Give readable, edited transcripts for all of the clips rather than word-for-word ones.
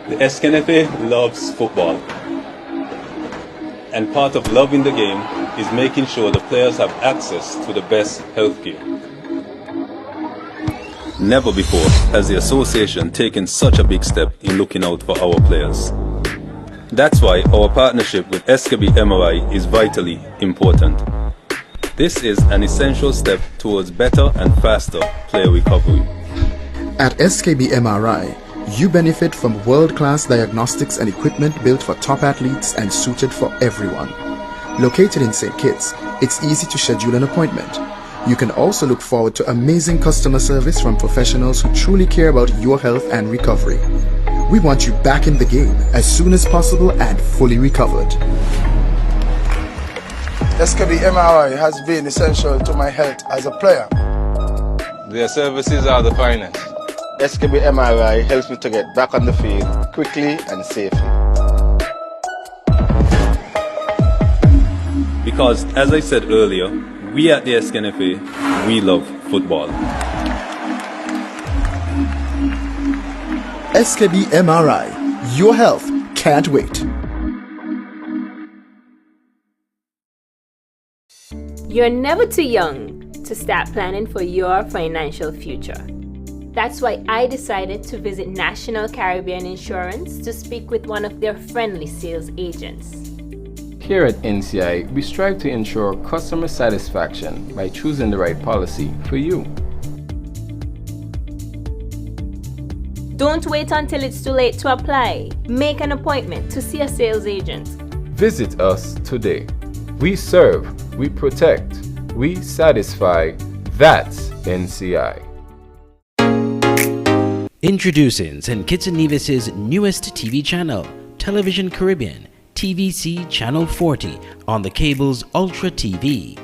The SKNFA loves football, and part of loving the game is making sure the players have access to the best healthcare. Never before has the association taken such a big step in looking out for our players. That's why our partnership with SKB MRI is vitally important. This is an essential step towards better and faster player recovery. At SKB MRI, you benefit from world-class diagnostics and equipment built for top athletes and suited for everyone. Located in St. Kitts, it's easy to schedule an appointment. You can also look forward to amazing customer service from professionals who truly care about your health and recovery. We want you back in the game as soon as possible and fully recovered. SKB MRI has been essential to my health as a player. Their services are the finest. SKB MRI helps me to get back on the field quickly and safely. Because, as I said earlier, we at the SKNFA, we love football. SKB MRI, your health can't wait. You're never too young to start planning for your financial future. That's why I decided to visit National Caribbean Insurance to speak with one of their friendly sales agents. Here at NCI, we strive to ensure customer satisfaction by choosing the right policy for you. Don't wait until it's too late to apply. Make an appointment to see a sales agent. Visit us today. We serve, we protect, we satisfy. That's NCI. Introducing St. Kitts and Nevis's newest TV channel, Television Caribbean, TVC Channel 40 on the cable's Ultra TV.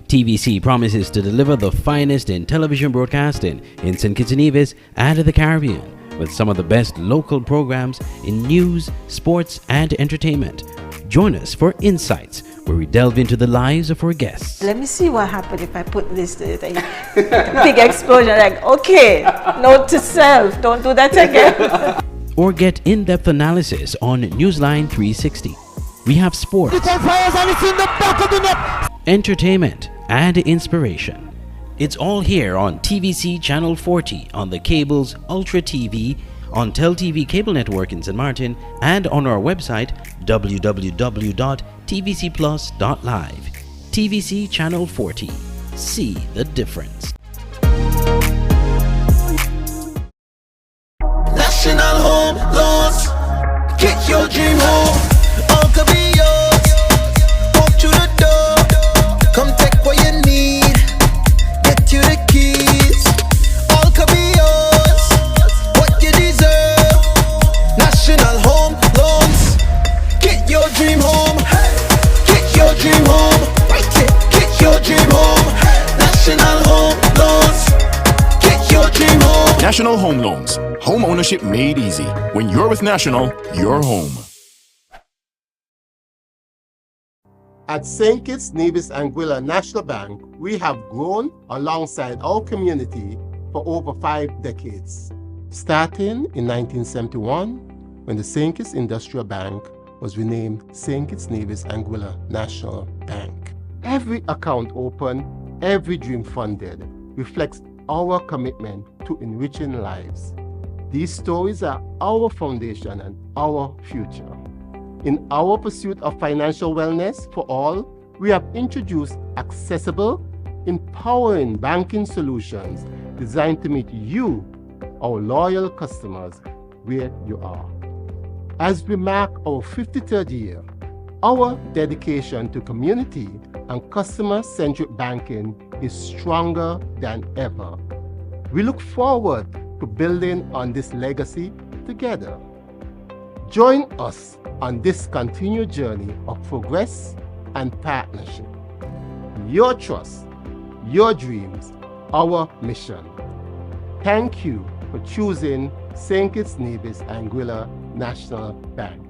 TVC promises to deliver the finest in television broadcasting in St. Kitts and Nevis and the Caribbean, with some of the best local programs in news, sports, and entertainment. Join us for Insights, where we delve into the lives of our guests. Let me see what happened if I put this to it. Big explosion, like, okay, note to self, don't do that again. Or get in-depth analysis on Newsline 360. We have sports, entertainment, and inspiration. It's all here on TVC Channel 40 on the cable's Ultra TV, on TelTV Cable Network in St. Martin, and on our website www.tvcplus.live. TVC Channel 40. See the difference. National Home Loans. Get your dream home. All could be yours. Walk through the door. Come take what you need. Get you the keys. All could be yours. What you deserve. National Home Loans. Get your dream home. Get your dream home. Right it. Get your dream home. National Home Loans. Get your dream home. National Home Loans. Home ownership made easy. When you're with National, you're home. At St. Kitts, Nevis and Anguilla National Bank, we have grown alongside our community for over 5 decades. Starting in 1971, when the St. Kitts Industrial Bank was renamed St. Kitts, Nevis and Anguilla National Bank. Every account opened, every dream funded, reflects our commitment to enriching lives. These stories are our foundation and our future. In our pursuit of financial wellness for all, we have introduced accessible, empowering banking solutions designed to meet you, our loyal customers, where you are. As we mark our 53rd year, our dedication to community and customer-centric banking is stronger than ever. We look forward to building on this legacy together. Join us on this continued journey of progress and partnership. Your trust, your dreams, our mission. Thank you for choosing St. Kitts Nevis and Anguilla National Bank.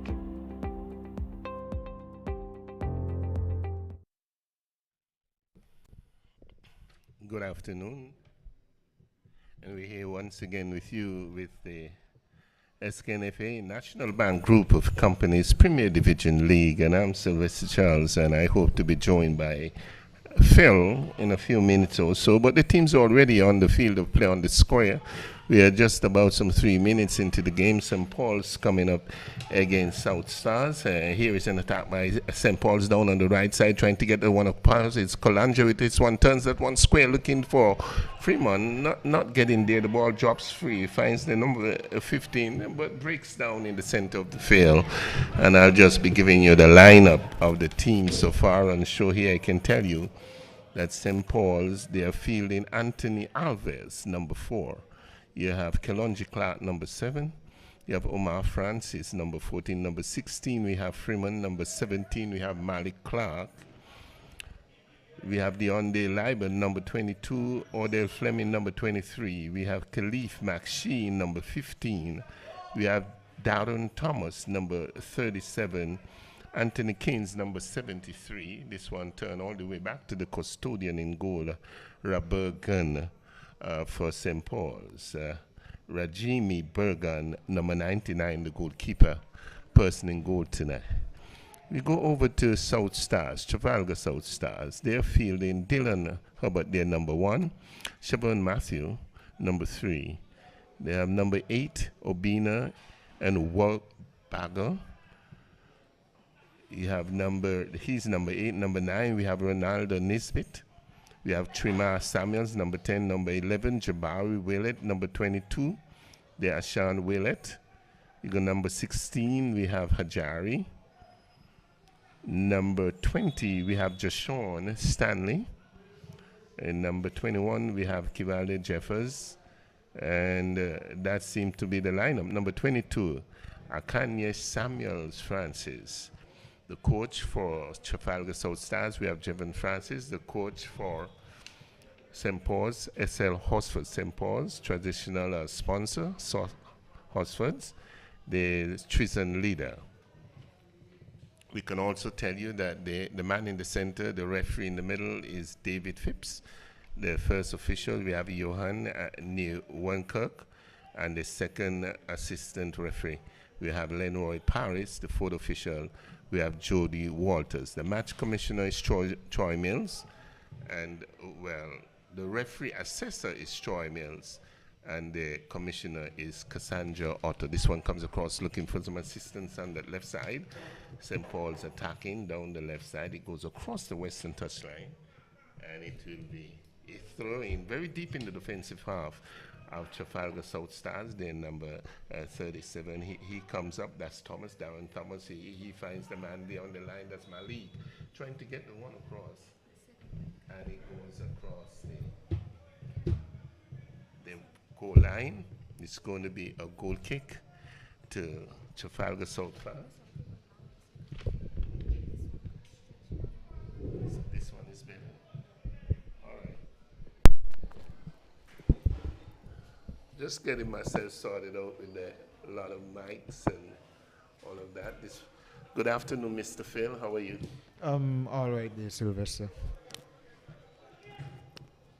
Good afternoon. And we're here once again with you with the SKNFA, National Bank Group of Companies, Premier Division League, and I'm Sylvester Charles, and I hope to be joined by Phil in a few minutes or so. But the team's already on the field of play on the square. We are just about some 3 minutes into the game. St. Paul's coming up against South Stars. Here is an attack by St. Paul's down on the right side, trying to get the one of pass. It's Colangelo with this one, turns that one square, looking for Freeman. Not getting there. The ball drops free, finds the number 15, but breaks down in the center of the field. And I'll just be giving you the lineup of the team so far on the show here. I can tell you that St. Paul's, they are fielding Anthony Alves, number 4. You have Kelonji Clark, number 7. You have Omar Francis, number 14. Number 16, we have Freeman. Number 17, we have Malik Clark. We have Deonde Liban, number 22. Odell Fleming, number 23. We have Khalif McSheen, number 15. We have Darren Thomas, number 37. Anthony Keynes, number 73. This one turned all the way back to the custodian in goal, Rabergan. For St. Paul's. Rajimi Bergan, number 99, the goalkeeper, person in goal tonight. We go over to South Stars, Trafalgar South Stars. They're fielding Dylan Hubbard, they're number 1. Siobhan Matthew, number 3. They have number 8, Obina and Walt Bagger. You have he's number 8. Number 9, we have Ronaldo Nisbet. We have Trimar Samuels, number 10. Number 11, Jabari Willett. Number 22, there are Sean Willett. You go number 16, we have Hajari. Number 20, we have Jashawn Stanley. And number 21, we have Kivalde Jeffers. And that seemed to be the lineup. Number 22, Akanye Samuels Francis. The coach for Trafalgar South Stars, we have Jevon Francis. The coach for St. Paul's, SL Hosford St. Paul's, traditional sponsor, Hosford's, the treason leader. We can also tell you that the man in the center, the referee in the middle, is David Phipps. The first official, we have Johan Nieuwenkirk, and the second assistant referee, we have Lenroy Paris. The fourth official, we have Jody Walters. The match commissioner is Troy Mills, and well, the referee assessor is Troy Mills, and the commissioner is Cassandra Otto. This one comes across looking for some assistance on that left side. St. Paul's attacking down the left side. It goes across the western touchline, and it will be a throw-in very deep in the defensive half of Trafalgar South Stars. Then number 37, he comes up. That's Thomas, Darren Thomas. He finds the man there on the line. That's Malik, trying to get the one across, and it goes across the goal line. It's going to be a goal kick to Trafalgar South Stars. So this one is better. All right. Just getting myself sorted out with a lot of mics and all of that. Good afternoon, Mr. Phil. How are you? All right there, Sylvester.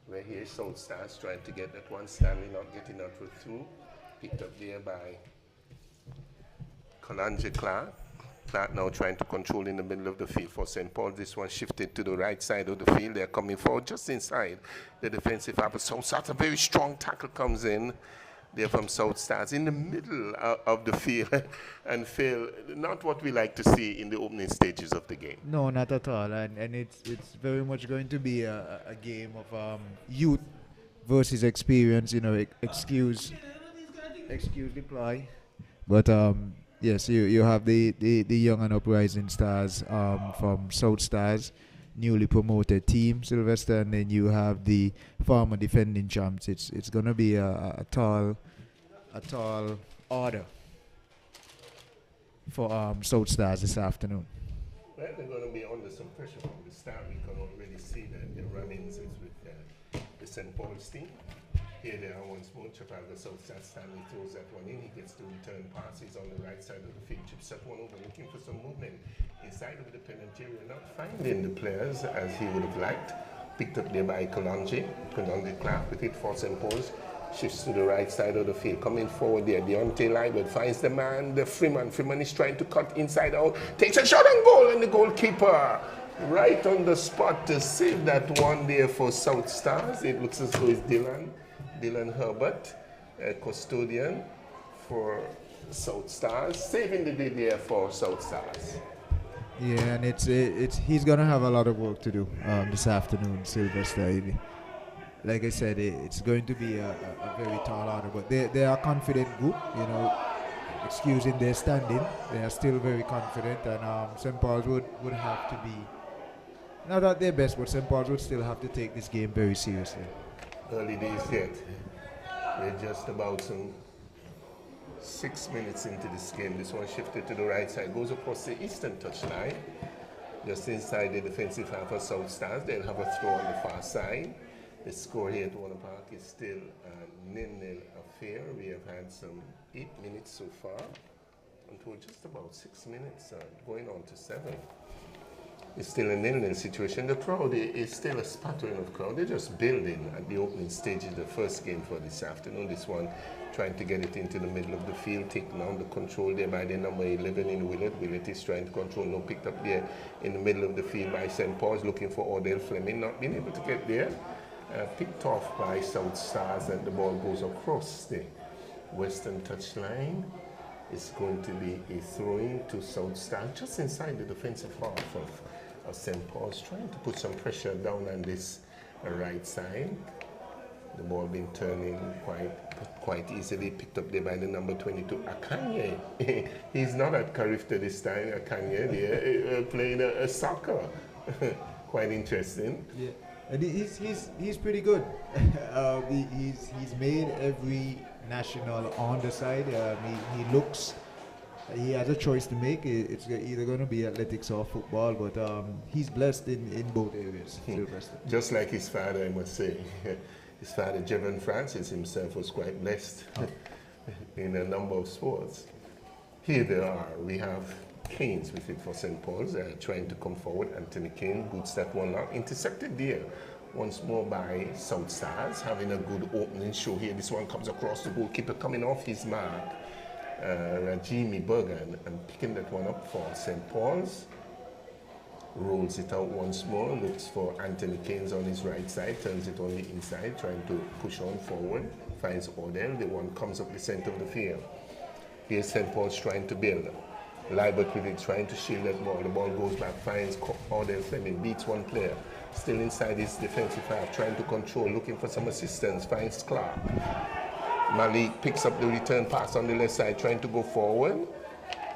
We're here, South Stars trying to get that one. Stanley not getting out through. Picked up there by Kalanje Clark. Clark now trying to control in the middle of the field for St. Paul. This one shifted to the right side of the field. They're coming forward just inside the defensive half. South Stars, a very strong tackle comes in. They're from South Stars in the middle of the field. And Phil, not what we like to see in the opening stages of the game. No, not at all. And it's very much going to be a game of youth versus experience. You know, excuse the ply. But yes, you have the young and uprising stars from South Stars, newly promoted team, Sylvester, and then you have the former defending champs. It's going to be a tall order for South Stars this afternoon. Well, they're going to be under some pressure from the start. We can already see that the run-ins is with the St. Paul's team. Here they are once more. Trafalgar South Stars. Stanley throws that one in. He gets the return pass. He's on the right side of the field. Chips that one over, looking for some movement inside of the penalty area. Not finding the players as he would have liked. Picked up there by Kalanje Clark with it for St. Paul's. Shifts to the right side of the field. Coming forward there. Deontay Liebert finds the man, the Freeman. Freeman is trying to cut inside out. Takes a shot on goal, and the goalkeeper right on the spot to save that one there for South Stars. It looks as though it's Dylan Herbert, custodian for South Stars, saving the day there for South Stars. Yeah, and he's gonna have a lot of work to do this afternoon, Sylvester. Like I said, it's going to be a very tall order, but they are a confident group, you know, excusing their standing. They are still very confident, and St. Paul's would have to be, not at their best, but St. Paul's would still have to take this game very seriously. Early days yet. They're just about 6 minutes into this game. This one shifted to the right side, goes across the eastern touchline, just inside the defensive half of South Stars. They'll have a throw on the far side. The score here at Warner Park is still a 0-0 affair. We have had some 8 minutes so far, until just about 6 minutes, going on to 7. It's still a 0-0 situation. The crowd is still a spattering of crowd. They're just building at the opening stage of the first game for this afternoon. This one trying to get it into the middle of the field, taking on the control there by the number 11 in Willett. Willett is trying to control, no, picked up there in the middle of the field by St. Paul's, looking for Odell Fleming, not being able to get there. Picked off by South Stars, and the ball goes across the western touchline. It's going to be a throw-in to South Stars, just inside the defensive half of St. Paul's, trying to put some pressure down on this right side. The ball been turning quite easily, picked up there by the number 22, Akanye. He's not at Carifta this time, Akanye, there, playing a soccer. Quite interesting. Yeah. And he's pretty good. He's made every national on the side. He has a choice to make. It's either going to be athletics or football, but he's blessed in both areas. Just like his father, I must say. His father, Jevon Francis himself, was quite blessed in a number of sports. Here they are. We have Keynes with it for St. Paul's, trying to come forward. Anthony Kane boots that one out. Intercepted there once more by South Stars, having a good opening show here. This one comes across the goalkeeper, coming off his mark. Rajimi Bergan, and picking that one up for St. Paul's. Rolls it out once more, looks for Anthony Keynes on his right side, turns it on the inside, trying to push on forward. Finds Odell, the one comes up the center of the field. Here's St. Paul's trying to build. Liebert with it, trying to shield that ball. The ball goes back, finds Odell Fleming, beats one player. Still inside his defensive half, trying to control, looking for some assistance, finds Clark. Malik picks up the return pass on the left side, trying to go forward.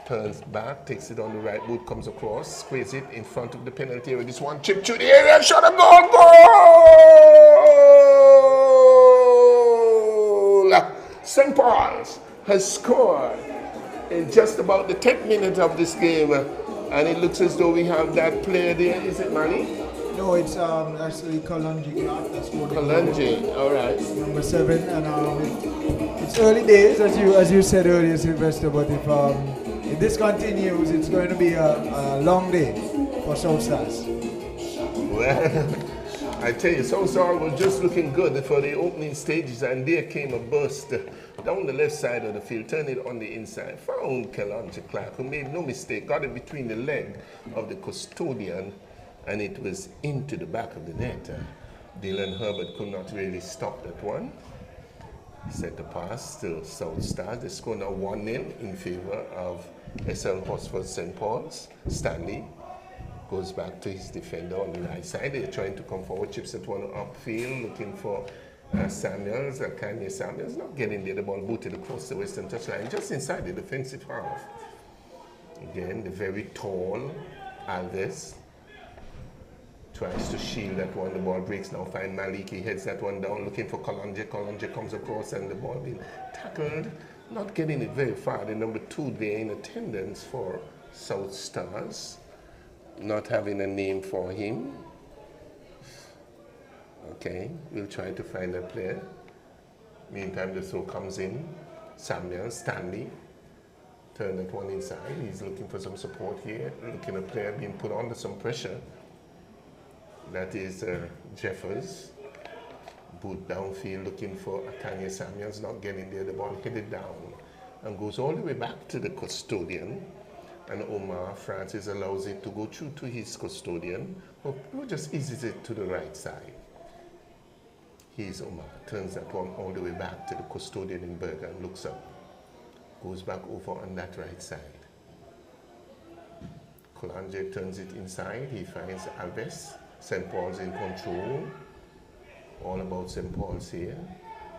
Turns back, takes it on the right boot, comes across, squares it in front of the penalty area. This one chip to the area, shot a goal! St. Paul's has scored in just about the 10th minute of this game, and it looks as though we have that player there. Is it Manny? No, it's actually Kalonji. Kalonji, all right. Number 7, and it's early days, as you said earlier, Sylvester. But if this continues, it's going to be a long day for South Stars. Well, I tell you, South Stars was just looking good for the opening stages, and there came a burst down the left side of the field, turned it on the inside, found Kalonji Clark, who made no mistake, got it between the leg of the custodian, and it was into the back of the net. Dylan Herbert could not really stop that one. Set the pass to South Stars. They score now 1-0 in favor of SL Hotspur St. Paul's. Stanley goes back to his defender on the right side. They're trying to come forward, chips that one upfield, looking for Samuels, Kanye Samuels, not getting there. The ball booted across the western touchline, just inside the defensive half. Again, the very tall Alves tries to shield that one. The ball breaks now. Find Malik. He heads that one down, looking for Kalonji. Kalonji comes across, and the ball being tackled. Not getting it very far. The number 2 there in attendance for South Stars. Not having a name for him. Okay, we'll try to find a player. Meantime, the throw comes in. Samuel, Stanley. Turn that one inside. He's looking for some support here. Looking at a player being put under some pressure. That is Jeffers. boot downfield looking for Akanya Samuels, not getting there. The ball headed down and goes all the way back to the custodian. And Omar Francis allows it to go through to his custodian, who just eases it to the right side. Here's Omar, turns that one all the way back to the custodian in Berger and looks up. Goes back over on that right side. Colanje turns it inside, he finds Alves. St. Paul's in control. All about St. Paul's here.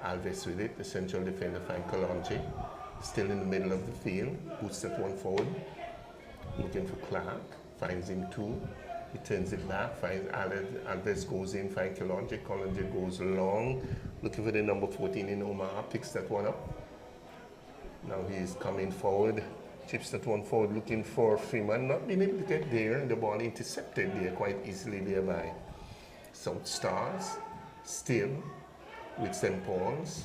Alves with it, the central defender finds Colanje. Still in the middle of the field, boosts that one forward. Looking for Clark, finds him too. He turns it back, finds Alves goes in, finds Colanje. Colanje goes long, looking for the number 14 in Omar, picks that one up. Now he's coming forward, chips that one forward, looking for Freeman, not being able to get there, and the ball intercepted there quite easily there by South Stars. Still with St. Paul's.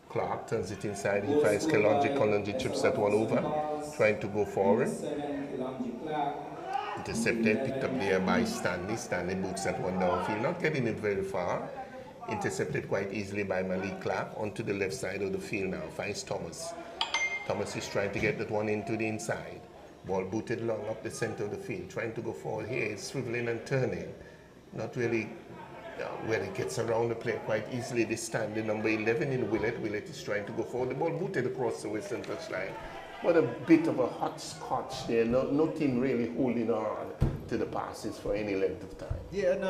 Clark turns it inside, he finds Kalonji. Kalonji chips that one over, trying to go forward. Intercepted, picked up there by Stanley. Stanley boots that one downfield, not getting it very far. Intercepted quite easily by Malik Clark onto the left side of the field now. Finds Thomas. Thomas is trying to get that one into the inside. Ball booted long up the center of the field, trying to go forward here. It's swiveling and turning. Not really where it gets around the play quite easily this time. The number 11 in Willett. Willett is trying to go forward. The ball booted across the western touchline. But a bit of a hot scotch there. No team really holding on to the passes for any length of time. Yeah, and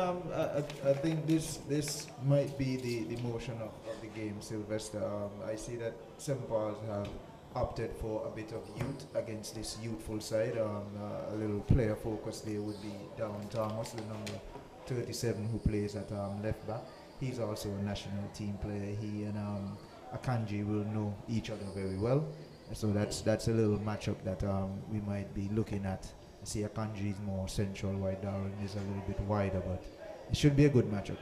I think this might be the motion of the game, Sylvester. I see that St. Paul's have opted for a bit of youth against this youthful side. A little player focus there would be Down Thomas, the number 37 who plays at left back. He's also a national team player. He and Akanji will know each other very well. So that's a little matchup that we might be looking at. I see Akanji is more central, while Darren is a little bit wider, but it should be a good matchup.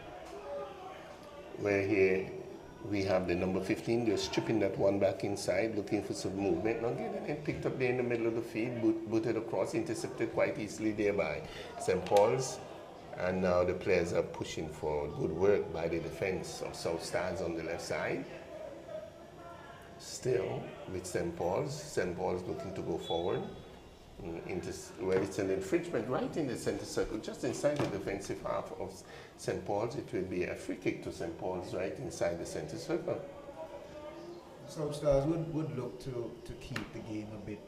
Where here we have the number 15 just chipping that one back inside, looking for some movement. Not getting it picked up there in the middle of the field, booted across, intercepted quite easily there by St. Paul's. And now the players are pushing for good work by the defense of South Stars on the left side. Still with St. Paul's. St. Paul's looking to go forward. Where it's an infringement right in the center circle, just inside the defensive half of St. Paul's. It will be a free kick to St. Paul's right inside the center circle. South Stars would look to keep the game a bit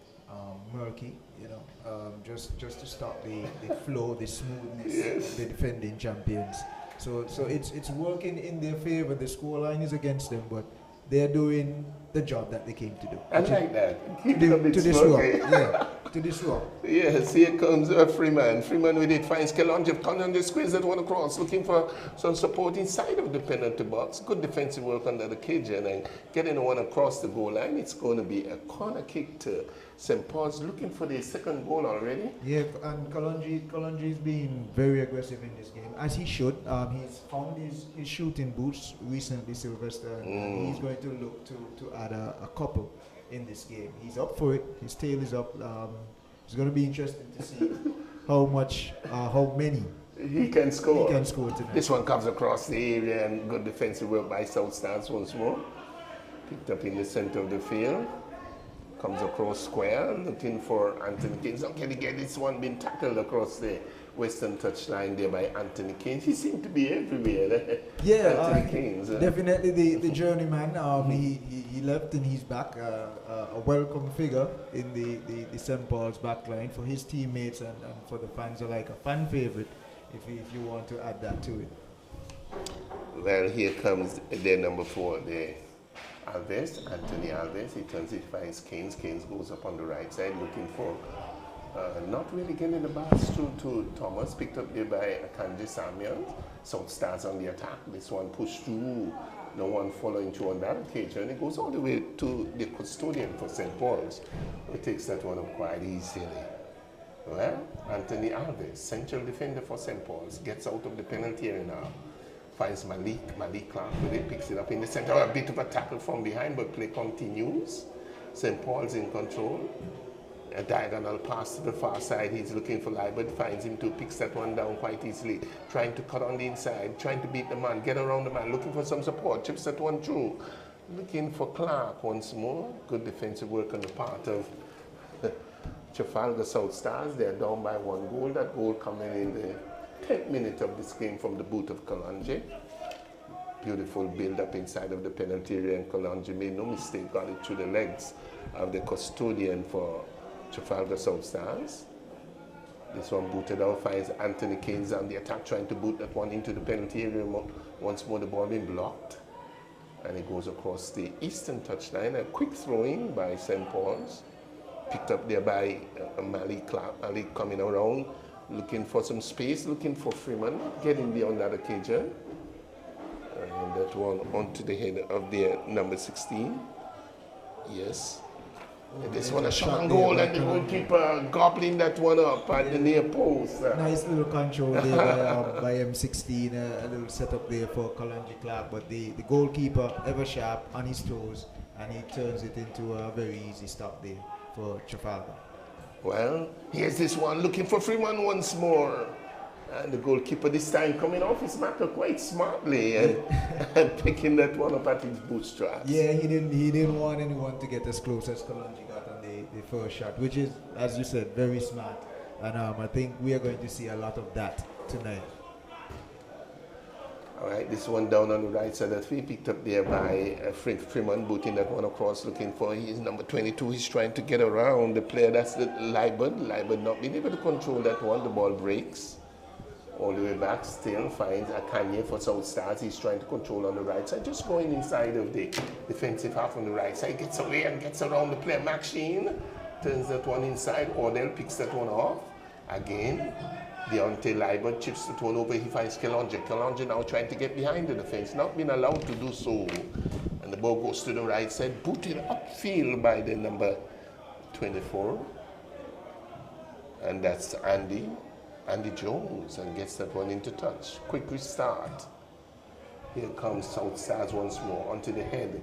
murky, you know, just to stop the flow, the smoothness of the defending champions. So it's working in their favor. The scoreline is against them, but they're doing the job that they came to do. I like that. Keep it a bit to disrupt. Yes, here comes Freeman. Freeman with it finds Kalonji. Kalonji squeezes that one across, looking for some support inside of the penalty box. Good defensive work under the cage and getting the one across the goal line. It's going to be a corner kick to St. Paul's, looking for the second goal already. Yeah, and Kalonji is being very aggressive in this game, as he should. He's found his shooting boots recently, Sylvester, and he's going to look to add a couple in this game. He's up for it. His tail is up. It's going to be interesting to see how many he can score. He can score tonight. This one comes across the area and good defensive work by South Stars once more. Picked up in the center of the field. Comes across square, looking for Anthony Keynes. Not going to get this one being tackled across the western touchline there by Anthony Keynes. He seemed to be everywhere. Yeah, Anthony Keynes. Definitely the journeyman. He left and he's back. A welcome figure in the St. Paul's backline for his teammates and for the fans alike. A fan favorite, if you want to add that to it. Well, here comes their number 4 there. Alves, Anthony Alves, he turns it, finds Keynes. Keynes goes up on the right side looking for, not really getting the pass through to Thomas, picked up there by Akanji Samuel. South Stars on the attack, this one pushed through, no one following through on that occasion. It goes all the way to the custodian for St. Paul's, who takes that one up quite easily. Well, Anthony Alves, central defender for St. Paul's, gets out of the penalty area now. Finds Malik Clark with it, picks it up in the center. A bit of a tackle from behind, but play continues. St. Paul's in control. A diagonal pass to the far side. He's looking for Liebert, finds him too, picks that one down quite easily. Trying to cut on the inside, trying to beat the man, get around the man, looking for some support, chips that one through. Looking for Clark once more. Good defensive work on the part of Trafalgar South Stars. They're down by 1 goal. That goal coming in the 10th minute of this game from the boot of Kalonji. Beautiful build-up inside of the penalty area, and Kalonji made no mistake, got it through the legs of the custodian for Trafalgar South Stars. This one booted out, finds Anthony Keynes on the attack, trying to boot that one into the penalty area. Once more, the ball being blocked. And it goes across the eastern touchline. A quick throw-in by St. Paul's. Picked up there by Malik Clark. Malik coming around, looking for some space, looking for Freeman, getting beyond that occasion. And that one onto the head of their number 16. Yes. And this one a shot and goal, and the goalkeeper gobbling that one up at the near post. Nice little control there by M16, a little setup there for Kalonji Clark, but the goalkeeper ever sharp on his toes, and he turns it into a very easy stop there for Trafalgar. Well, here's this one looking for Freeman once more. And the goalkeeper this time coming off his marker quite smartly and picking that one up at his bootstraps. Yeah, he didn't want anyone to get as close as Kalonji got on the first shot, which is, as you said, very smart. And I think we are going to see a lot of that tonight. All right, this one down on the right side of the field, picked up there by Freeman, booting that one across, looking for his number 22. He's trying to get around the player. That's the Liebert. Liebert not being able to control that one. The ball breaks. All the way back, still finds Akanye for South Stars. He's trying to control on the right side, just going inside of the defensive half on the right side. Gets away and gets around the player. Maxine turns that one inside. Ordell picks that one off. Again, Deontay Liebert chips that one over. He finds Kalonji. Kalonji now trying to get behind the defense, not being allowed to do so. And the ball goes to the right side, booted upfield by the number 24. And that's Andy Jones, and gets that one into touch. Quick restart. Here comes South Stars once more onto the head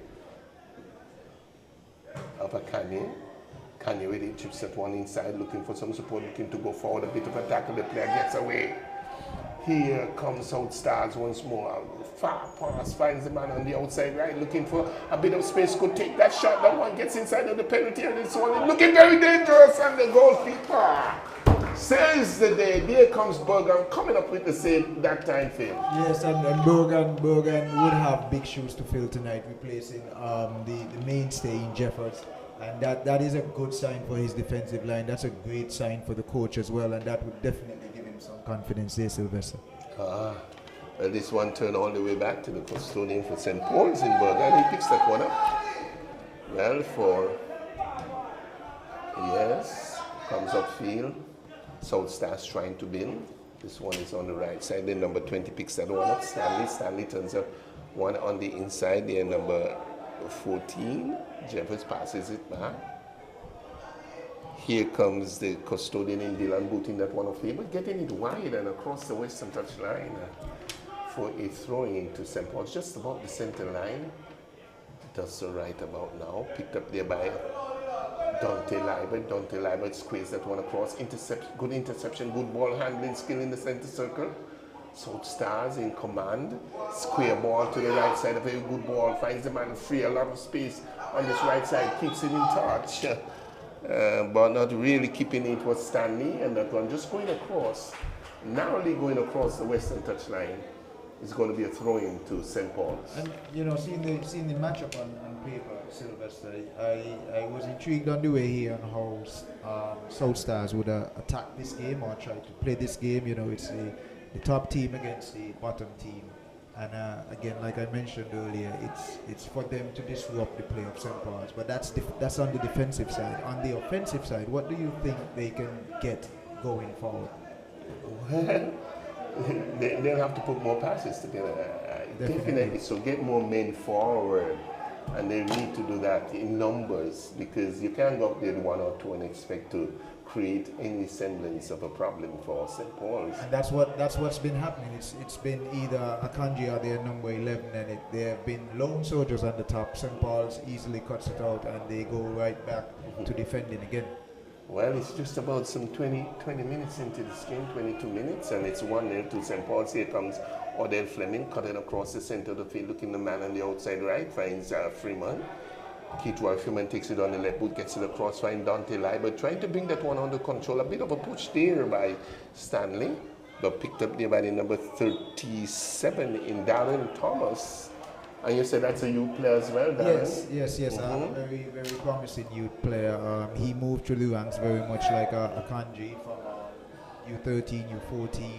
of a Kanye. Kanye with it, chips that one inside, looking for some support, looking to go forward. A bit of a tackle, the player gets away. Here comes South Stars once more. Far pass, finds the man on the outside right, looking for a bit of space, could take that shot. That one gets inside of the penalty, and this one is looking very dangerous, and the goalkeeper says the day. There comes Bergen coming up with the save that time, Phil. Yes, and Bergen would have big shoes to fill tonight, replacing the mainstay in Jeffords. And that is a good sign for his defensive line. That's a great sign for the coach as well, and that would definitely give him some confidence there, Sylvester. This one turned all the way back to the custodian for St. Paul's in Bergen. He picks that one up. Well, comes upfield. South Stars trying to build. This one is on the right side. Then number 20 picks that one up. Stanley turns up one on the inside. There number 14. Jeffers passes it back. Here comes the custodian in Dylan booting that one off here, but getting it wide and across the western touch line for a throw-in to St. Paul's, just about the center line. Does so right about now. Picked up there by Dante Liebert squeezed that one across. Good interception, good ball handling skill in the center circle. South Stars in command. Square ball to the right side, a very good ball. Finds the man free, a lot of space on this right side. Keeps it in touch. But not really keeping it was Stanley. And that one just going across, narrowly going across the western touchline. Is going to be a throw-in to St. Paul's. And seeing the matchup on paper, Sylvester, I was intrigued on the way here on how South Stars would attack this game or try to play this game. It's the top team against the bottom team, and again, like I mentioned earlier, it's for them to disrupt the play of St. Paul's. But that's on the defensive side. On the offensive side, what do you think they can get going forward? Well, they'll have to put more passes together. Definitely. So get more men forward, and they need to do that in numbers, because you can't go up there 1 or 2 and expect to create any semblance of a problem for St. Paul's. And that's what's been happening. It's been either Akanji or their number 11, and there have been lone soldiers on the top. St. Paul's easily cuts it out, and they go right back to defending again. Well, it's just about some 20 minutes into this game, 22 minutes, and it's 1-0 to St. Paul's. Here comes Odell Fleming, cutting across the center of the field, looking the man on the outside right, finds Freeman. Keithroy Freeman takes it on the left boot, gets it across, finds Dante Leiber, trying to bring that one under control. A bit of a push there by Stanley, but picked up there by the number 37 in Darren Thomas. And you said that's a youth player as well, Darren? Yes. Very, very promising youth player. He moved through the ranks very much like a Kanji from U13, U14,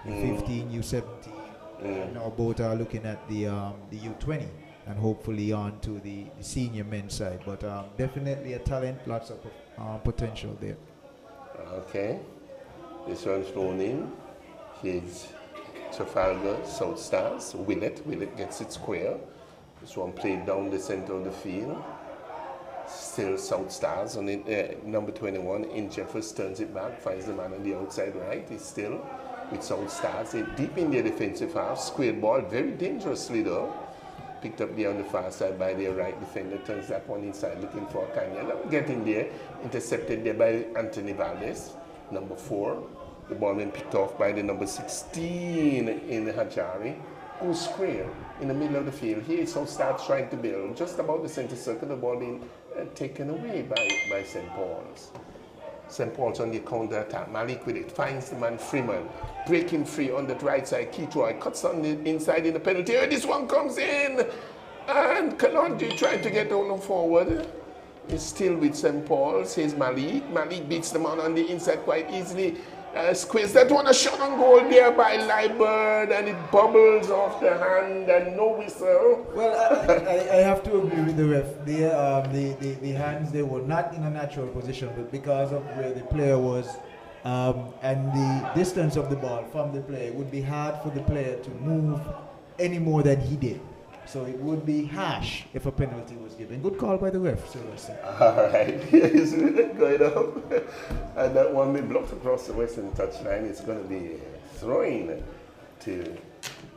U15, U17. Now both are looking at the U20 and hopefully on to the senior men's side. But definitely a talent, lots of potential there. Okay. This one's thrown in. Here's Trafalgar South Stars. Willett gets it square. This one played down the center of the field. Still South Stars on it. Number 21 in Jeffers turns it back, finds the man on the outside right. He's still with South Stars. Deep in their defensive half. Squared ball very dangerously though. Picked up there on the far side by their right defender. Turns that one inside looking for Kanya. Getting there. Intercepted there by Anthony Valdez. Number 4. The ball being picked off by the number 16 in Hajari. Goes square in the middle of the field. Here South starts trying to build. Just about the center circle, the ball being taken away by St. Paul's. St. Paul's on the counter attack. Malik with it. Finds the man Freeman. Breaking free on the right side. Keithroy cuts on the inside in the penalty area. This one comes in. And Kalonji trying to get on forward. Is still with St. Paul's. Here's Malik. Malik beats the man on the inside quite easily. Squeeze that one, a shot on goal there by Liebert, and it bubbles off the hand and no whistle. Well, I have to agree with the ref. The hands, they were not in a natural position, but because of where the player was and the distance of the ball from the player, it would be hard for the player to move any more than he did. So it would be harsh if a penalty was given. Good call by the ref, Sylvester. All right, he's going up. And that one being blocked across the western touchline. It's going to be throwing to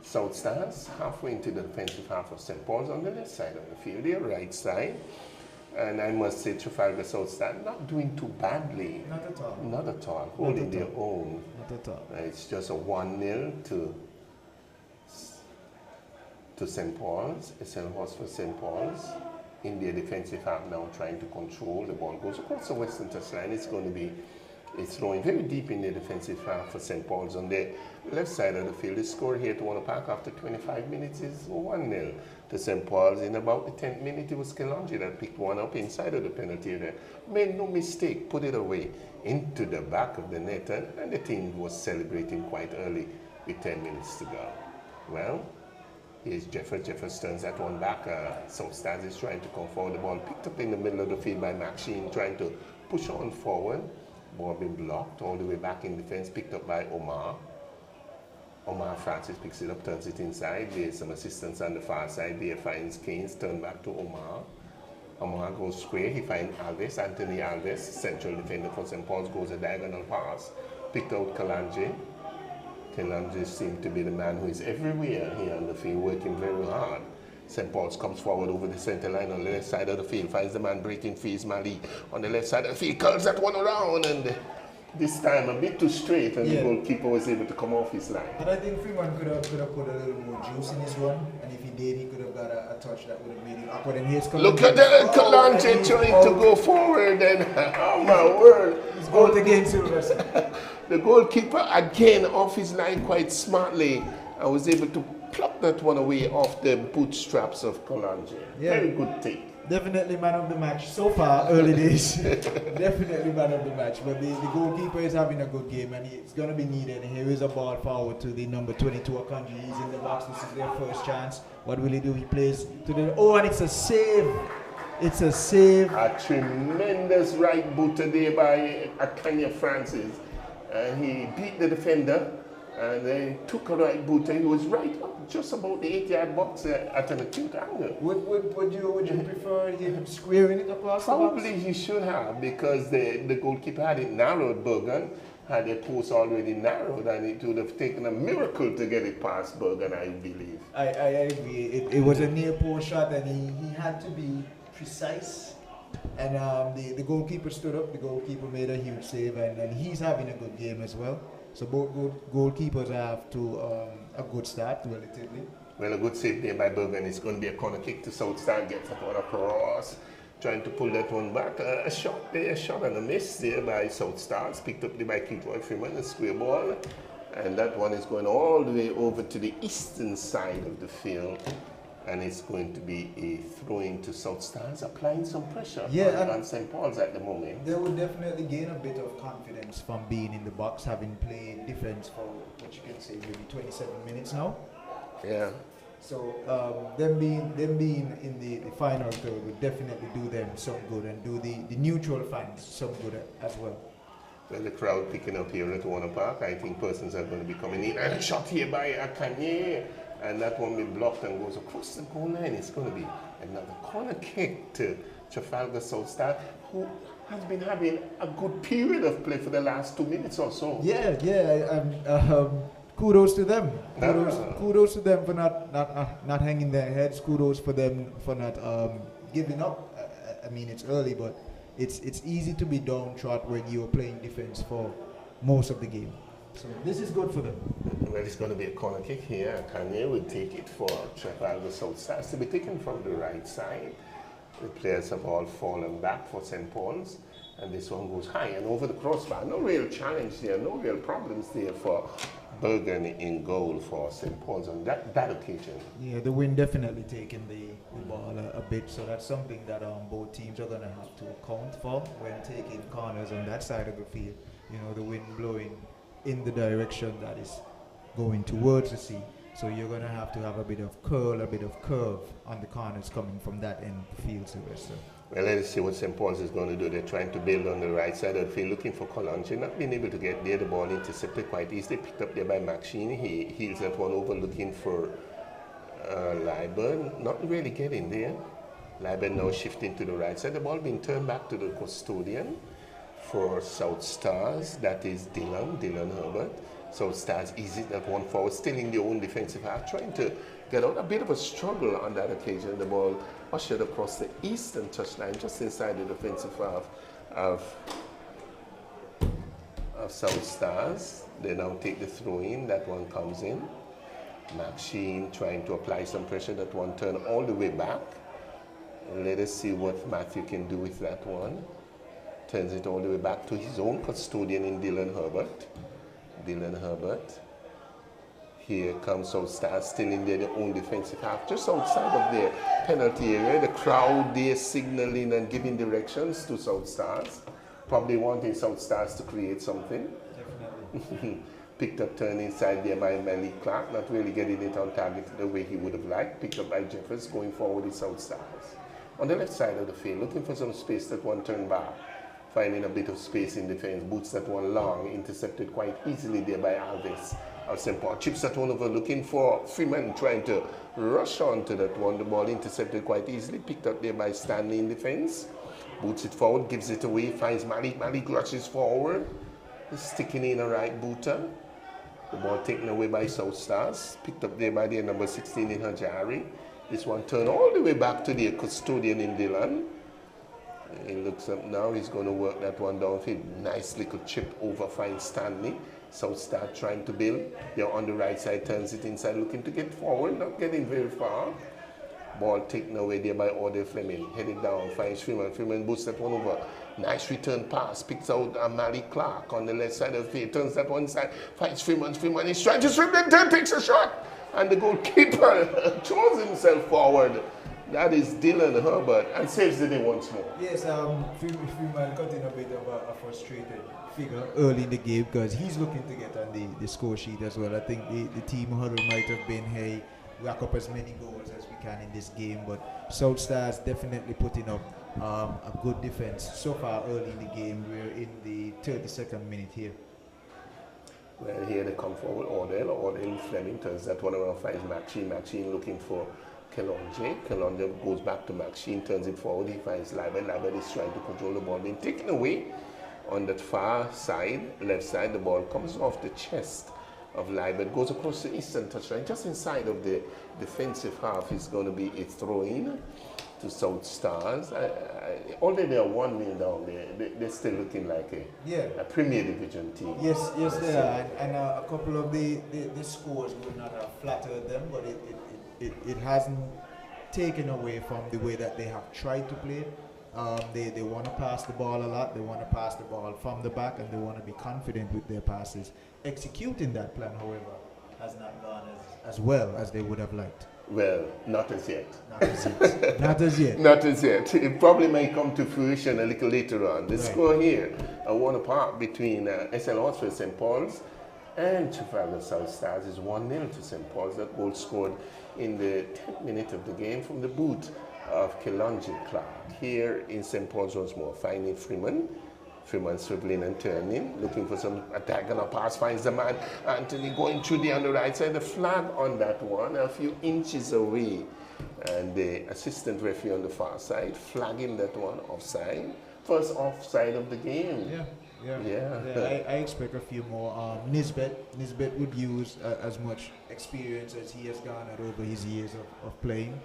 South Stars, halfway into the defensive half of St. Paul's on the left side of the field, their right side. And I must say, Trafalgar South Stars not doing too badly. Not at all. Not at all. Holding their own. Not at all. It's just a 1-0 to St. Paul's. It's a loss for St. Paul's. In their defensive half now trying to control. The ball goes across the western touchline. It's throwing very deep in the defensive half for St. Paul's on the left side of the field. The score here at Warner Park after 25 minutes is 1-0 to St. Paul's. In about the 10th minute, it was Kelonji that picked one up inside of the penalty area. Made no mistake, put it away into the back of the net, and the team was celebrating quite early with 10 minutes to go. Well, here's Jeffers. Jeffers turns that one back. South Stars is trying to come forward. The ball picked up in the middle of the field by Maxine, trying to push on forward. Ball being blocked all the way back in defense, picked up by Omar. Omar Francis picks it up, turns it inside. There's some assistance on the far side. There finds Keynes, turn back to Omar. Omar goes square. He finds Alves, Anthony Alves, central defender for St. Paul's, goes a diagonal pass. Picked out Kalanje. Kalanje seems to be the man who is everywhere here on the field, working very hard. St. Paul's comes forward over the center line on the left side of the field, finds the man breaking free, is Malik on the left side of the field, curls that one around, and this time a bit too straight, and the goalkeeper was able to come off his line. But I think Freeman could have put a little more juice in his run, and if he did, he could have got a touch that would have made it awkward. And here's Look at that, Kalanje trying to go forward, and oh my word. He's out again, Sylvester. The goalkeeper again off his line quite smartly. I was able to pluck that one away off the bootstraps of Kalanje. Yeah. Very good take. Definitely man of the match so far, early days. Definitely man of the match. But the goalkeeper is having a good game, and it's going to be needed. Here is a ball forward to the number 22 Akanji. He's in the box. This is their first chance. What will he do? He plays to the... Oh, and it's a save. It's a save. A tremendous right boot today by Akanya Francis. And he beat the defender. And then took a right boot, and he was right up just about the 8-yard box at an acute angle. Would you prefer him squaring it across the box? Probably he should have, because the goalkeeper had it narrowed, Bergen. Had the post already narrowed, and it would have taken a miracle to get it past Bergen, I believe. I agree. It was a near post shot, and he had to be precise And the goalkeeper stood up, the goalkeeper made a huge save, and he's having a good game as well. So both goalkeepers have to a good start, relatively. Well, a good save there by Bergen. It's going to be a corner kick to South Star, gets that one across, trying to pull that one back. A shot there, a shot and a miss there by South Stars, picked up there by Keatroy Freeman, a square ball. And that one is going all the way over to the eastern side of the field. And it's going to be a throw-in to South Stars, applying some pressure on St. Paul's at the moment. They would definitely gain a bit of confidence from being in the box, having played defense for what you can say maybe 27 minutes now. Yeah. So them being in the final third would definitely do them some good and do the neutral fans some good as well. Well, the crowd picking up here at Warner Park. I think persons are going to be coming in. And a shot here by Akanye. And that one will be blocked and goes across the goal line. It's going to be another corner kick to Trafalgar South Star, who has been having a good period of play for the last 2 minutes or so. Kudos to them. Kudos to them for not hanging their heads. Kudos for them for not giving up. I mean, it's early, but it's easy to be downtrodden when you're playing defense for most of the game. So this is good for them. Well, it's going to be a corner kick here. Kanye will take it for Trafalgar South Stars to be taken from the right side. The players have all fallen back for St. Paul's. And this one goes high and over the crossbar. No real challenge there, no real problems there for Bergen in goal for St. Paul's on that occasion. Yeah, the wind definitely taking the ball a bit, so that's something that both teams are going to have to account for when taking corners on that side of the field. You know, the wind blowing in the direction that is going towards the sea. So you're going to have a bit of curl, a bit of curve on the corners coming from that end of the field. So. Well, let's see what St. Paul's is going to do. They're trying to build on the right side of the field, looking for Colonji, not being able to get there. The ball intercepted quite easily, picked up there by Maxine. He heels that one over, looking for Liburn, not really getting there. Liburn now shifting to the right side. The ball being turned back to the custodian for South Stars. That is Dylan Herbert. South Stars easy that one forward, still in their own defensive half, trying to get out. A bit of a struggle on that occasion. The ball ushered across the eastern touchline, just inside the defensive half of South Stars. They now take the throw in. That one comes in. Maxine trying to apply some pressure. That one turn all the way back. Let us see what Matthew can do with that one. Turns it all the way back to his own custodian in Dylan Herbert. Here comes South Stars, still in their own defensive half, just outside of their penalty area. The crowd there signaling and giving directions to South Stars, probably wanting South Stars to create something. Definitely. Picked up turn inside there by Malik Clark, not really getting it on target the way he would have liked. Picked up by Jeffers, going forward with South Stars. On the left side of the field, looking for some space, that one turn back. Finding a bit of space in defense, boots that one long, intercepted quite easily there by Alves of St. Paul. Chips that one over, looking for Freeman, trying to rush on to that one. The ball intercepted quite easily, picked up there by Stanley in defense. Boots it forward, gives it away, finds Malik. Malik rushes forward, sticking in a right booter. The ball taken away by South Stars, picked up there by their number 16 in Hajari. This one turned all the way back to the custodian in Dylan. He looks up now, he's going to work that one downfield. Nice little chip over, finds Stanley. South Star trying to build. They're on the right side, turns it inside, looking to get forward, not getting very far. Ball taken away there by Ode Fleming. Headed down, finds Freeman. Freeman boosts that one over. Nice return pass, picks out Malik Clark on the left side of the field. Turns that one side, finds Freeman. Freeman is trying to swim, then takes a shot. And the goalkeeper throws himself forward. That is Dylan Herbert, and saves the day once more. Yes, Freeman got in a bit of a frustrated figure early in the game because he's looking to get on the score sheet as well. I think the team huddle might have been, hey, rack up as many goals as we can in this game, but South Stars definitely putting up a good defense so far early in the game. We're in the 32nd minute here. Well, here they come forward, Ordell Fleming turns that one around, finds Maxine looking for Kelonje goes back to Maxine, turns it forward, he finds Liburn. Liburn is trying to control the ball, being taken away on that far side, left side. The ball comes off the chest of Liburn, goes across the eastern touchline, just inside of the defensive half. Is going to be a throw-in. to South Stars. Although they are 1-0 down, they're still looking like a Premier Division team. Yes, they are. And a couple of the scores would not have flattered them, but it hasn't taken away from the way that they have tried to play. They want to pass the ball a lot. They want to pass the ball from the back, and they want to be confident with their passes. Executing that plan, however, has not gone as well as they would have liked. Well, not as yet. Not as yet. Not as yet. Not as yet. It probably may come to fruition a little later on. The score here, a 1-1 between SL Oxford St. Paul's and Trafalgar South Stars is 1-0 to St. Paul's. That goal scored in the 10th minute of the game from the boot of Kelonji Clark. Here in St. Paul's once more, finding Freeman. Freeman swiveling and turning, looking for some diagonal pass, finds the man. Anthony going through on the right side. The flag on that one, a few inches away. And the assistant referee on the far side, flagging that one offside. First offside of the game. Yeah, I expect a few more. Nisbet would use as much experience as he has garnered over his years of playing.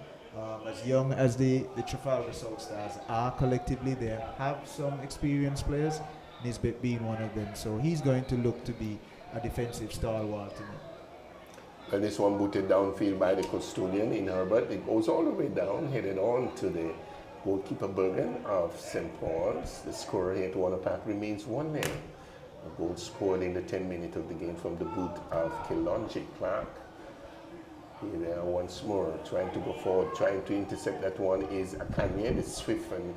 As young as the Trafalgar South Stars are collectively, they have some experienced players, Nisbet being one of them. So he's going to look to be a defensive stalwart to me. And this one booted downfield by the custodian in Herbert. It goes all the way down, headed on to the goalkeeper Bergen of St. Paul's. The score here at Wanapart remains 1-0. A goal scored in the 10th minute of the game from the boot of Kelonji Clark. Here they are once more, trying to go forward, trying to intercept that one is Akanye, the swift and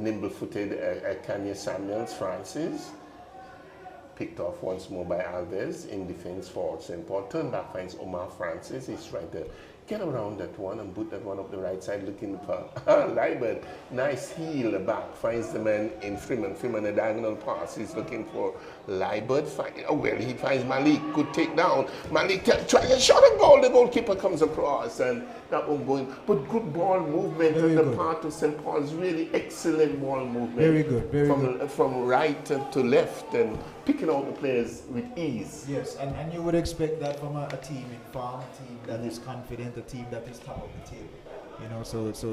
nimble-footed Akanye Samuels Francis. Picked off once more by Alves in defense for St. Paul. Turn back finds Omar Francis. He's trying to get around that one and boot that one up the right side looking for Liebert. Nice heel back. Finds the man in Freeman. Freeman a diagonal pass. He's looking for Liebert. He finds Malik. Good takedown. Malik tries a shot and goal. The goalkeeper comes across and that one going. But good ball movement on the part of St. Paul's. Really excellent ball movement. Very good. From right to left and picking out the players with ease. Yes, and you would expect that from a team in form, a team that is confident, a team that is top of the table. You know, so it's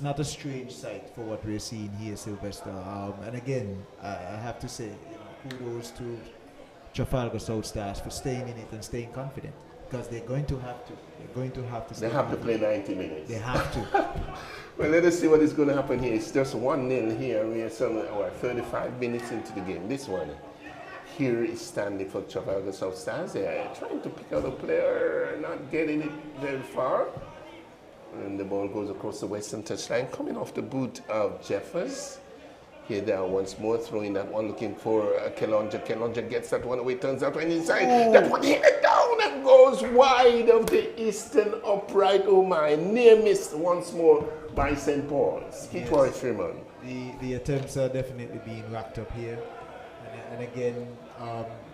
not a strange sight for what we're seeing here, Sylvester. And again, I have to say, kudos to Trafalgar South Stars for staying in it and staying confident, because they're going to have to. They have to play 90 minutes. They have to. Well, let us see what is going to happen here. It's just 1-0 here. We are 35 minutes into the game. This one here is standing for Trafalgar South Stars. They are trying to pick out a player, not getting it very far. And the ball goes across the western touchline, coming off the boot of Jeffers. Here they are once more, throwing that one, looking for Kelonja. Kelonja gets that one away, turns that one inside. Oh. That one hit it down and goes wide of the eastern upright. Oh my, near missed once more by St. Paul's. Keep yes. Freeman. The attempts are definitely being racked up here. And again,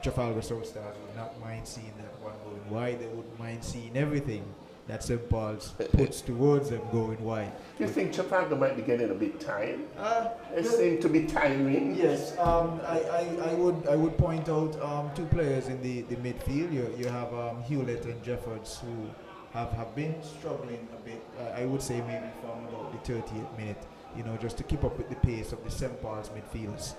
Trafalgar South Stars would not mind seeing that one going wide. They wouldn't mind seeing everything that St. Paul's puts towards them going wide. Do you think Trafalgar might be getting a bit tired? It seems to be tiring. Yes, I would point out two players in the midfield. You have Hewlett and Jeffords, who have been struggling a bit. I would say maybe from about the 30th minute, just to keep up with the pace of the St. Paul's midfielders.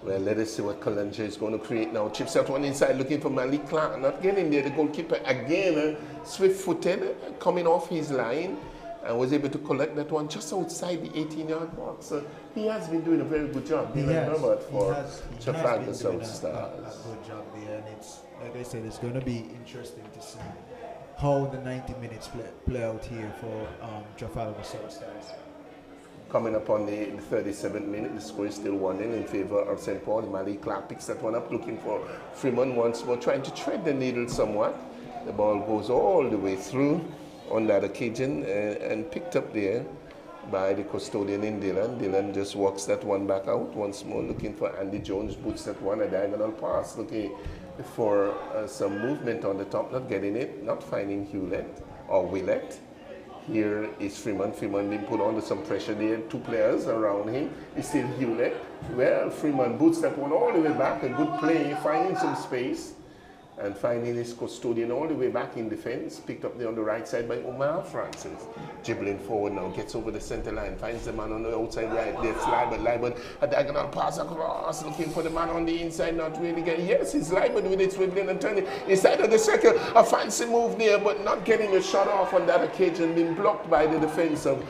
Well, let us see what Kalanja is going to create now. Chips out one inside, looking for Malik Clark. Not getting there. The goalkeeper again, swift-footed, coming off his line, and was able to collect that one just outside the 18-yard box. So he has been doing a very good job. He has been doing a good job there, and it's like I said, it's going to be interesting to see how the 90 minutes play out here for Trafalgar South Stars. Coming up on the 37th minute, the score is still 1-0 in favor of St. Paul. Malik Clark picks that one up, looking for Freeman once more, trying to thread the needle somewhat. The ball goes all the way through on that occasion and picked up there by the custodian in Dylan. Dylan just walks that one back out once more, looking for Andy Jones, boots that one, a diagonal pass, looking for some movement on the top, not getting it, not finding Hewlett or Willett. Here is Freeman. Freeman being put under some pressure there. Two players around him. It's still Hewlett. Well, Freeman boots that one all the way back. A good play, finding some space. and finding his custodian all the way back in defense, picked up on the right side by Omar Francis. Dribbling forward now, gets over the center line, finds the man on the outside right there, Liebert, a diagonal pass across, looking for the man on the inside, not really getting, yes, it's Liebert with it, dribbling and turning inside of the circle, a fancy move there, but not getting a shot off on that occasion, being blocked by the defense of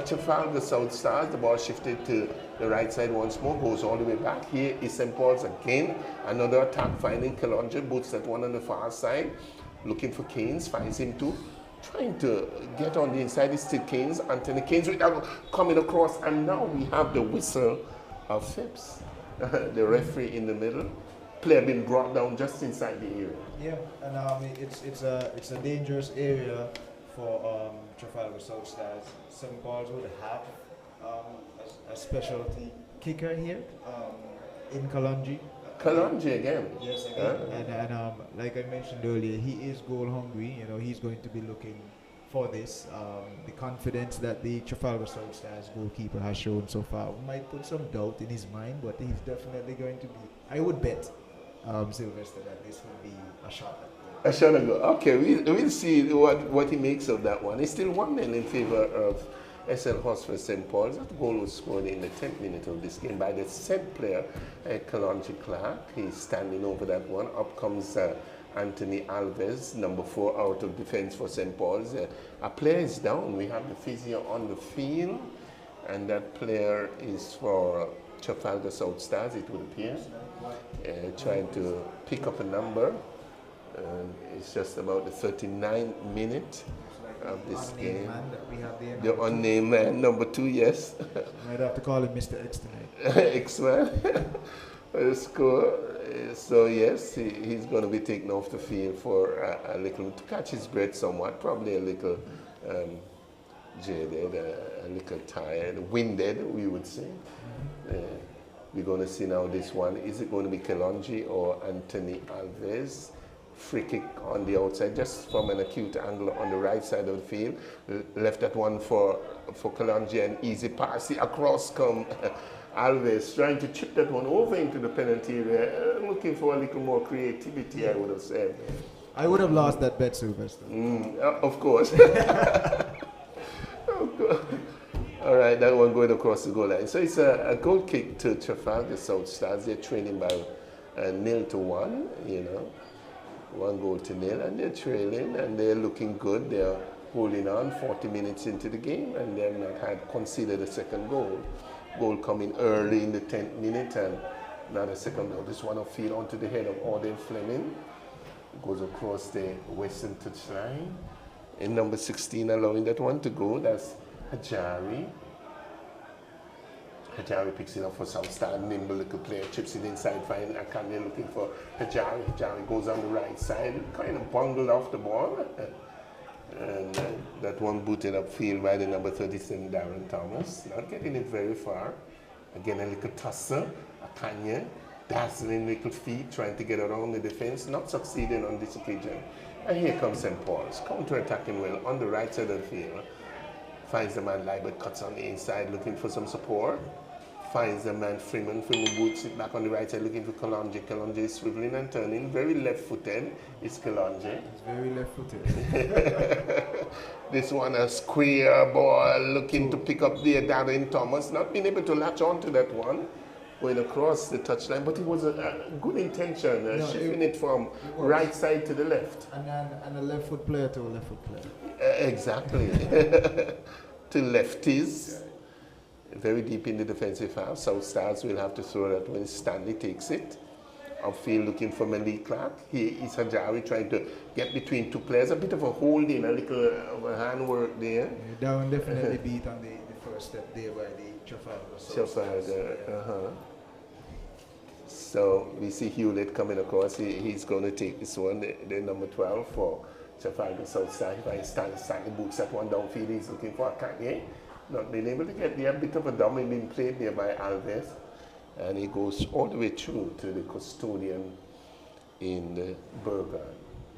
Trafalgar South Stars. The ball shifted to the right side once more, goes all the way back. Here is St. Paul's again, another attack, finding Kalonji, boots that one on the far side, looking for Keynes, finds him too, trying to get on the inside. Is still Keynes, Anthony Keynes coming across, and now we have the whistle of Phipps, the referee in the middle. Player being brought down just inside the area. Yeah, and it's a dangerous area for Trafalgar South Stars. St. Paul's would have a specialty kicker here in Kalonji. Kalonji again. Yes, again. And like I mentioned earlier, he is goal hungry. You know, he's going to be looking for this. The confidence that the Trafalgar South Stars goalkeeper has shown so far might put some doubt in his mind, but he's definitely going to be. I would bet, Sylvester, that this will be a shot. A shot ago. Okay, we'll see what he makes of that one. It's still 1-0 in favor of SL Hotspur St. Paul's. That goal was scored in the 10th minute of this game by the said player, Kalonji Clark. He's standing over that one. Up comes Anthony Alves, number 4 out of defense for St. Paul's. A player is down. We have the physio on the field, and that player is for Trafalgar South Stars, it would appear. Trying to pick up a number. It's just about the 39th minute of this game. The unnamed man, number 2, yes. Might have to call him Mr. X tonight. X-Man. The score. So yes, he's going to be taken off the field for a little, to catch his breath somewhat, probably a little jaded, a little tired, winded, we would say. We're going to see now this one. Is it going to be Kalonji or Anthony Alves? Free kick on the outside, just from an acute angle on the right side of the field. Left that one for Kalonji, an easy pass. Across come Alves, trying to chip that one over into the penalty area. Looking for a little more creativity, I would have said. I would have lost that bet, Sylvester. Of course. All right, that one going across the goal line. So it's a goal kick to Trafalgar South Stars. They're trailing by 0-1, you know. 1-0, and they're trailing, and they're looking good. They're holding on 40 minutes into the game, and they've not had conceded a second goal. Goal coming early in the 10th minute, and not a second goal. This one upfield onto the head of Auden Fleming. Goes across the western touchline. In number 16, allowing that one to go. That's Hajari. Hajari picks it up for South Star, nimble little player, chips it inside, finds Akane looking for Hajari. Hajari goes on the right side, kind of bungled off the ball. And that one booted upfield by the number 37, Darren Thomas. Not getting it very far. Again, a little tussle. Akane, dazzling little feet, trying to get around the defense, not succeeding on this occasion. And here comes St. Paul's, counter-attacking well on the right side of the field. Finds the man Liebert, cuts on the inside, looking for some support. Finds the man Freeman. Freeman boots it back on the right side, looking for Kalonji. Kalonji is swiveling and turning. Very left-footed is Kalonji. He's very left-footed. This one, a square ball, looking to pick up the Darren Thomas. Not being able to latch on to that one. Going across the touchline, but it was a good intention, shifting it from right side to the left. And a left foot player to a left foot player. Exactly. To lefties. Very deep in the defensive half. South Stars will have to throw that when Stanley takes it. Upfield looking for Malik Clark. Here is Hajari trying to get between two players. A bit of a holding, a little handwork there. Down definitely beat on the first step there by the Trafalgar. So we see Hewlett coming across. He's going to take this one, the number 12 for Trafalgar South Side. If I Stanley boots that one downfield, he's looking for Kanye. Not being able to get there. A bit of a dummy being played there by Alves. And he goes all the way through to the custodian in the Bergen.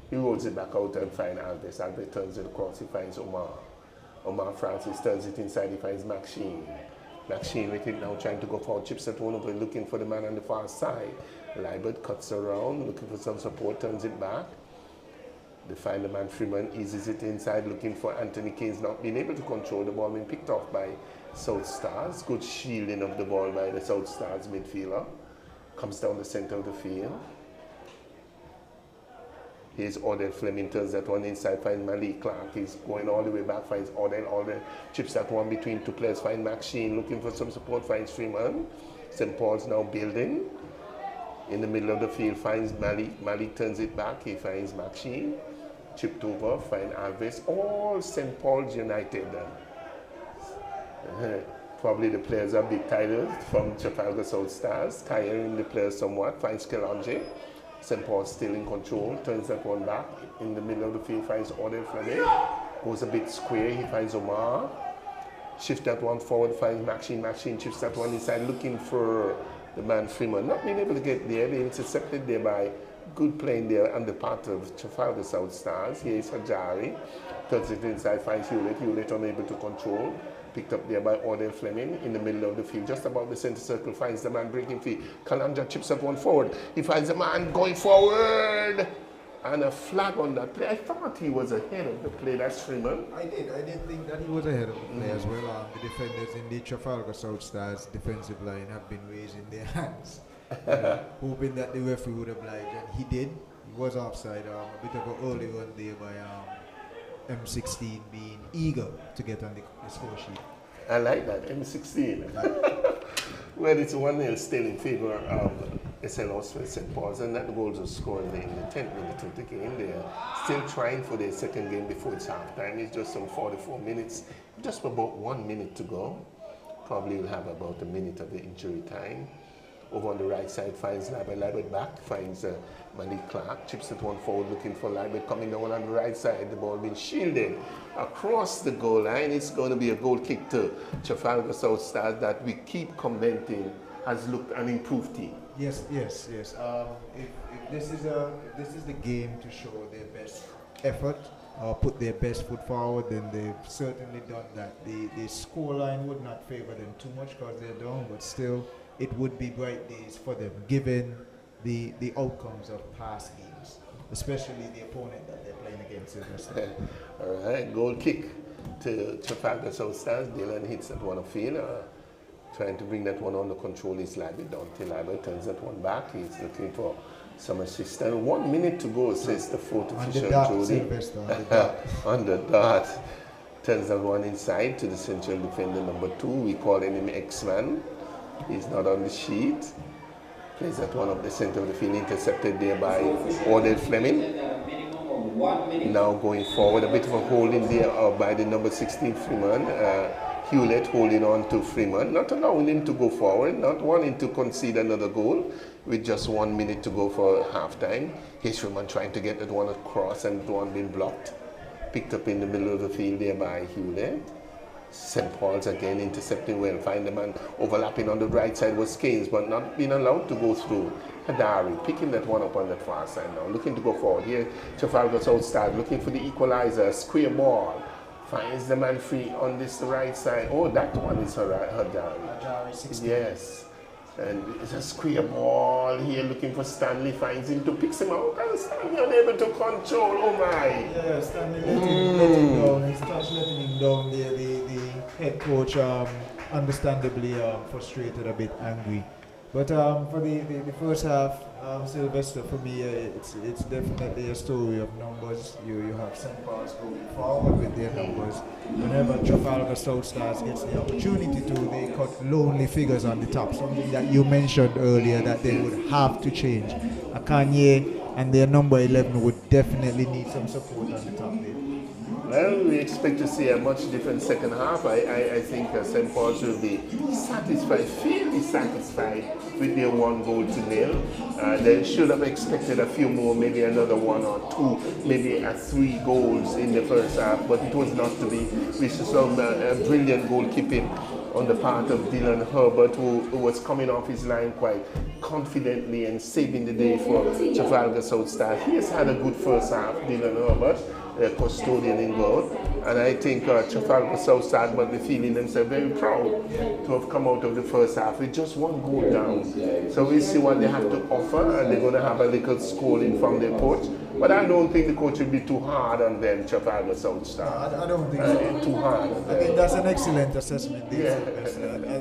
He rolls it back out and finds Alves. Alves turns it across, he finds Omar. Omar Francis turns it inside, he finds Maxine. Maxine with it now trying to go forward. Chips at one over, looking for the man on the far side. Libert cuts around, looking for some support, turns it back. They find the man Freeman, eases it inside, looking for Anthony Keynes, not being able to control the ball, being picked off by South Stars. Good shielding of the ball by the South Stars midfielder. Comes down the center of the field. Here's Odell Fleming, turns that one inside, finds Malik Clark. He's going all the way back, finds Odell chips that one between two players, finds Maxine, looking for some support, finds Freeman. St. Paul's now building. In the middle of the field, finds Malik. Malik turns it back, he finds Maxine. Chipped over, finds Alves. All St. Paul's United. Probably the players are a bit tired from Trafalgar South Stars, tiring the players somewhat, finds Kelonji. St. Paul still in control, turns that one back. In the middle of the field, finds Odell Fleming. Goes a bit square, he finds Omar. Shift that one forward, finds Maxine. Maxine shifts that one inside, looking for the man Freeman. Not being able to get there, they intercepted there by good playing there on the part of Trafalgar South Stars. Here is Hajari. Turns it inside, finds Hewlett. Hewlett unable to control. Picked up there by Odell Fleming in the middle of the field, just about the center circle, finds the man breaking free. Kalanja chips that one forward. He finds the man going forward. And a flag on that play. I thought he was ahead of the play. That's Freeman. I did think that he was ahead of the play as well. The defenders in the Trafalgar South Stars defensive line have been raising their hands, hoping that the referee would oblige, and he did. He was offside. A bit of an early run there by M16 being eager to get on the score sheet. I like that, M16. Well, it's 1-0 still in favor of SLOs for St. Paul's, and that goal was scored in the 10th minute of the game. They're still trying for their second game before it's halftime. It's just some 44 minutes, just about 1 minute to go. Probably will have about a minute of the injury time. Over on the right side, finds Libert. Libert back, finds Malik Clark. Chips it one forward, looking for Libert. Coming down on the right side, the ball being shielded across the goal line. It's going to be a goal kick to Trafalgar South Stars that we keep commenting has looked an improved team. Yes. If this is the game to show their best effort, put their best foot forward, then they've certainly done that. The scoreline would not favor them too much because they're down, but still, it would be bright days for them, given the outcomes of past games, especially the opponent that they're playing against Sylvester. All right, goal kick to Trafalgar South Stars. Dylan hits that one field, trying to bring that one under control. Is Libert down till Libert turns that one back. He's looking for some assistance. 1 minute to go, says the fourth official, Jody. On the dot. Turns that one inside to the central defender number 2. We call him X-Man. He's not on the sheet. Plays that one up the center of the field, intercepted there by Odell Fleming. Now going forward, a bit of a holding there by the number 16 Freeman. Hewlett holding on to Freeman, not allowing him to go forward, not wanting to concede another goal with just 1 minute to go for halftime. Here's Freeman trying to get that one across and the one being blocked. Picked up in the middle of the field there by Hewlett. St. Paul's again intercepting well, find the man overlapping on the right side was Keynes, but not being allowed to go through. Hadari picking that one up on the far side now, looking to go forward. Here Trafalgar South Stars looking for the equalizer, square ball. Finds the man free on this right side. Oh, that one is Hadari. Yes. And it's a square ball here looking for Stanley, finds him to picks him out, and Stanley unable to control. Oh my. Yeah, Stanley let him down. He starts letting him down there. The head coach understandably frustrated, a bit angry. But for the first half, Sylvester, for me, it's definitely a story of numbers. You have St. Paul's going forward with their numbers. Whenever Trafalgar South Stars gets the opportunity to, they cut lonely figures on the top, something that you mentioned earlier that they would have to change. Akanye and their number 11 would definitely need some support on the top there. Well, we expect to see a much different second half. I think St. Paul's will be satisfied, fairly satisfied with their 1-0. They should have expected a few more, maybe another 1 or 2, maybe 3 goals in the first half, but it was not to be. We saw brilliant goalkeeping on the part of Dylan Herbert, who was coming off his line quite confidently and saving the day for Trafalgar South Stars. He has had a good first half, Dylan Herbert. custodian involved. And I think Trafalgar South Start must be feeling themselves very proud to have come out of the first half with just one goal down. So we'll see what they have to offer, and they're going to have a little scoring from their coach. But I don't think the coach will be too hard on them, Trafalgar South Start. I don't think so. Too hard. I think that's an excellent assessment. Yeah.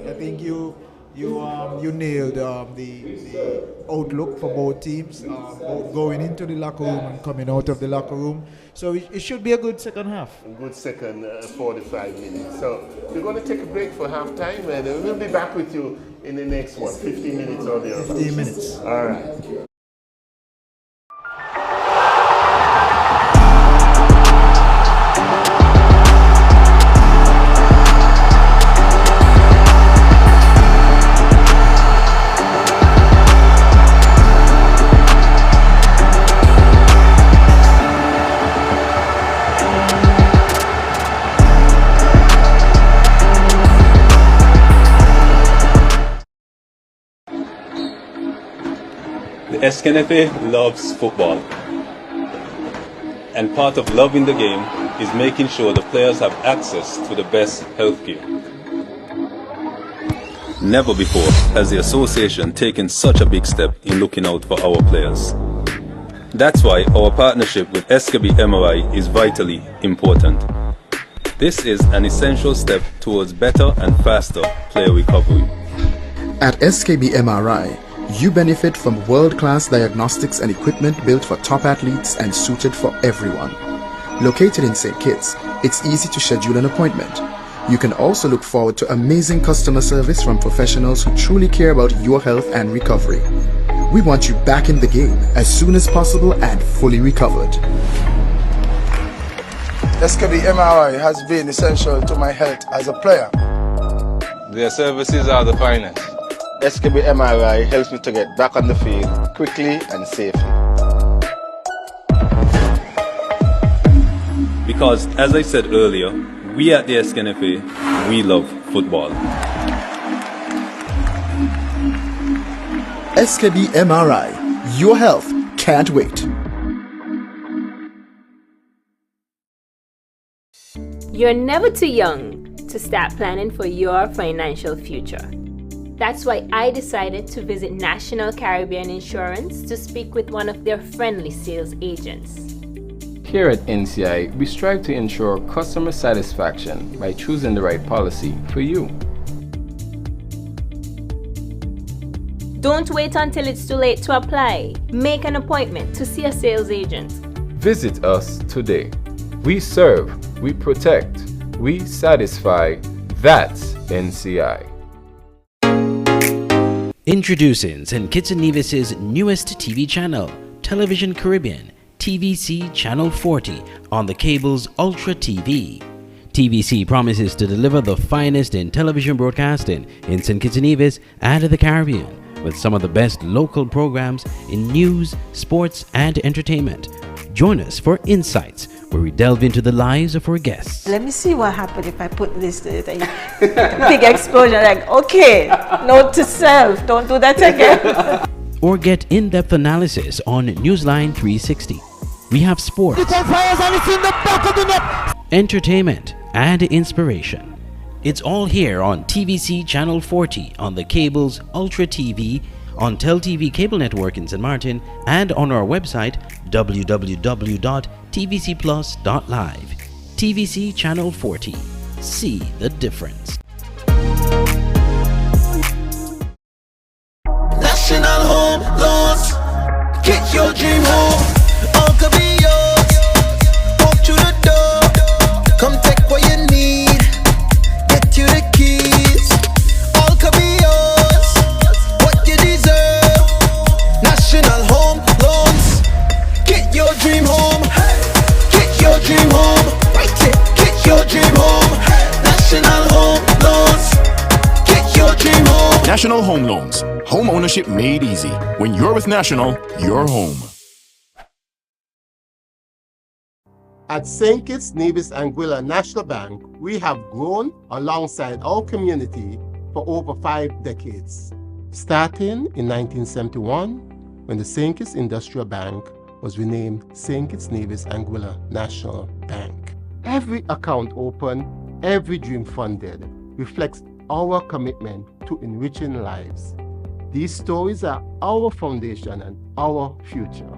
I think you nailed the outlook for both teams, both going into the locker room and coming out of the locker room. So it should be a good second half. A good second 45 minutes. So we're going to take a break for half time, and we'll be back with you in the next 15 minutes or thereabouts. 15 minutes. All right. The SKNFA loves football, and part of loving the game is making sure the players have access to the best healthcare. Never before has the association taken such a big step in looking out for our players. That's why our partnership with SKB MRI is vitally important. This is an essential step towards better and faster player recovery. At SKB MRI, you benefit from world-class diagnostics and equipment built for top athletes and suited for everyone. Located in St. Kitts, it's easy to schedule an appointment. You can also look forward to amazing customer service from professionals who truly care about your health and recovery. We want you back in the game as soon as possible and fully recovered. SKB MRI has been essential to my health as a player. Their services are the finest. SKB MRI helps me to get back on the field quickly and safely. Because, as I said earlier, we at the SKNFA, we love football. SKB MRI, your health can't wait. You're never too young to start planning for your financial future. That's why I decided to visit National Caribbean Insurance to speak with one of their friendly sales agents. Here at NCI, we strive to ensure customer satisfaction by choosing the right policy for you. Don't wait until it's too late to apply. Make an appointment to see a sales agent. Visit us today. We serve, we protect, we satisfy. That's NCI. Introducing St. Kitts and Nevis's newest TV channel, Television Caribbean, TVC Channel 40 on the cable's Ultra TV. TVC promises to deliver the finest in television broadcasting in St. Kitts and Nevis and the Caribbean, with some of the best local programs in news, sports, and entertainment. Join us for Insights, where we delve into the lives of our guests. Let me see what happened if I put this to it. Big explosion, like, okay, note to self, don't do that again. Or get in-depth analysis on Newsline 360. We have sports, entertainment, and inspiration. It's all here on TVC Channel 40 on the cable's Ultra TV, on TelTV cable network in St. Martin, and on our website www.tvcplus.live. TVC Channel 40. See the difference. National Home Loans. Get your dream home. All could be yours. Walk through the door. Come take what you need. Get you the keys. All could be yours. What you deserve. National Home Loans. Get your dream home. Get your dream home. Right it. Get your dream home. National Home Loans. Get your dream home. National Home Loans. Home ownership made easy. When you're with National, you're home. At St. Kitts, Nevis, and Anguilla National Bank, we have grown alongside our community for over 5 decades. Starting in 1971, when the St. Kitts Industrial Bank was renamed St. Kitts Nevis Anguilla National Bank. Every account opened, every dream funded reflects our commitment to enriching lives. These stories are our foundation and our future.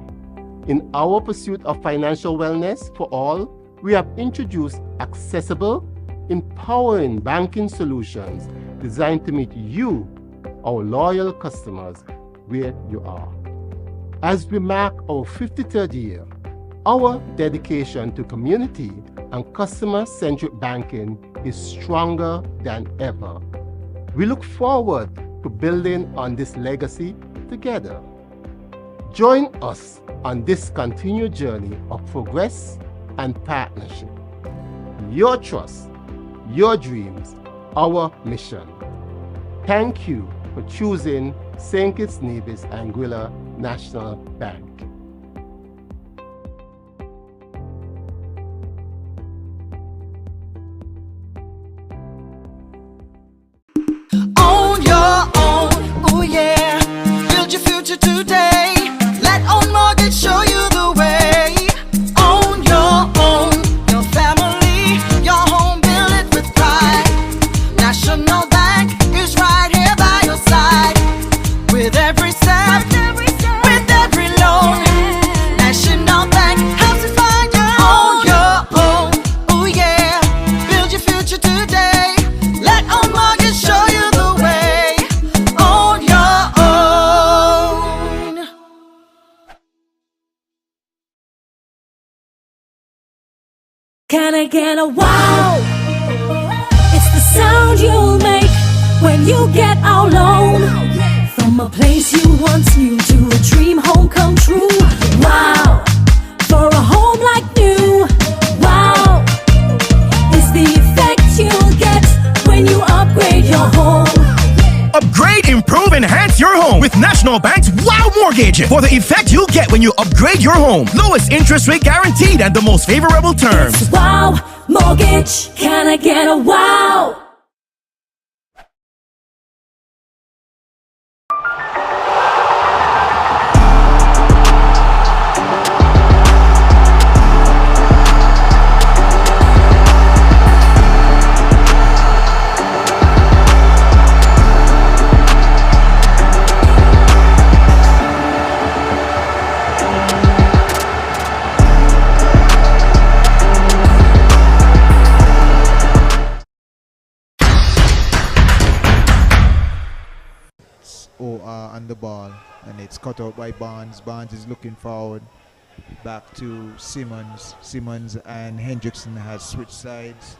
In our pursuit of financial wellness for all, we have introduced accessible, empowering banking solutions designed to meet you, our loyal customers, where you are. As we mark our 53rd year, our dedication to community and customer-centric banking is stronger than ever. We look forward to building on this legacy together. Join us on this continued journey of progress and partnership. Your trust, your dreams, our mission. Thank you for choosing St. Kitts Nevis Anguilla National Bank. On your own, oh yeah. Build your future today. Let Own Mortgage show you the way. On your own, your family, your home, build it with pride. National Bank is right here by your side. With every step, with every loan. National Bank helps you find your own. Oh yeah, build your future today. Let Own Mortgage show you the way. On your own. Can I get a wow? It's the sound you'll make when you get our loan. From a place you once knew to a dream home come true. Wow, for a home like new. Wow, it's the effect you'll get when you upgrade your home. Upgrade, improve, enhance your home with National Bank's Wow Mortgage for the effect you'll get when you upgrade your home. Lowest interest rate guaranteed and the most favorable terms. It's Wow Mortgage. Can I get a wow? On the ball, and it's cut out by Barnes. Barnes is looking forward back to Simmons. Simmons and Hendrickson has switched sides.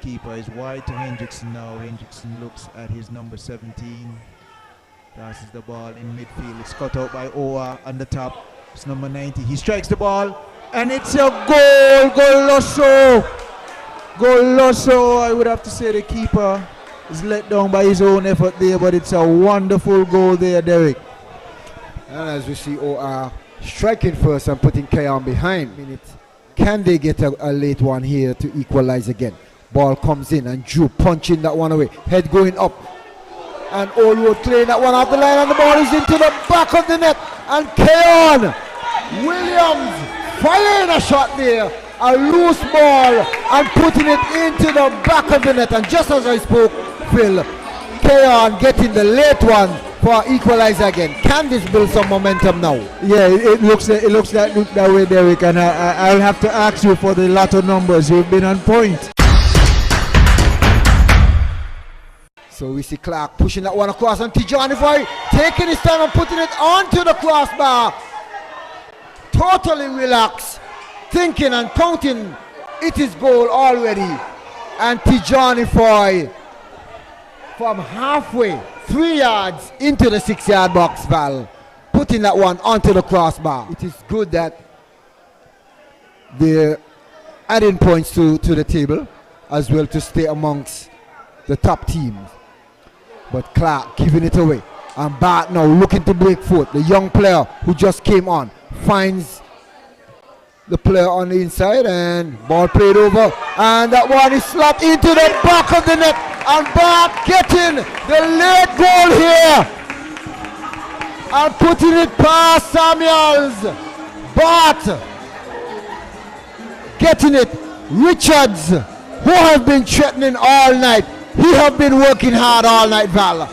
Keeper is wide to Hendrickson now. Hendrickson looks at his number 17. Passes the ball in midfield. It's cut out by Owa on the top. It's number 90. He strikes the ball, and it's a goal. Goloso. Goloso. I would have to say the keeper is let down by his own effort there, but it's a wonderful goal there, Derek. And as we see OR striking first and putting Kayan behind. Can they get a late one here to equalize again? Ball comes in and Drew punching that one away. Head going up. And Allwood clearing that one off the line, and the ball is into the back of the net. And Kayan Williams firing a shot there. A loose ball and putting it into the back of the net. And just as I spoke, Phil, Kayan getting the late one for equalizer again. Can this build some momentum now? Yeah, it looks that way, Derek. And I'll have to ask you for the latter numbers. You've been on point. So we see Clark pushing that one across, and Tijani Foy taking his time and putting it onto the crossbar. Totally relaxed, thinking and counting. It is goal already. And Tijani Foy from halfway, 3 yards into the 6-yard box, Val, putting that one onto the crossbar. It is good that they're adding points to the table as well to stay amongst the top teams. But Clark giving it away. And Bart now looking to break foot. The young player who just came on finds the player on the inside, and ball played over, and that one is slapped into the back of the net, and Bart getting the late goal here. and putting it past Samuels. But getting it, Richards, who have been threatening all night. He have been working hard all night, Val.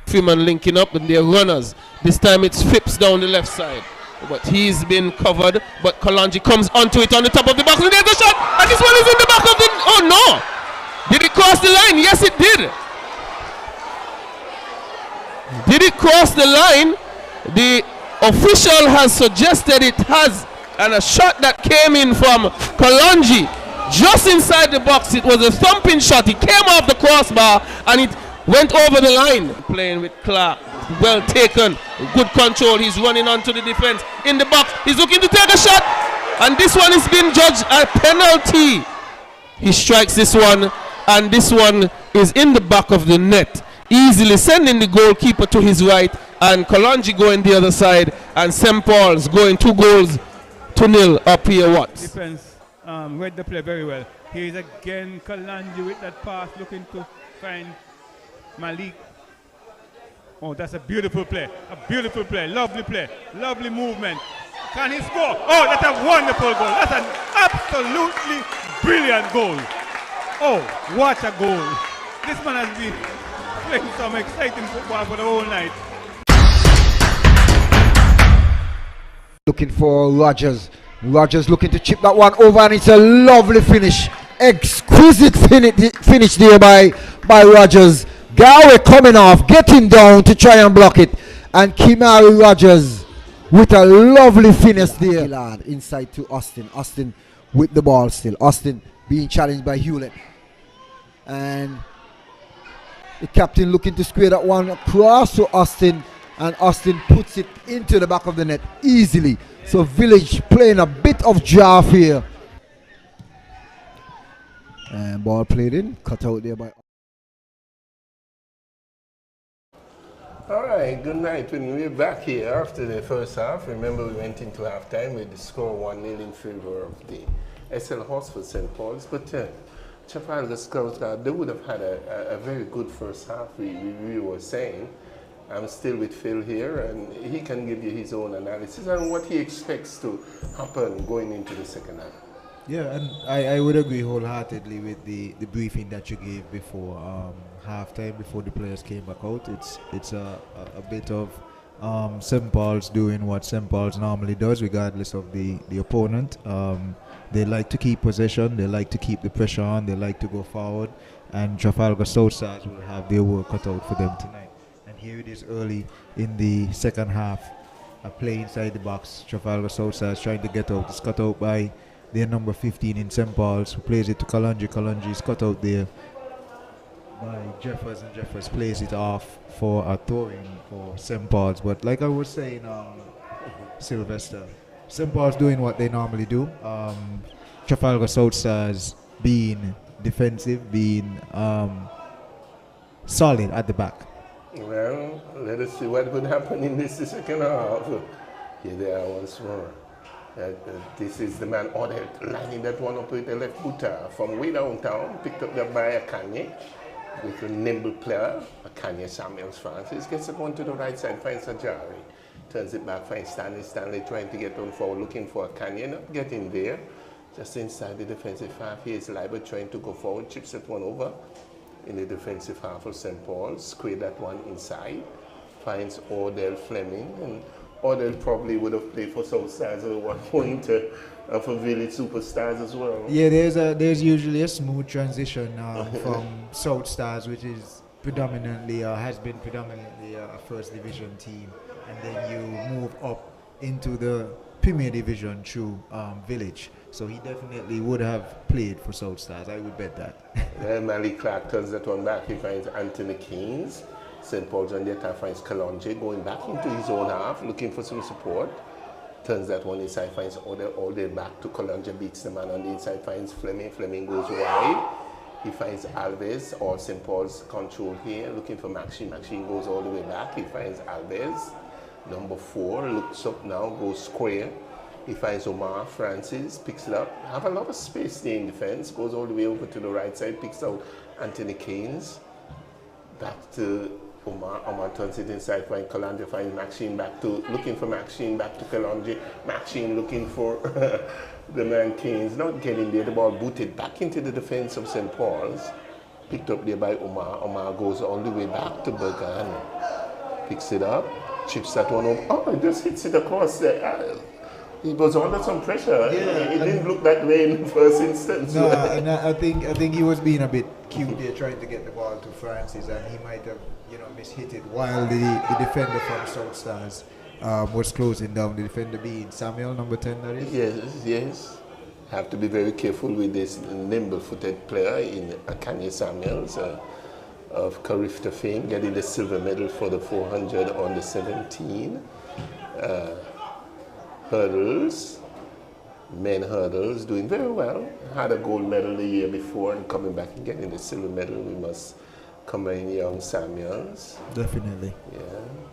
Freeman linking up and they're runners. This time it's Phipps down the left side. But he's been covered. But Kalanji comes onto it on the top of the box. And there's a shot. And this one is in the back of the... Oh no! Did it cross the line? Yes, it did. Did it cross the line? The official has suggested it has. And a shot that came in from Kalanji just inside the box. It was a thumping shot. It came off the crossbar and it went over the line. Playing with Clark. Well taken. Good control. He's running onto the defense. In the box. He's looking to take a shot. And this one is being judged a penalty. He strikes this one. And this one is in the back of the net. Easily sending the goalkeeper to his right. And Kalanji going the other side. And St. Paul's going 2-0 up here. What? Defense read the play very well. Here's again Kalanji with that pass looking to find Malik. Oh, that's a beautiful play. A beautiful play. Lovely movement. Can he score? Oh, that's a wonderful goal. That's an absolutely brilliant goal. Oh, what a goal. This man has been playing some exciting football for the whole night. Looking for Rogers. Rogers looking to chip that one over, and it's a lovely finish. Exquisite finish there by Rogers. Galway coming off, getting down to try and block it. And Kimari Rogers with a lovely finish there. Inside to Austin. Austin with the ball still. Austin being challenged by Hewlett. And the captain looking to square that one across to Austin. And Austin puts it into the back of the net easily. So Village playing a bit of draft here. And ball played in. Cut out there by... All right, good night. When we're back here after the first half, remember we went into halftime with the score 1-0 in favor of the SL Horse for St. Paul's. But Trafalgar Scouts, they would have had a very good first half, we were saying. I'm still with Phil here, and he can give you his own analysis and what he expects to happen going into the second half. Yeah, and I would agree wholeheartedly with the briefing that you gave before halftime, before the players came back out. It's a bit of St. Paul's doing what St. Paul's normally does, regardless of the opponent. They like to keep possession, they like to keep the pressure on, they like to go forward, and Trafalgar South Stars will have their work cut out for them tonight. And here it is early in the second half, a play inside the box. Trafalgar South Stars trying to get out. It's cut out by their number 15 in St. Paul's, who plays it to Kalanji. Kalanji is cut out there by Jeffers, and Jeffers plays it off for a throw-in for St. Paul's. But like I was saying, Sylvester, St. Paul's doing what they normally do. Trafalgar South Stars being defensive, being solid at the back. Well, let us see what would happen in this second half. Here they are once more. This is the man ordered, lining that one up with the left footer from way downtown, picked up that by Akanye, with a nimble player, Akanye Samuels Francis, gets it one to the right side, finds Ajari, turns it back, finds Stanley trying to get on forward, looking for Akanye, not getting there, just inside the defensive half. Here's Liber trying to go forward, chips that one over in the defensive half of St. Paul's, square that one inside, finds Odell Fleming, and Odell probably would have played for South Stars at one point for Village Superstars as well. Yeah, there's usually a smooth transition from South Stars, which is predominantly has been predominantly a first division team, and then you move up into the Premier Division through Village. So he definitely would have played for South Stars. I would bet that. Then Malik Clark turns that one back. He finds Anthony Keynes. St. Paul's on the attack finds Kalonji going back into his own half, looking for some support. Turns that one inside, finds all the back to Kalonji, beats the man on the inside, finds Fleming. Fleming goes wide. He finds Alves, or St. Paul's control here, looking for Maxine. Maxine goes all the way back. He finds Alves. Number 4 looks up now, goes square. He finds Omar Francis, picks it up. Have a lot of space there in defense. Goes all the way over to the right side, picks out Anthony Keynes. Back to Omar turns it inside, find Kalonji, find Maxine back to, looking for Maxine, back to Kalonji. Maxine looking for the man Keynes, not getting there. The ball booted back into the defense of St. Paul's. Picked up there by Omar. Omar goes all the way back to Bergan. Picks it up, chips that one up. Oh, it just hits it across there. He was under some pressure. Yeah, it didn't look that way in the first instance. No, and I think he was being a bit cute there, trying to get the ball to Francis, and he might have, mishit it while the defender from South Stars was closing down. The defender being Samuel, number 10, that is. Yes. Have to be very careful with this nimble-footed player in Akanye Samuels of Carifta fame, getting the silver medal for the 400 on the 17. Hurdles, men hurdles, doing very well. Had a gold medal the year before and coming back and getting the silver medal. We must commend young Samuels. Definitely. Yeah.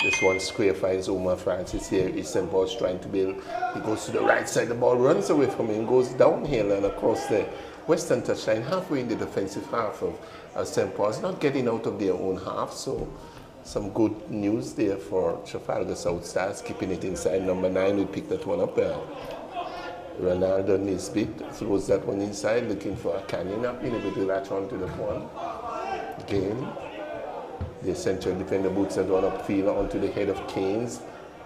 This one square finds Omar Francis here. Eastern Paul's trying to build. He goes to the right side. The ball runs away from him, goes downhill and across the western touchline, halfway in the defensive half of St. Paul's, not getting out of their own half. So some good news there for Trafalgar South Stars, keeping it inside. Number 9, we picked that one up. Ronaldo Nisbet throws that one inside, looking for Akane, not being able to latch on to the one. Again, the central defender boots that one upfield onto the head of Keynes.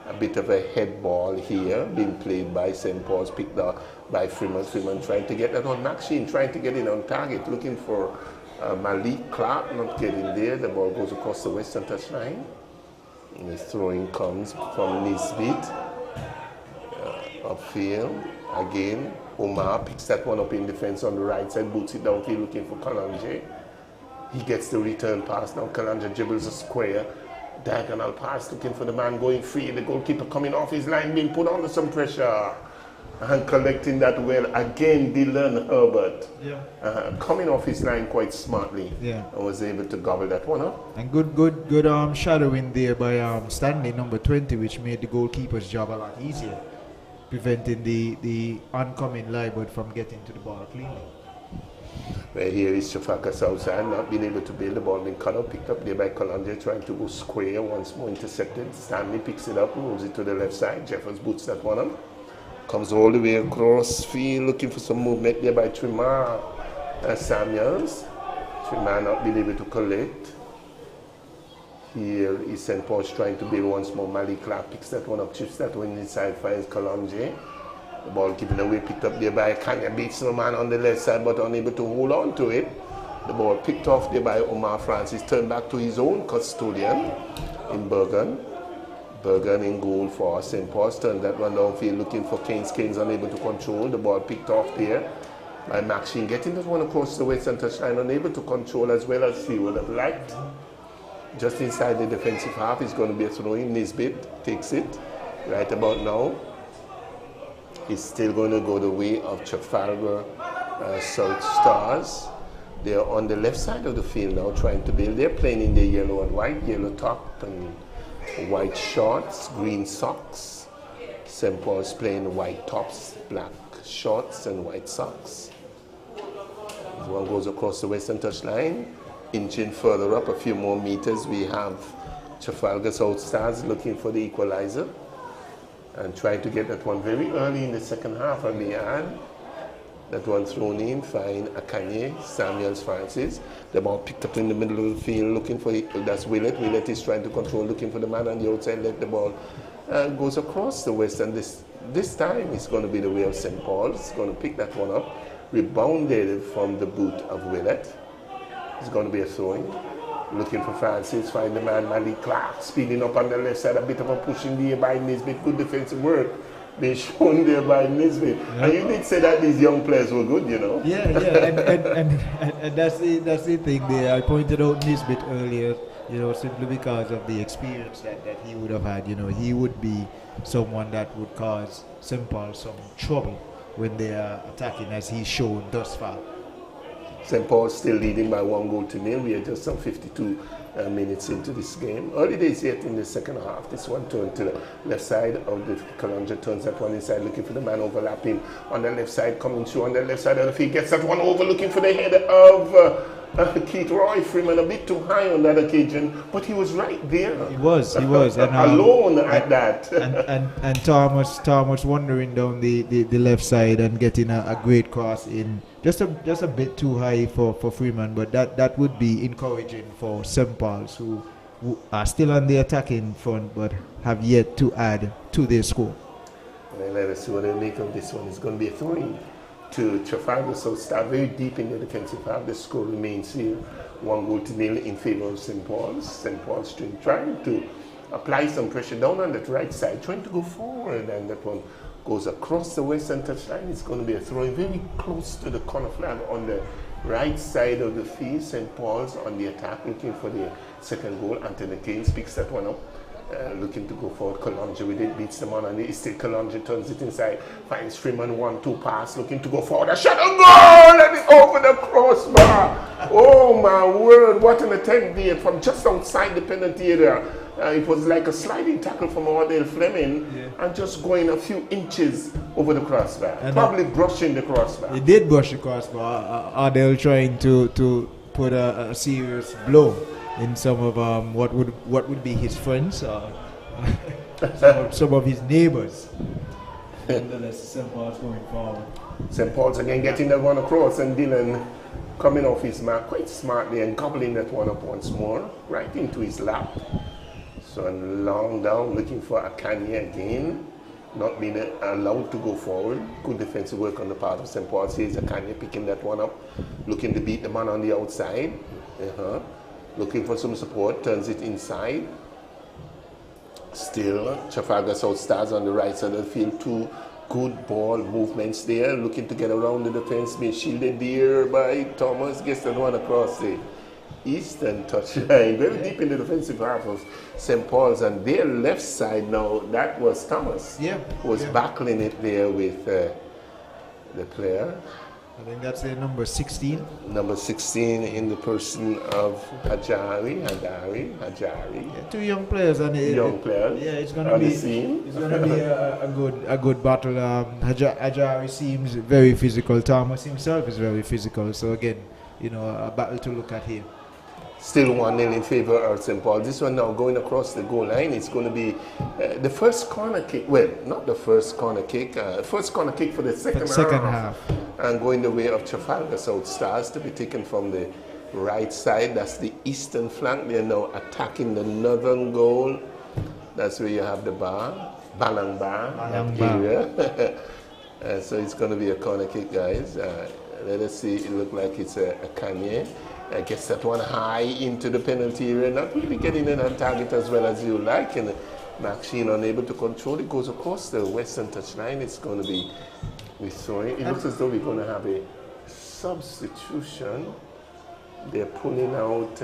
A bit of a head ball here, being played by St. Paul's, picked up by Freeman. Freeman trying to get that on Maxine, trying to get it on target, looking for Malik Clark, not getting there. The ball goes across the western touchline. And the throwing comes from Nisbet. Upfield. Again, Omar picks that one up in defense on the right side, boots it downfield, looking for Kalonji. He gets the return pass. Now Kalonji dribbles a square. Diagonal pass, looking for the man going free. The goalkeeper coming off his line, being put under some pressure. And collecting that well. Again, Dylan Herbert. Coming off his line quite smartly. And was able to gobble that one up. And good shadowing there by Stanley, number 20, which made the goalkeeper's job a lot easier, preventing the oncoming Liebert from getting to the ball cleanly. Well, here is Trafalgar Southside, not being able to build the ball, being cut up, picked up there by Kalonji, trying to go square, once more intercepted. Stanley picks it up, moves it to the left side. Jeffers boots that one up. Comes all the way across field, looking for some movement there by Trimar Samuels. Trimar not being able to collect. Here is St. Paul's trying to build once more. Malik Clark picks that one up, chips that one inside, finds Kalonji. The ball given away, picked up there by Kanya, beats the man on the left side, but unable to hold on to it. The ball picked off there by Omar Francis, turned back to his own custodian in Bergen. Bergen in goal for St. Paul's, turned that one downfield, looking for Keynes. Keynes unable to control. The ball picked off there by Maxine, getting that one across the western touchline, unable to control as well as he would have liked. Just inside the defensive half is going to be a throw-in. Nisbet takes it right about now. He's still going to go the way of Trafalgar South Stars. They're on the left side of the field now, trying to build. They're playing in their yellow and white, yellow top and white shorts, green socks. St. Paul's playing white tops, black shorts and white socks. This one goes across the western touchline. Inching further up a few more meters, we have Trafalgar South Stars looking for the equalizer and trying to get that one very early in the second half of the yard. That one thrown in, fine, Akanye, Samuels, Francis. The ball picked up in the middle of the field, looking for it. That's Willett. Willett is trying to control, looking for the man on the outside. Let the ball goes across the west, and this time it's going to be the way of St. Paul's. It's going to pick that one up, rebounded from the boot of Willett. It's going to be a throw-in. Looking for Francis, find the man Malik Clark, speeding up on the left side, a bit of a pushing there by Nisbet. Good defensive work being shown there by Nisbet. And you did say that these young players were good, you know. And that's the thing there. I pointed out Nisbet earlier, simply because of the experience that he would have had. He would be someone that would cause St. Paul some trouble when they are attacking, as he's shown thus far. St. Paul's still leading by 1-0. We are just some 52 minutes into this game. Early days yet in the second half. This one turned to the left side of the Kalonji, turns that one inside, looking for the man overlapping on the left side, coming through on the left side of the field, gets that one over, looking for the head of Keith Roy Freeman a bit too high on that occasion, but he was right there. He was. And, alone at that. and Thomas wandering down the left side and getting a great cross in. Just a bit too high for Freeman, but that would be encouraging for St. Paul's, who are still on the attacking front but have yet to add to their score. Well, let us see what they make of this one. It's going to be a 3 to Trafalgar South Star, very deep in the defensive half. The score remains here, 1-0 in favor of St. Paul's. St. Paul's trying to apply some pressure down on that right side, trying to go forward, and that one goes across the western touchline. It's going to be a throw very close to the corner flag on the right side of the field. St. Paul's on the attack, looking for the second goal. Anthony Keynes picks that one up. Looking to go forward. Kalonji with it, beats the man on the estate. Kalonji turns it inside, finds Freeman, 1-2 pass, looking to go forward. A shot, a goal, and it's over the crossbar. Oh my word, what an attempt there from just outside the penalty area. It was like a sliding tackle from Ardale Fleming, and just going a few inches over the crossbar, and probably brushing the crossbar. He did brush the crossbar. Ardale trying to put a serious blow in some of what would be his friends, some of his neighbors. Nonetheless, St. Paul's going forward. St. Paul's again getting that one across, and Dylan coming off his mark quite smartly and gobbling that one up once more, right into his lap. So long down, looking for Akanye again, not being allowed to go forward. Good defensive work on the part of St. Paul's. Here's Akanye picking that one up, looking to beat the man on the outside. Looking for some support, turns it inside. Still, Trafalgar South Stars on the right side of the field. 2 good ball movements there, looking to get around the defense, being shielded there by Thomas. Gets that one across the eastern touchline, very deep in the defensive half of St. Paul's, and their left side now, that was Thomas. Who was battling it there with the player. I think that's their number 16. Number 16 in the person of Hajari. Yeah, 2 young players, and young players. Yeah, it's going to be a good battle. Hajari seems very physical. Thomas himself is very physical. So again, a battle to look at here. Still 1-0 in favor of St. Paul. This one now going across the goal line. It's going to be the first corner kick. Well, not the first corner kick. First corner kick for the second half. And going the way of Trafalgar South Stars to be taken from the right side. That's the eastern flank. They're now attacking the northern goal. That's where you have the bar, Balang Bar, that area. So it's going to be a corner kick, guys. Let us see. It looks like it's a Kanye. Gets that one high into the penalty area, not really getting it on target as well as you like, and Maxine unable to control it, goes across the western touchline. It's going to be throwing. It looks as though we're going to have a substitution. They're pulling out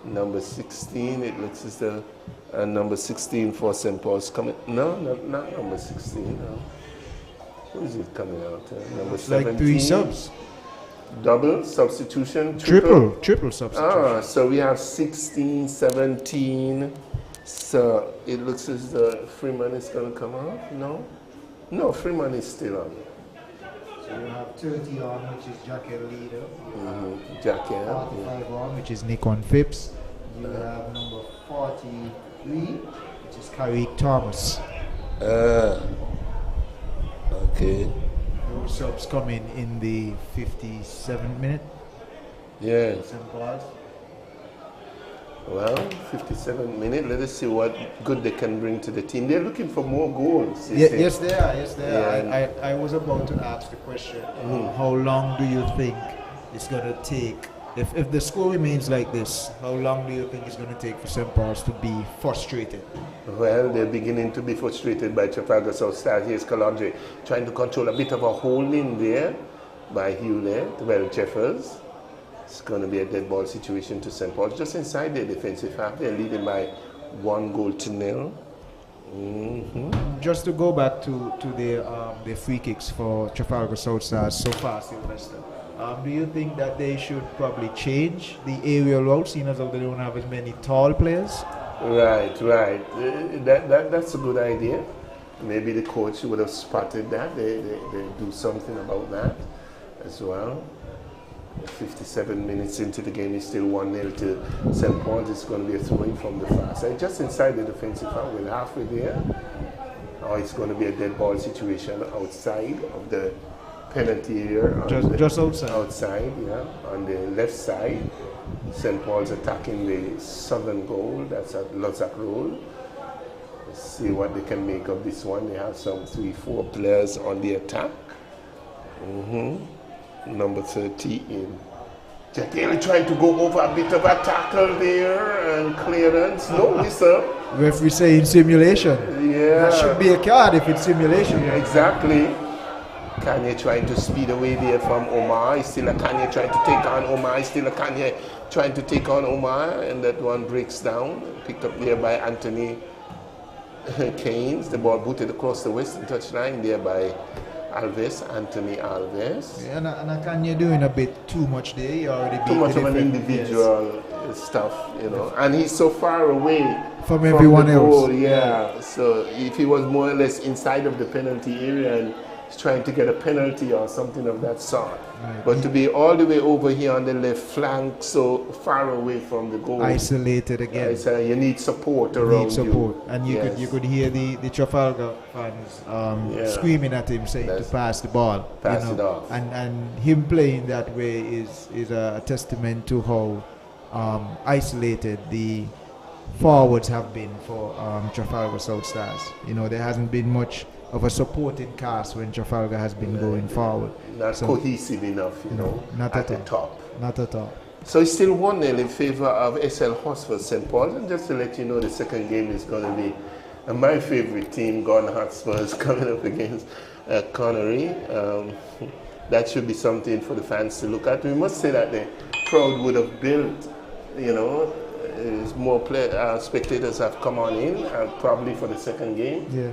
number 16. It looks as though number 16 for St. Paul's coming. No, not number 16. No. Who is it coming out? Number 17. Like 3 subs. Double substitution. Triple substitution. So we have 16, 17. So it looks as though Freeman is going to come out. No, Freeman is still on. So you have 30 on, which is Jacket Leader. Jacket. 45 on, which is Nikon Phipps. You have number 43, which is Karik Thomas. Okay. Those subs coming in the 57th minute. Yeah. St. Paul's. Well, 57th minute. Let us see what good they can bring to the team. They're looking for more goals. Yes, they are. Yeah. I was about to ask the question. How long do you think it's going to take? If the score remains like this, how long do you think it's going to take for St. Paul's to be frustrated? Well, they're beginning to be frustrated by Trafalgar South Stars. Here's Kalonji trying to control a bit of a hole in there by Hewlett. Well, Jeffers. It's going to be a dead ball situation to St. Paul's. Just inside their defensive half, they're leading by 1-0. Just to go back to the free kicks for Trafalgar South Stars so far, Sylvester. Do you think that they should probably change the aerial route, seeing as though they don't have as many tall players? Right. That's a good idea. Maybe the coach would have spotted that. They do something about that. as well. 57 minutes into the game, it's still 1-0 to St. Paul's. It's going to be a throw-in from the far side, just inside the defensive half. We're halfway there. Now it's going to be a dead ball situation outside of the penalty area. Just outside. Outside, yeah. On the left side, St. Paul's attacking the southern goal. That's at Lozak Road. Let's see what they can make of this one. They have some 3-4 players on the attack. Number 13. Jack Haley trying to go over a bit of a tackle there and clearance. No whistle. Referee saying simulation. Yeah. That should be a card if it's simulation. Yeah, exactly. Kanye trying to speed away there from Omar. Still a Kanye trying to take on Omar. Still a Kanye trying to take on Omar. And that one breaks down. Picked up there by Anthony Keynes. The ball booted across the western touchline there by Anthony Alves. Yeah, and Kanye doing a bit too much there. He already beat too much of an individual stuff, you know. And he's so far away from everyone the else. Goal, yeah. So if he was more or less inside of the penalty area and trying to get a penalty or something of that sort. Right. But to be all the way over here on the left flank, so far away from the goal, isolated again. You need support around you. And you could hear the Trafalgar fans screaming at him, saying to pass the ball. Pass it off. And him playing that way is a testament to how isolated the forwards have been for Trafalgar South Stars. You know, there hasn't been much of a supporting cast when Trafalgar has been going forward. Not cohesive enough, you know, not at the top. Not at all. So it's still 1-0 in favor of SL Hotspur St. Paul. And just to let you know, the second game is going to be my favorite team, Gordon Hotspurs, coming up against Connory. That should be something for the fans to look at. We must say that the crowd would have built, you know, more spectators have come on in, probably for the second game. Yeah.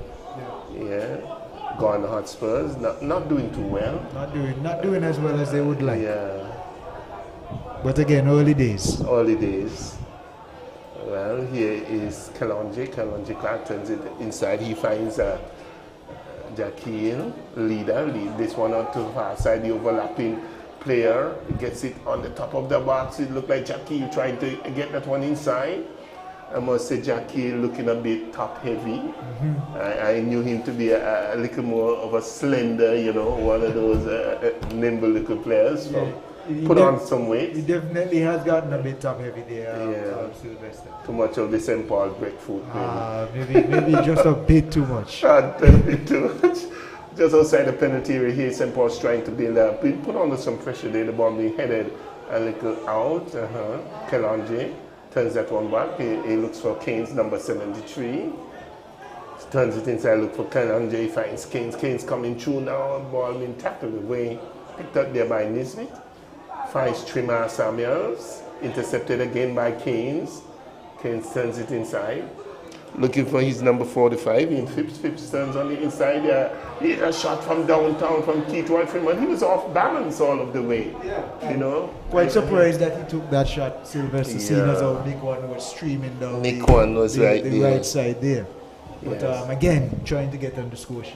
Gone Hotspurs, not doing too well. Not doing as well as they would like. Yeah. But again, early days. Early days. Well, here is Kalonji. Kalonji Clark turns it inside. He finds Jaquil, lead this one out to the far side, the overlapping player. He gets it on the top of the box. It looked like Jaquil trying to get that one inside. I must say Jackie looking a bit top heavy. I knew him to be a little more of a slender, you know, one of those nimble little players. Put on some weight. He definitely has gotten a bit top heavy there, Sylvester. Too much of the St. Paul breadfruit. Maybe just a bit too much. A bit too much. Just outside the penalty area here, St. Paul's trying to build up. Put under some pressure there, the ball being headed a little out. Kelonji turns that one back. He looks for Keynes, number 73. Turns it inside, look for Kelonji. He finds Keynes. Keynes coming through now. Ball being tackled away. Picked up there by Nisbet. Finds Trimar Samuels. Intercepted again by Keynes. Keynes turns it inside. Looking for his number 45 in Phipps. Phipps turns on the inside. He had a shot from downtown from Keith Roy Freeman. He was off balance all of the way. You know? Quite surprised that he took that shot, Sylvester, seeing as how Nick One was streaming down the right side there. But again, trying to get on the score sheet.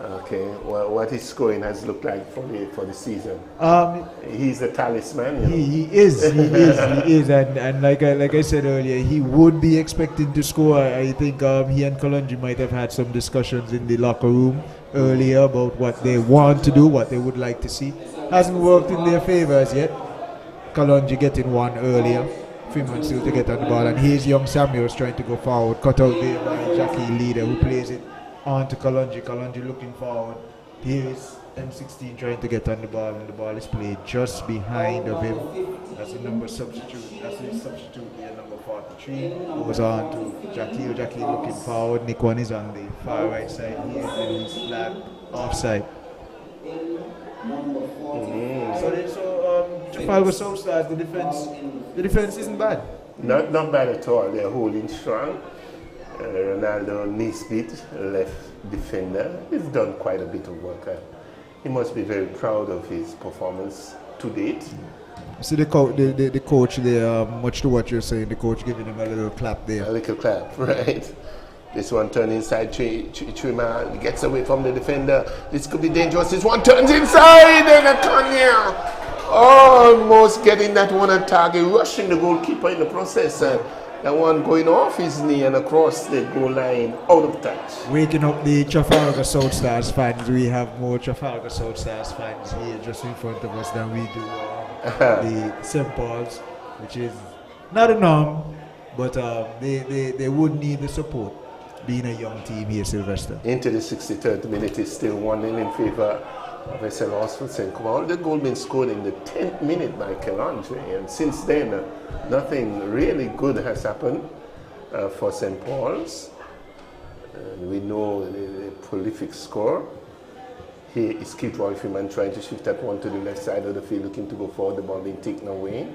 Okay, well, what his scoring has looked like for the season. He's a talisman. You know? He is, and like I said earlier, he would be expecting to score. I think he and Kalonji might have had some discussions in the locker room earlier about what they want to do, what they would like to see. Hasn't worked in their favor as yet. Kalonji getting one earlier. Freeman still to get on the ball, and here's young Samuels trying to go forward, cut out there by Jackie Leader, who plays it on to Kalonji. Kalonji looking forward. Here is M16 trying to get on the ball, and the ball is played just behind of him. That's the number substitute. That's the substitute there, number 43. Goes on to Jackie. Jackie looking forward. Nick One is on the far right side here, and he's flagged offside. So Trafalgar South Stars, the defense isn't bad. Not bad at all. They're holding strong. Ronaldo Nisbet, left defender, he's done quite a bit of work. He must be very proud of his performance to date. See the coach there, much to what you're saying, the coach giving him a little clap there. A little clap, right. This one turns inside, Trimmer gets away from the defender. This could be dangerous. This one turns inside, and Akanya almost getting that one on target, rushing the goalkeeper in the process. That one going off his knee and across the goal line, out of touch. Waking up the Trafalgar South Stars fans. We have more Trafalgar South Stars fans here just in front of us than we do the St. Paul's, which is not a norm, but they would need the support. Being a young team here, Sylvester. Into the 63rd minute, is still 1-0 in favour of SL Osford St. Cumberland. The goal been scored in the 10th minute by Connory, and since then, nothing really good has happened for St. Paul's. We know the prolific score. Here is Keith Roy Freeman trying to shift that one to the left side of the field, looking to go forward. The ball being taken away.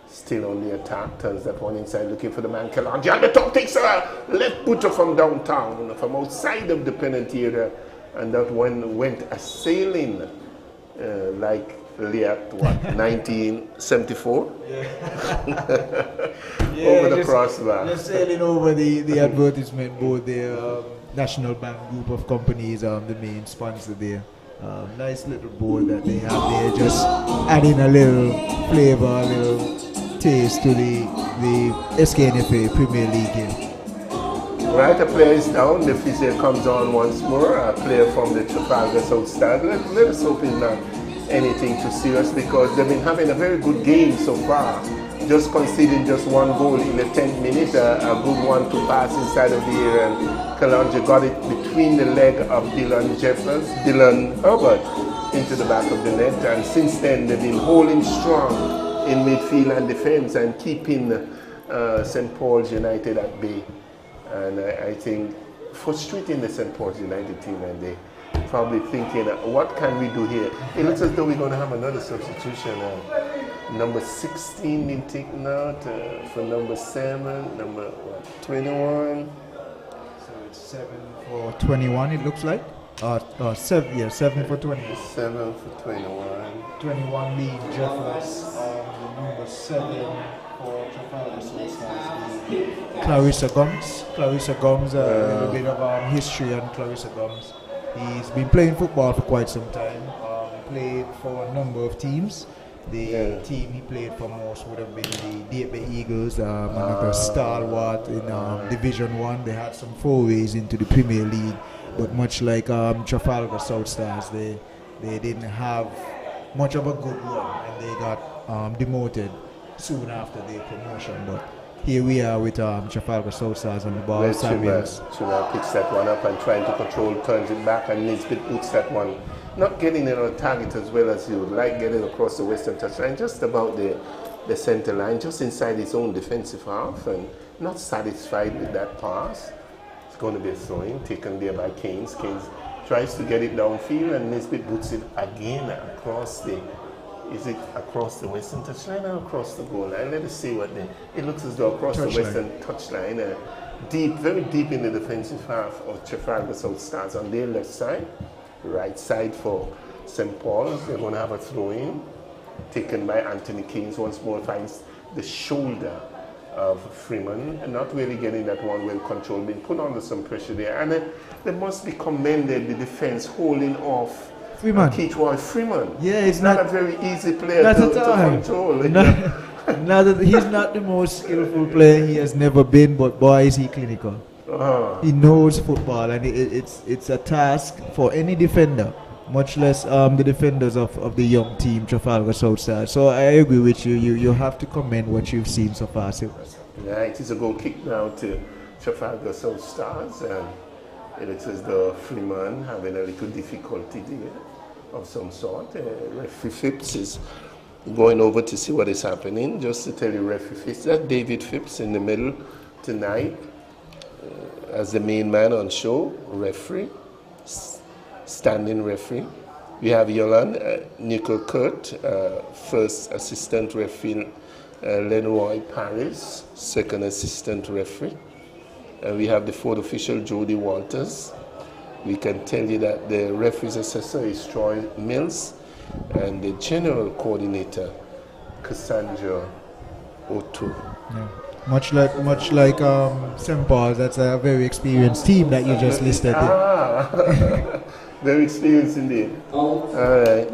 Still on the attack, turns that one inside, looking for the man Kalanji, and the top takes a left booter from downtown, from outside of the penalty area, and that one went a-sailing like Liat, 1974? Over the crossbar. Just sailing over the advertisement board there, National Bank Group of companies, the main sponsor there. Nice little board that they have there, just adding a little flavor, a little taste to the SKNFA Premier League game. Right, a player is down, the physio comes on once more, a player from the Trafalgar South Stars. Let us hope it's not anything too serious, because they've been having a very good game so far, just conceding just one goal in the 10th minute, a good one to pass inside of the area, and Kalonji got it between the leg of Dylan Herbert into the back of the net, and since then they've been holding strong in midfield and defense and keeping St. Paul's United at bay. And I think frustrating the St. Paul's United team, and they probably thinking, what can we do here? It looks as though we're going to have another substitution. Number 16 being taken out for number 7, number 21. So it's 7 for 21, it looks like. 7 for 20. 7 for 21. 21 being Jeffers. The number 7 for Trafalgar South Stars, Clarissa Gomes. Clarissa Gomes, a little bit of history on Clarissa Gomes. He's been playing football for quite some time. Played for a number of teams. The team he played for most would have been the Debe Eagles, another stalwart in Division 1. They had some forays into the Premier League, but much like Trafalgar South Stars, they didn't have much of a good run, and they got demoted soon after their promotion. But here we are with Trafalgar South Stars on the ball. Chuma picks that one up and trying to control, turns it back, and Nisbet puts that one, not getting it on target as well as he would like, getting across the western touchline, just about the center line, just inside his own defensive half, and not satisfied with that pass. It's going to be a throw-in taken there by Keynes. Keynes tries to get it downfield, and Nisbet puts it again across the western touchline or across the goal line? Let us see what it looks as though across the western touchline, deep, very deep in the defensive half of Trafalgar South Stars on their left side. Right side for St. Paul's. They're going to have a throw-in taken by Anthony Keynes. Once more finds the shoulder of Freeman, and not really getting that one well controlled, being put under some pressure there. And they must be commended, the defense holding off Freeman. Keith Roy Freeman. Yeah, it's not a very easy player to control. He's not the most skillful player he has never been, but boy is he clinical. He knows football, and it's a task for any defender, much less the defenders of the young team Trafalgar South Stars. So I agree with you. You have to commend what you've seen so far, Sylvester. Yeah, it is a goal kick now to Trafalgar South Stars, and it looks as though Freeman having a little difficulty there of some sort. Referee Phipps is going over to see what is happening. Just to tell you, Referee Phipps, that's David Phipps in the middle tonight as the main man on show, referee, standing referee. We have Yolande Nicole Kurt, first assistant referee, Lenoy Paris, second assistant referee. We have the fourth official, Jody Walters. We can tell you that the referee's assessor is Troy Mills, and the general coordinator, Cassandra O'Toole. Yeah. Much like St. Paul's, that's a very experienced team that you just listed. Very experienced indeed. All right.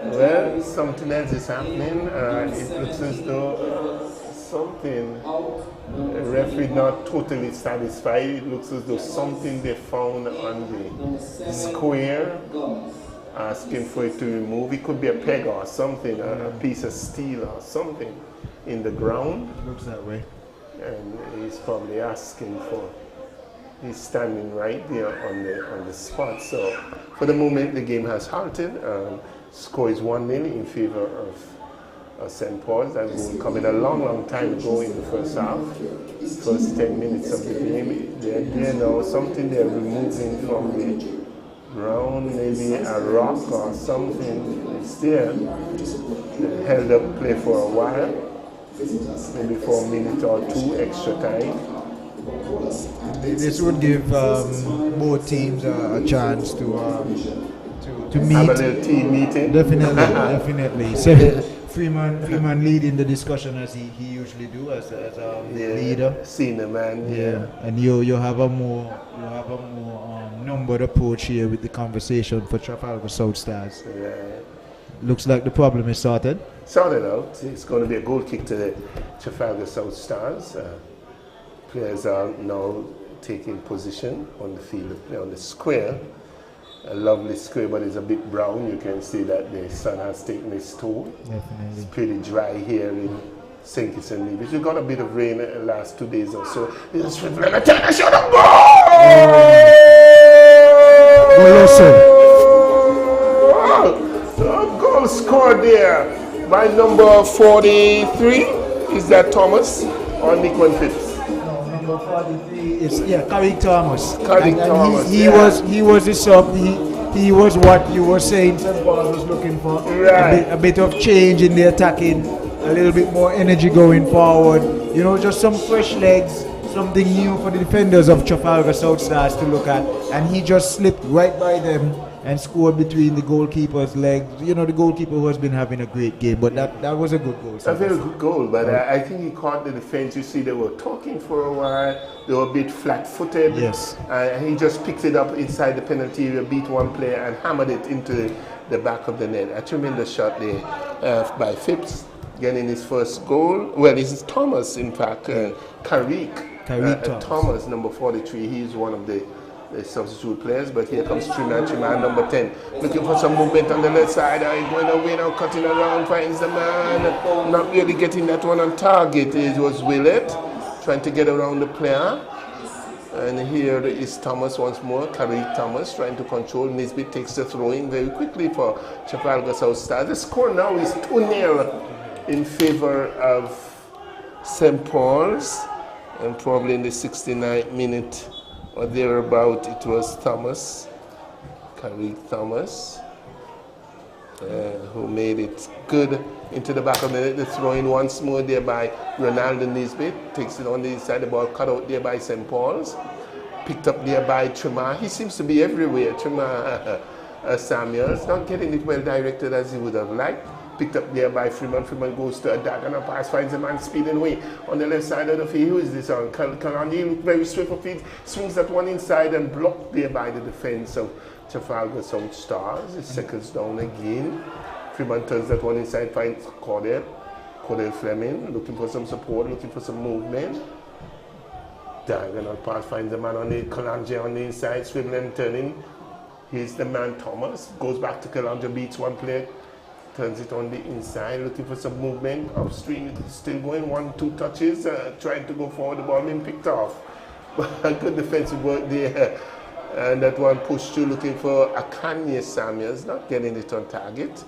Well, something else is happening. It looks as though something, the referee not totally satisfied. It looks as though something they found on the square, asking for it to remove. It could be a peg or something, a piece of steel or something in the ground. Looks that way. And he's probably asking for. He's standing right there on the spot. So for the moment, the game has halted. Score is 1-0 in favor of St. Paul's. That goal coming a long time ago in the first half. First 10 minutes of the game. They're there now. Something they're removing from the ground, maybe a rock or something. It's there. They held up play for a while. Maybe for a minute or two extra time. This would give both teams a chance to meet. Have a little team meeting. Definitely. So Freeman leading the discussion as he usually do as leader. Senior man. Yeah. And you have a more numbered approach here with the conversation for Trafalgar South Stars. Yeah. Looks like the problem is sorted. Sorted out. It's going to be a goal kick to the Trafalgar South Stars. Players are now taking position on the field, on the square. A lovely square, but it's a bit brown. You can see that the sun has taken its toll. Definitely. It's pretty dry here in St. Kitts and Nevis. We got a bit of rain the last 2 days or so. It's a shot of goal scored there by number 43. Is that Thomas or Nick Phipps? Number 43 is Carrick Thomas. Carrick Thomas. He was the sub. He was what you were saying St. Paul's was looking for. Right. A bit of change in the attacking, a little bit more energy going forward. You know, just some fresh legs, something new for the defenders of Trafalgar South Stars to look at. And he just slipped right by them and scored between the goalkeeper's legs. You know, the goalkeeper who has been having a great game, but that was a good goal. A very good goal, but I think he caught the defense. You see, they were talking for a while. They were a bit flat-footed. Yes. He just picked it up inside the penalty area, beat one player, and hammered it into the back of the net. A tremendous shot there by Phipps, getting his first goal. Well, this is Thomas, in fact. Carrick Thomas, number 43. He's one of the substitute players, but here comes Triman, number 10, looking for some movement on the left side. Going away now, cutting around, finds the man, not really getting that one on target. It was Willett trying to get around the player, and here is Thomas once more. Carrick Thomas trying to control. Nisbet takes the throw in very quickly for Trafalgar South Stars. The score now is 2-0 in favor of St. Paul's, and probably in the 69th minute or thereabout, it was Thomas, Carrick Thomas, who made it good into the back of the net. The throw in once more there by Ronaldo Nisbet. Takes it on the inside, the ball cut out there by St. Paul's. Picked up there by Tremar. He seems to be everywhere, Tremar Samuels. Not getting it well directed as he would have liked. Picked up there by Freeman. Freeman goes to a diagonal pass, finds a man speeding away on the left side of the field. Who is this on? Connory looked very straight for feet, swings that one inside and blocked there by the defense of Trafalgar South Stars. It seconds down again. Freeman turns that one inside, finds Cordell Fleming, looking for some support, looking for some movement. Diagonal pass, finds a man on the Kalange on the inside, swiveling, turning. Here's the man Thomas, goes back to Kalange, beats one player. Turns it on the inside, looking for some movement. Upstream, still going 1-2 touches, trying to go forward. The ball being picked off. But good defensive work there. And that one pushed through, looking for Akanye Samuels, not getting it on target.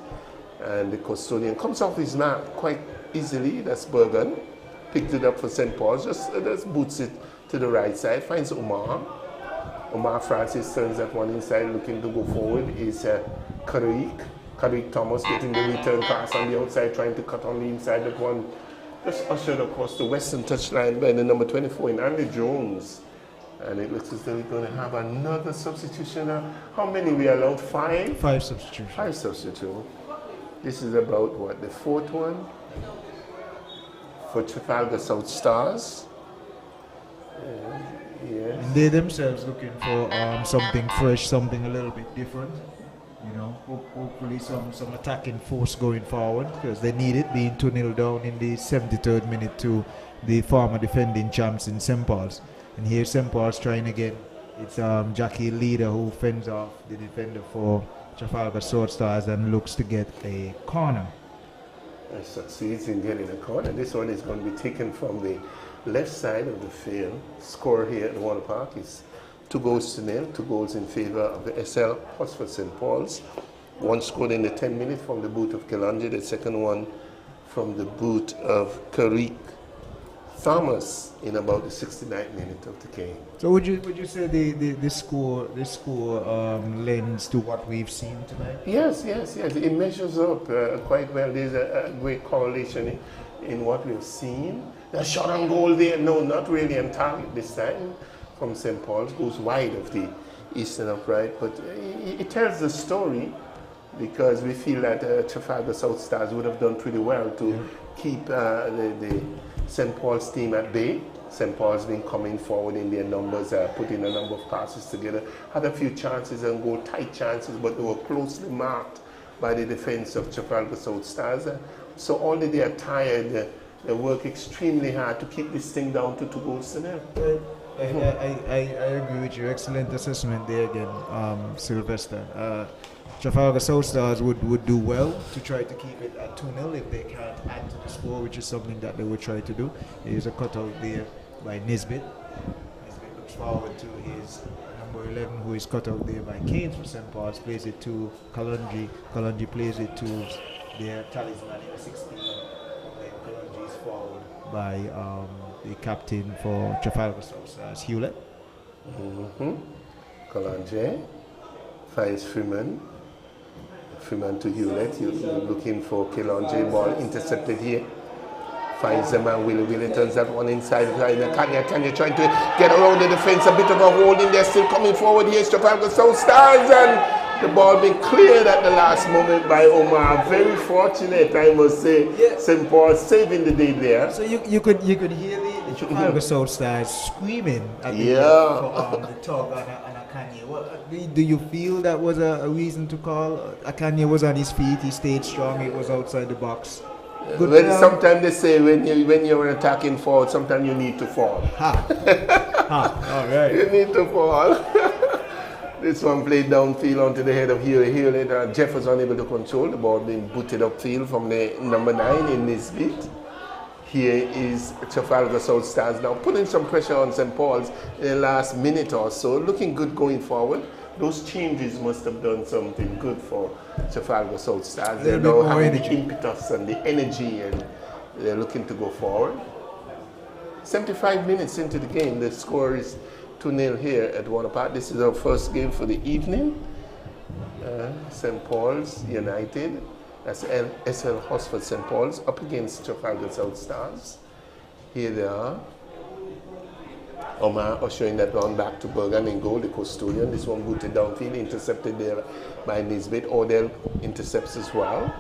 And the custodian comes off his mark quite easily. That's Bergen. Picked it up for St. Paul's, just boots it to the right side. Finds Omar Francis turns that one inside, looking to go forward. Is Carrick Thomas getting the return pass on the outside, trying to cut on the inside. That one just ushered across the western touchline by the number 24 in Andy Jones. And it looks as though we're going to have another substitution. How many we allowed? 5? 5 substitutions. 5 substitutions. This is about what, the 4th one? for Trafalgar South Stars. Yes. And they themselves looking for something fresh, something a little bit different. You know, hopefully some attacking force going forward, because they need it, being 2-0 down in the 73rd minute to the former defending champs in St. Paul's. And here St. Paul's trying again. It's Jackie Leader who fends off the defender for Trafalgar South Stars and looks to get a corner. And succeeds in getting a corner. This one is going to be taken from the left side of the field. Score here at the Water Park is 2-0, 2 goals in favor of the SL Hotspur St. Paul's. One scored in the 10th minute from the boot of Kalonji, the second one from the boot of Karik Thomas in about the 69th minute of the game. So would you say the score lends to what we've seen tonight? Yes. It measures up quite well. There's a great correlation in what we've seen. The shot on goal there, no, not really on target this time from St. Paul's, goes wide of the eastern upright, but it tells the story, because we feel that Trafalgar South Stars would have done pretty well to keep the St. Paul's team at bay. St. Paul's been coming forward in their numbers, putting a number of passes together, had a few chances and goal tight chances, but they were closely marked by the defense of Trafalgar South Stars. So although they are tired, they work extremely hard to keep this thing down to 2-0. I agree with you. Excellent assessment there again, Sylvester. Trafalgar South Stars would do well to try to keep it at 2-0 if they can't add to the score, which is something that they would try to do. There's a cutout there by Nisbet. Nisbet looks forward to his number 11, who is cut out there by Keynes for St. Paul's, plays it to Kalonji. Kalonji plays it to their talisman in the 16. Then Kalonji is followed by the captain for Trafalgar South Stars, Hewlett. Kalonji finds Freeman. Freeman to Hewlett. You're looking for Kalonji. Ball intercepted here. Finds the man, Willie turns that one inside. Kanya trying to get around the defense. A bit of a hold in there. Still coming forward here. Trafalgar South Stars, and the ball being cleared at the last moment by Omar. Very fortunate, I must say. St. Paul saving the day there. So you could hear the Trafalgar South Stars screaming at the tug on Akanye. Do you feel that was a reason to call? Akanye was on his feet. He stayed strong. It was outside the box. Well, sometimes they say when you're attacking forward, sometimes you need to fall. All right. You need to fall. This one played downfield onto the head of Hewlett. Jeff was unable to control the ball, being booted upfield from the number 9 in this beat. Here is Trafalgar South Stars now putting some pressure on St. Paul's in the last minute or so, looking good going forward. Those changes must have done something good for Trafalgar South Stars. They now have the impetus and the energy, and they're looking to go forward. 75 minutes into the game, the score is 2-0 here at Water Park. This is our first game for the evening. St. Paul's United, that's SL Hotspur St. Paul's, up against Trafalgar South Stars. Here they are. Omar ushering that one back to Bergen in goal, the custodian. This one booted downfield, intercepted there by Nisbet. Odell intercepts as well.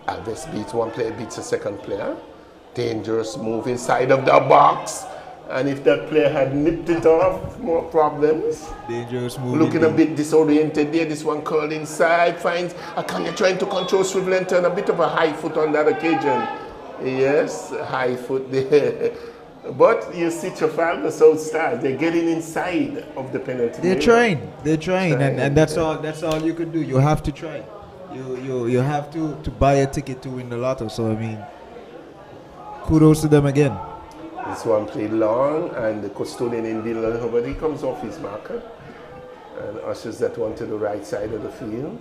Alves beats one player, beats a second player. Dangerous move inside of the box. And if that player had nipped it off, more problems. Dangerous move. Looking a bit disoriented there. This one curled inside, finds Akanya trying to control swivel and turn, a bit of a high foot on that occasion. Yes, high foot there. But you see Trafalgar South Stars, they're getting inside of the penalty. They're trying, and that's all you can do. You have to try. You have to buy a ticket to win the lotto. So I mean, kudos to them again. This one played long, and the custodian in Dylan, but he comes off his marker and ushers that one to the right side of the field.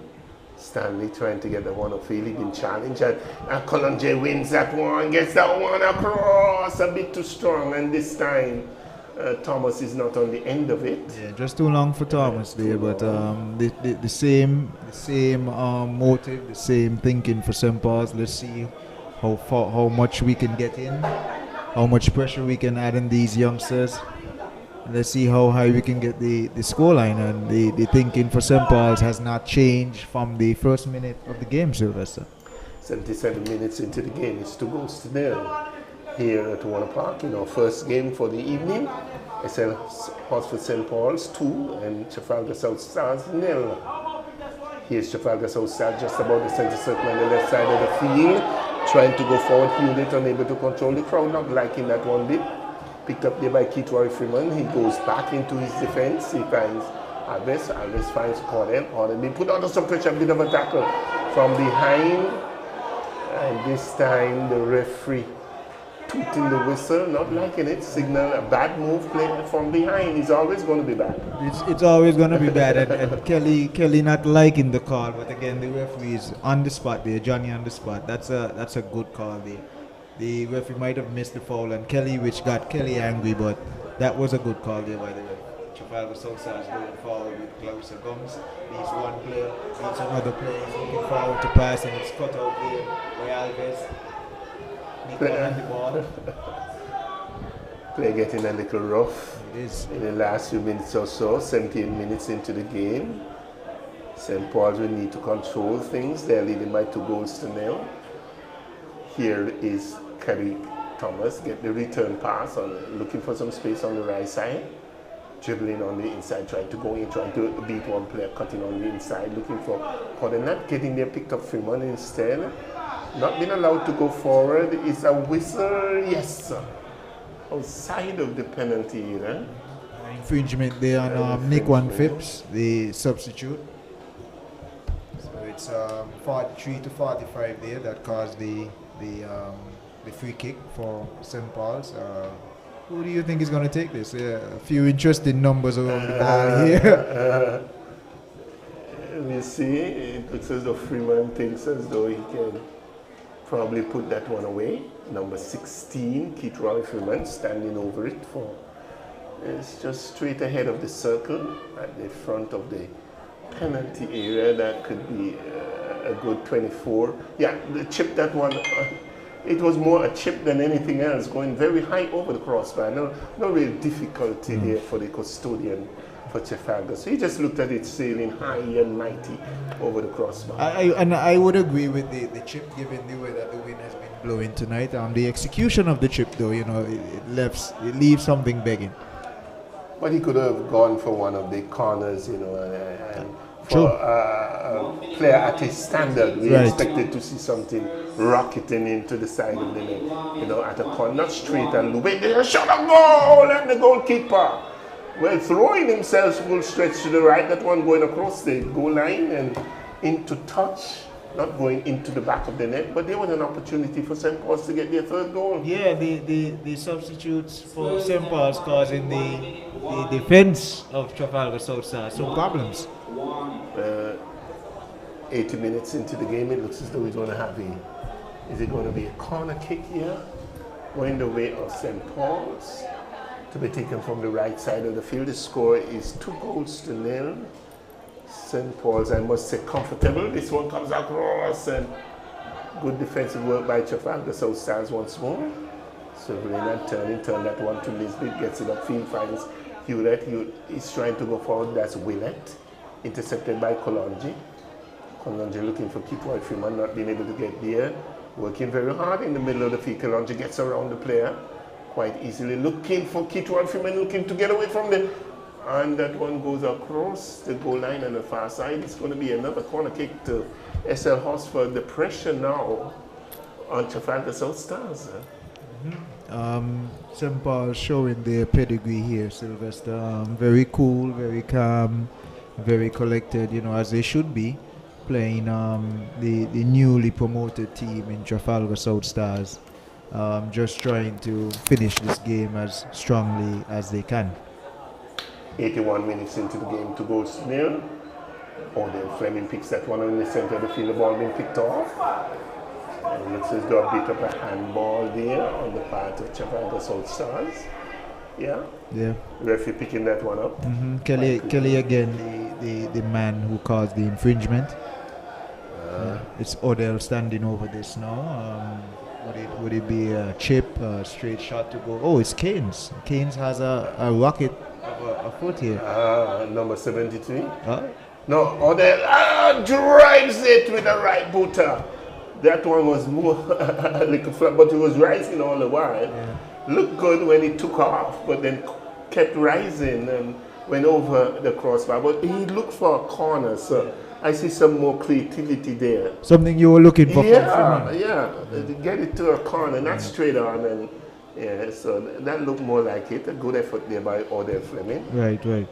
Stanley trying to get the one upfield, he's been challenged, and Kalonji wins that one, gets that one across, a bit too strong, and this time Thomas is not on the end of it. Yeah, just too long for Thomas there, but the same motive, the same thinking for St. Paul's. Let's see how much we can get in, how much pressure we can add in these youngsters. Let's see how high we can get the scoreline, and the thinking for St. Paul's has not changed from the first minute of the game, Sylvester. 77 minutes into the game, it's 2-0. here at Warner Park. First game for the evening. SL Hotspur St. Paul's 2 and Trafalgar South Stars 0. Here's Trafalgar South Stars just about the center circle on the left side of the field, trying to go forward. Hewlett unable to control the crowd, not liking that one bit. Picked up there by Keith Roy Freeman. He goes back into his defense. He finds Alves. Alves finds Cordell. Cordell being put under some pressure, a bit of a tackle from behind. And this time the referee tooting the whistle, not liking it, signal a bad move played from behind. It's always going to be bad. It's always going to be bad, and Kelly not liking the call, but again the referee is on the spot there, Johnny on the spot. That's a good call there. The referee might have missed the foul, and which got Kelly angry, but that was a good call there by the referee. Trafalgar South Stars going forward with closer gums. Beats one player, beats another player. He's looking forward to pass, and it's cut out there by Alves. Play getting a little rough. It is. In the last few minutes or so, 17 minutes into the game. St. Paul's will need to control things. They're leading by 2-0. Here is Kerry Thomas, get the return pass, looking for some space on the right side. Dribbling on the inside, trying to go in, trying to beat one player, cutting on the inside, looking for Cordell, not getting there, picked up Freeman instead. Not being allowed to go forward. It's a whistle, yes, outside of the penalty area. Infringement there on Nick Van Phipps, the substitute. So it's 43-45 there that caused the free kick for St. Paul's. Who do you think is going to take this? A few interesting numbers around the ball here. We see, it looks as though Freeman thinks as though he can probably put that one away. Number 16, Keith Roy Freeman, standing over it it's just straight ahead of the circle at the front of the penalty area. That could be a good 24. Yeah, the chip that one. It was more a chip than anything else, going very high over the crossbar. No real difficulty there for the custodian for Trafalgar. So he just looked at it sailing high and mighty over the crossbar. I would agree with the chip, given the way that the wind has been blowing tonight. The execution of the chip, though, it leaves something begging. But he could have gone for one of the corners, and for a player at his standard, we expected to see something rocketing into the side of the net, at a corner, not straight and loop. They shot a goal, and the goalkeeper, throwing himself full stretch to the right, that one going across the goal line and into touch, not going into the back of the net, but there was an opportunity for St. Paul's to get their third goal. Yeah, the substitutes for St. Paul's causing the defense of Trafalgar South Stars some problems. 80 minutes into the game, it looks as though we're going to have is it going to be a corner kick here, going the way of St. Paul's, to be taken from the right side of the field. The score is 2-0. St. Paul's, I must say, comfortable. This one comes across, and good defensive work by Trafalgar South Stars once more. So Verena turn that one to Lisbeth, gets it upfield, finds Hewlett. He's trying to go forward, that's Willett. Intercepted by Colonji. Colonji looking for Keith Roy Freeman, not being able to get there. Working very hard in the middle of the field. Colonji gets around the player quite easily. Looking for Keith Roy Freeman, looking to get away from them. And that one goes across the goal line on the far side. It's going to be another corner kick to SL Hotspur. The pressure now on Trafalgar South Stars. St. Paul showing their pedigree here, Sylvester. Very cool, very calm, very collected, as they should be, playing the newly promoted team in Trafalgar South Stars. Just trying to finish this game as strongly as they can. 81 minutes into the game, 2-0. Odell Fleming picks that one in the center of the field, the ball being picked off. And it looks as though a bit of a handball there on the part of Trafalgar South Stars. Yeah. Referee picking that one up. Kelly again, the man who caused the infringement. It's Odell standing over this now. Would it be a chip, a straight shot to go? Oh, it's Keynes. Keynes has a rocket of a foot here. Number 73. No, Odell drives it with a right booter. That one was more a little flat, but it was rising all the while. Yeah. Looked good when it took off, but then kept rising and went over the crossbar. But he looked for a corner, so I see some more creativity there. Something you were looking for. Yeah. Get it to a corner, not straight on, and so that looked more like it. A good effort there by Odell Fleming. Right.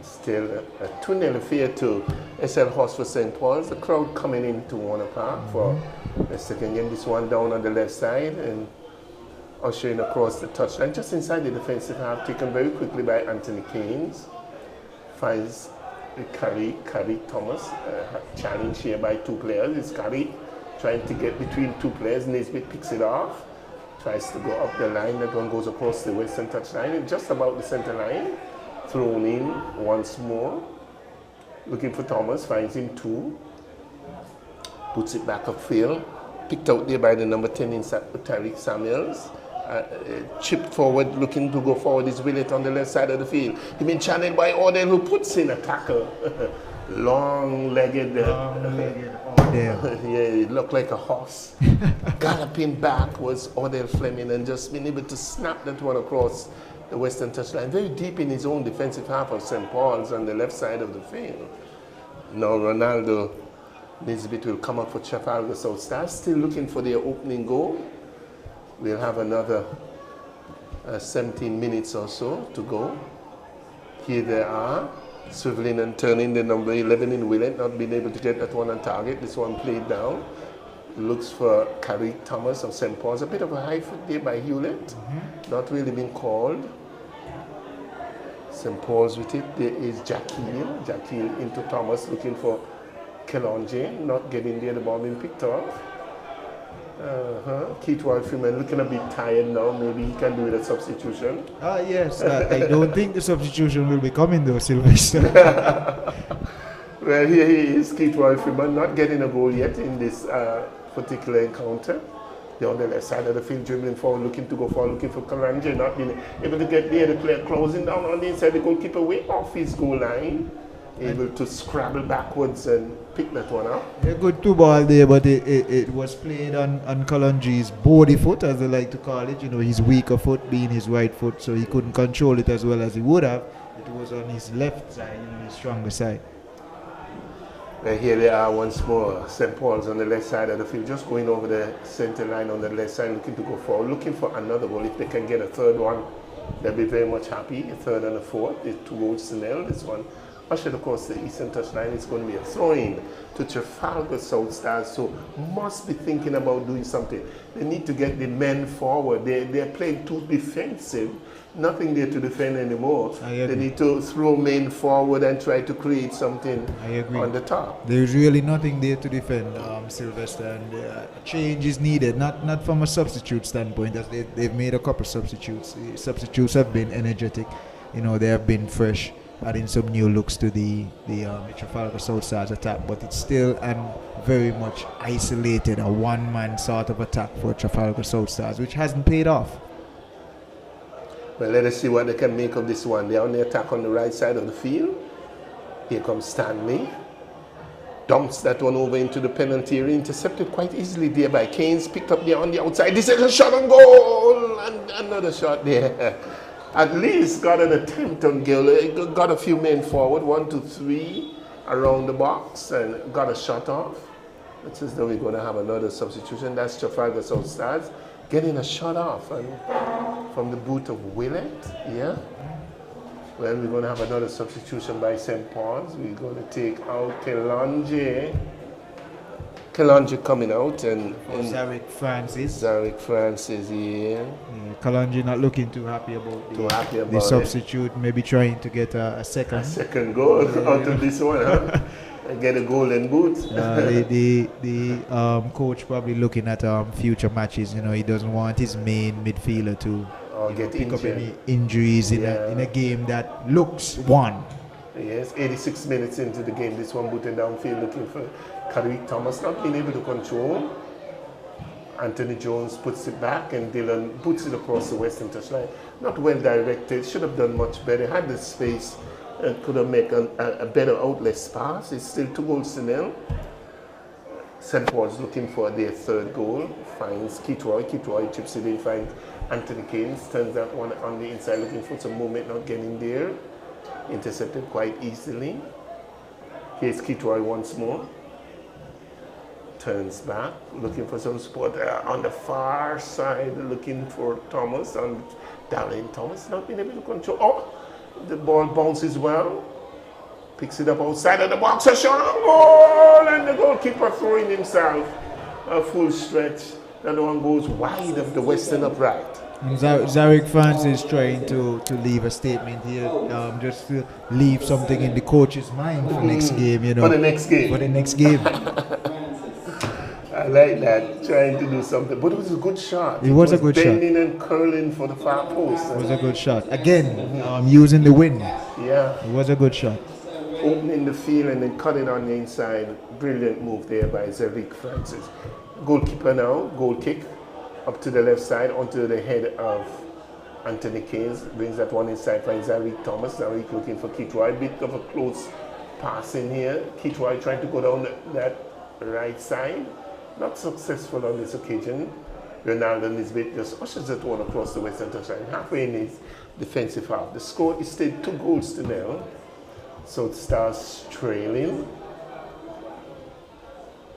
Still a 2-0 affair to SL Horse for St. Paul's. The crowd coming into Warner Park for the second game. This one down on the left side and ushering across the touchline. Just inside the defensive half, taken very quickly by Anthony Keynes. Finds Carrie Thomas. Challenge here by two players. It's Carrie trying to get between two players. Nisbet picks it off. Tries to go up the line. That one goes across the western touchline. It's just about the center line. Thrown in once more. Looking for Thomas. Finds him two. Puts it back upfield. Picked out there by the number 10 in Tariq Samuels. Chipped forward, looking to go forward is Willett on the left side of the field. He's been channeled by Odell, who puts in a tackle. Long-legged. Yeah, it looked like a horse. Galloping back was Odell Fleming and just being able to snap that one across the western touchline. Very deep in his own defensive half of St. Paul's on the left side of the field. Now Ronaldo Nisbet will come up for Trafalgar South Stars, still looking for their opening goal. We'll have another 17 minutes or so to go. Here they are, swiveling and turning the number 11 in Willett, not being able to get that one on target. This one played down. Looks for Carrie Thomas of St. Paul's. A bit of a high foot there by Hewlett. Not really been called. St. Paul's with it. There is Jackeel. Jackeel into Thomas, looking for Kelonje. Not getting there, the ball being picked off. Keith Freeman looking a bit tired now. Maybe he can do with a substitution. Yes. I don't think the substitution will be coming though, Sylvester. Well, here he is, Keith Freeman, not getting a goal yet in this particular encounter. They're on the left side of the field, dribbling forward, looking to go forward, looking for Kalanje, not being able to get there. The player closing down on the inside, the goalkeeper way off his goal line. Able to scrabble backwards and pick that one up. A good two ball there, but it was played on Kalonji's body foot, as they like to call it. You know, his weaker foot being his right foot, so he couldn't control it as well as he would have. It was on his left side, his stronger side. Well, here they are once more, St. Paul's on the left side of the field, just going over the center line on the left side, looking to go forward, looking for another goal. If they can get a third one, they'll be very much happy. A third and a fourth, it's 2-0. This one ushered across the eastern touchline. It's going to be a throw-in to Trafalgar South Stars, so must be thinking about doing something. They need to get the men forward. They're playing too defensive. Nothing there to defend anymore. They need to throw men forward and try to create something on the top. There's really nothing there to defend, Sylvester, and change is needed. Not from a substitute standpoint, as they've made a couple substitutes. The substitutes have been energetic. You know, they have been fresh, adding some new looks to the Trafalgar South Stars attack, but it's still very much isolated, a one-man sort of attack for Trafalgar South Stars, which hasn't paid off. Well, let us see what they can make of this one. They're on the attack on the right side of the field. Here comes Stanley. Dumps that one over into the penalty area, intercepted quite easily there by Keynes, picked up there on the outside. This is a shot on goal, and another shot there. At least got an attempt on goal. Got a few men forward, 1, 2, 3 around the box, and got a shot off. It's as though we're going to have another substitution. That's Trafalgar South Stars getting a shot off and from the boot of Willett. Yeah. Well, we're going to have another substitution by St. Paul's. We're going to take out Kelonje. Kalonji coming out and Zarek Francis. Yeah. Kalonji not looking too happy about the substitute. Maybe trying to get a second goal out of this one, huh? And get a golden boot. The coach probably looking at future matches. You know, he doesn't want his main midfielder to pick up any injuries in a game that looks won. Yes, 86 minutes into the game, this one booted downfield looking for Carrick Thomas, not being able to control. Anthony Jones puts it back and Dylan puts it across the western touchline. Not well directed, should have done much better. Had the space, could have made a better outlet pass. It's still 2-0. St. Paul's looking for their third goal, finds Kitroy. Kitroy chips it in, finds Anthony Keynes, turns that one on the inside, looking for some movement, not getting there. Intercepted quite easily. Here's Kitroy once more. Turns back, looking for some support on the far side, looking for Thomas, and Darren Thomas not being able to control. Oh, the ball bounces well. Picks it up outside of the box, a shot on goal, and the goalkeeper throwing himself a full stretch. That one goes wide of the western upright. Zarek fans is trying to leave a statement here, just to leave something in the coach's mind for next game, you know. For the next game. For the next game. I like that, trying to do something. But it was a good shot. It was a good shot. Bending and curling for the far post. It was a good shot. Again, using the wind. Yeah. It was a good shot. Opening the field and then cutting on the inside. Brilliant move there by Zarek Francis. Goalkeeper now, goal kick. Up to the left side, onto the head of Anthony Keynes. Brings that one inside, finds Zarek Thomas. Zarek looking for Kitroy. Bit of a close pass in here. Kitroy trying to go down that right side. Not successful on this occasion. Ronaldo Nisbet just ushers that one across the western touchline, halfway in his defensive half. The score is still 2-0. So it starts trailing.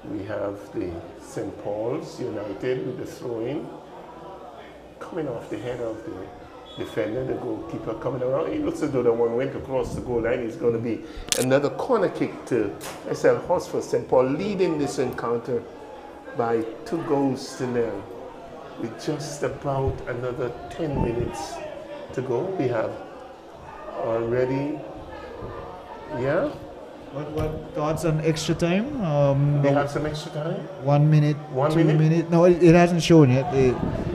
We have the St. Paul's United with the throw-in. Coming off the head of the defender, the goalkeeper coming around. It looks as though the one went across the goal line. It's going to be another corner kick to SL Horse for St. Paul, leading this encounter by 2-0 with just about another 10 minutes to go. We have already, yeah? What thoughts on extra time? They have some extra time? 1 minute, 1 2 minute? minutes. No, it hasn't shown yet.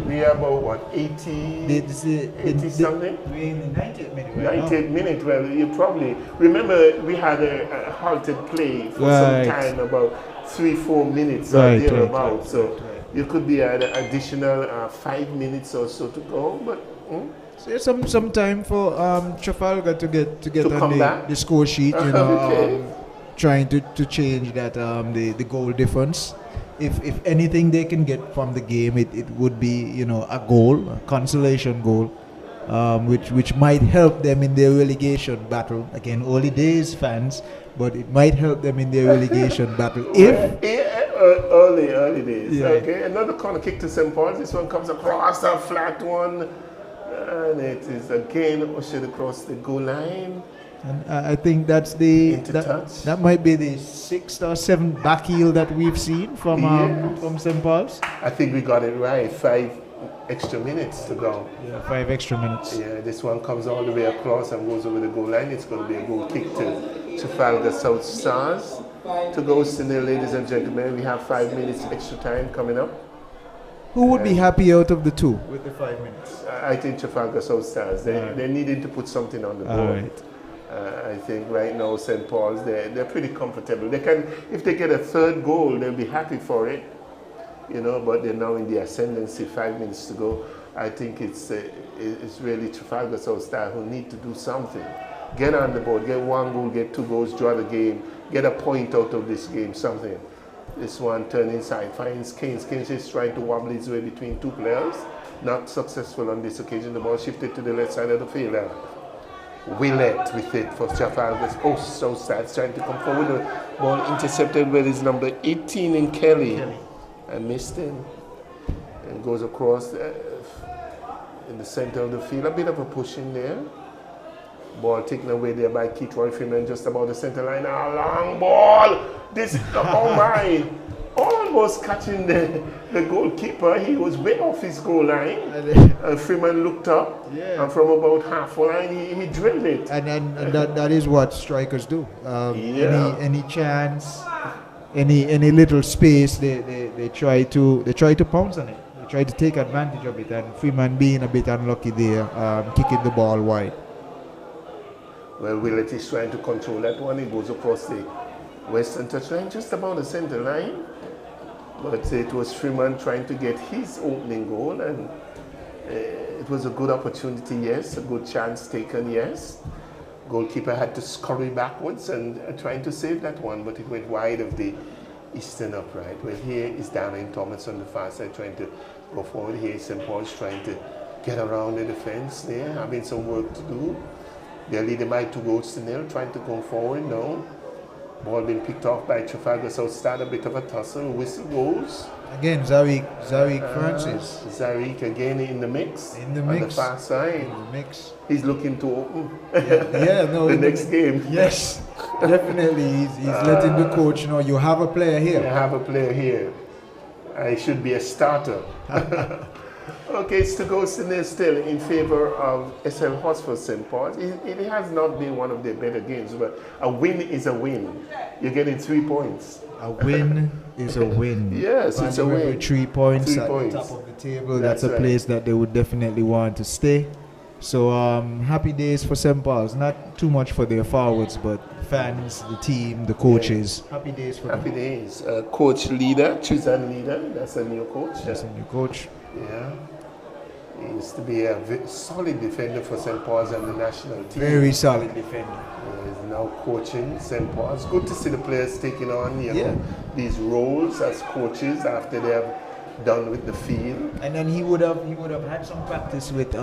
We are about what, 80 something? We're in the 90th minute right 90th minute, well, you probably, remember we had a halted play for some time, about 3-4 minutes or thereabouts, so you could be an additional 5 minutes or so to go, but so there's some time for Trafalgar to get on the score sheet, you know, trying to change that the goal difference. If anything they can get from the game, it would be, you know, a goal, a consolation goal, which might help them in their relegation battle. Again, early days, fans, but it might help them in their relegation battle early days. Yeah. Okay, another corner kick to St. Paul's. This one comes across a flat one, and it is again ushered across the goal line. And I think that's that might be the 6th or 7th back heel that we've seen from St. Paul's. I think we got it right. 5 extra minutes to go. Yeah, 5 extra minutes. Yeah, this one comes all the way across and goes over the goal line. It's going to be a goal kick to Trafalgar South Stars. 2-0, ladies and gentlemen. We have 5 minutes extra time coming up. Who would be happy out of the two with the 5 minutes? I think Trafalgar South Stars. They're needing to put something on the board. Right. I think right now St. Paul's, they're pretty comfortable. They can, if they get a third goal, they'll be happy for it, you know. But they're now in the ascendancy. 5 minutes to go. I think it's really Trafalgar South Stars who need to do something. Get on the board, get 1 goal, get 2 goals, draw the game, get a point out of this game, something. This one turn inside, finds Keynes. Keynes is trying to wobble his way between 2 players. Not successful on this occasion. The ball shifted to the left side of the field. Willett with it for Trafalgar. Oh, so sad. Trying to come forward. The ball intercepted with his number 18 in Kelly. And missed him. And goes across in the center of the field. A bit of a push in there. Ball taken away there by Keith Freeman, just about the center line. A long ball. This, oh my. Almost catching the goalkeeper. He was way off his goal line. Freeman looked up, and from about half line, he drilled it. And that is what strikers do. Any chance, any little space, they try to pounce on it. They try to take advantage of it. And Freeman being a bit unlucky there, kicking the ball wide. Well, Willett is trying to control that one. He goes across the western touchline, just about the center line. But it was Freeman trying to get his opening goal, and it was a good opportunity, yes, a good chance taken, yes. Goalkeeper had to scurry backwards and trying to save that one, but it went wide of the Eastern upright. Well, here is Darren Thomas on the far side trying to go forward. Here is St. Paul's trying to get around the defense there, having some work to do. They're leading by 2-0, trying to go forward now. Ball being picked off by Trafalgar South Start, a bit of a tussle, whistle goes. Again, Zarik Francis. Zarik again in the mix. In the on mix. the far side. In the mix. He's looking to open No, the next game. Yes, definitely. He's letting the coach know you have a player here. You have a player here. I should be a starter. Okay, it's 2-0 still in favor of SL Hotspur St. Paul's. It has not been one of their better games, but a win is a win. You're getting 3 points. A win is a win. Yes, it's a win. With 3 points 3 at points. the top of the table. That's a right. place that they would definitely want to stay. So happy days for St. Paul's. Not too much for their forwards, but fans, the team, the coaches. Yeah. Happy days for Happy them. days. Coach leader, Chuzan leader. That's a new coach. That's a new coach. Yeah. He used to be a solid defender for St. Paul's and the national team. Very solid defender. He's now coaching St. Paul's. Good to see the players taking on know, these roles as coaches after they have done with the field. And then he would have had some practice with the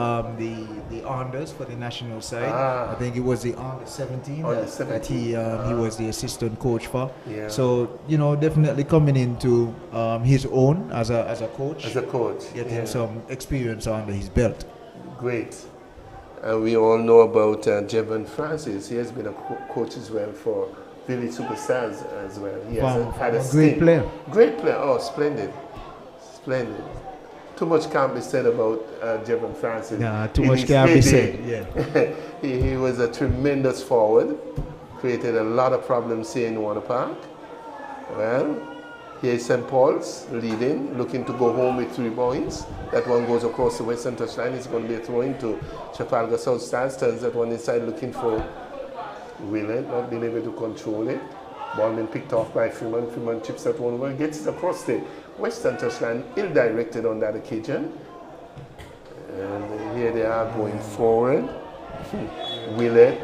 Anders for the national side. I think it was the Under 17 that he was the assistant coach for. Yeah. So definitely coming into his own as a coach. As a coach, getting some experience under his belt. Great. We all know about Jevon Francis. He has been a coach as well for Village Superstars as well. He has had a great player. Great player. Oh, splendid. Splendid. Too much can't be said about Jevon Francis. Nah, too much can't be said. Yeah. he was a tremendous forward. Created a lot of problems here in Warner Park. Well, here is St. Paul's leading, looking to go home with 3 points. That one goes across the western touchline. It's going to be a throw into Trafalgar South Stars. Turns that one inside, looking for Willett, not being able to control it. Ball being picked off by Freeman. Freeman chips that one over, gets it across the western touchline, ill-directed on that occasion. And here they are going forward. Willett,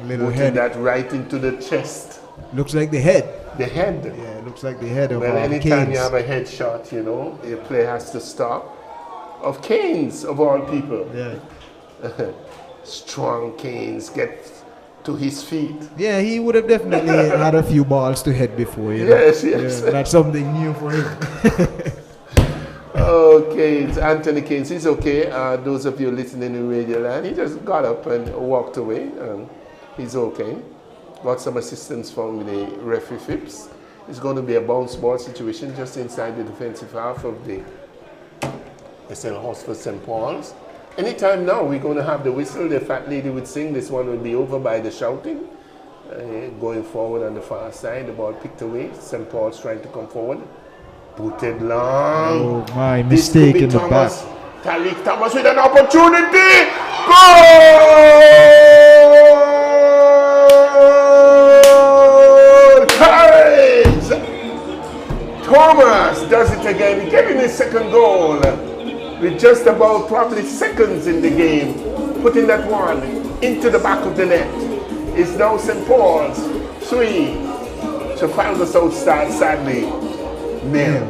putting that right into the chest. Looks like the head. The head. Yeah, it looks like the head of anytime Keynes. you have a headshot, a player has to stop. Of Keynes, of all people. Yeah. Strong Keynes gets to his feet. Yeah, he would have definitely had a few balls to head before. Yes. Yeah, that's something new for him. Okay, it's Anthony Keynes. He's okay. Those of you listening in Radio Land, he just got up and walked away. He's okay. Got some assistance from the referee Phipps. It's going to be a bounce ball situation just inside the defensive half of the SL Hotspur St. Paul's. Anytime now, we're going to have the whistle. The fat lady would sing. This one will be over by the shouting. Going forward on the far side, the ball picked away. St. Paul's trying to come forward. Booted long. Oh my, mistake in the back. Tariq Thomas with an opportunity. Goal! Courage! Thomas does it again, getting his second goal with just about probably seconds in the game, putting that one into the back of the net. It's now St. Paul's 3, Trafalgar South Stars sadly 0.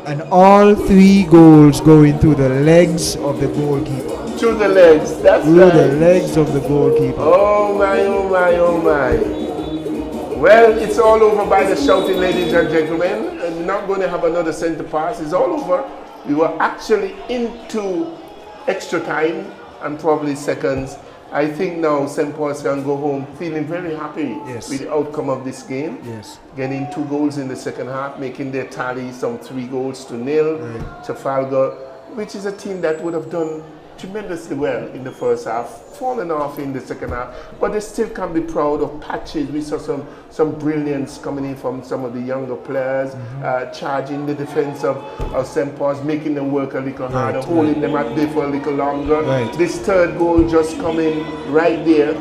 And all 3 goals going through the legs of the goalkeeper. Through the legs, that's through right. the legs of the goalkeeper. Oh my, oh my, oh my. Well, it's all over by the shouting, ladies and gentlemen. I'm not going to have another centre pass. It's all over. We were actually into extra time and probably seconds. I think now St. Paul's can go home feeling very happy with the outcome of this game. Yes. Getting 2 goals in the second half, making their tally some 3 goals to 0. Trafalgar, which is a team that would have done tremendously well in the first half, fallen off in the second half, but they still can be proud of patches. We saw some brilliance coming in from some of the younger players, charging the defense of St. Paul's, making them work a little harder, holding them at bay for a little longer. This third goal just coming right there,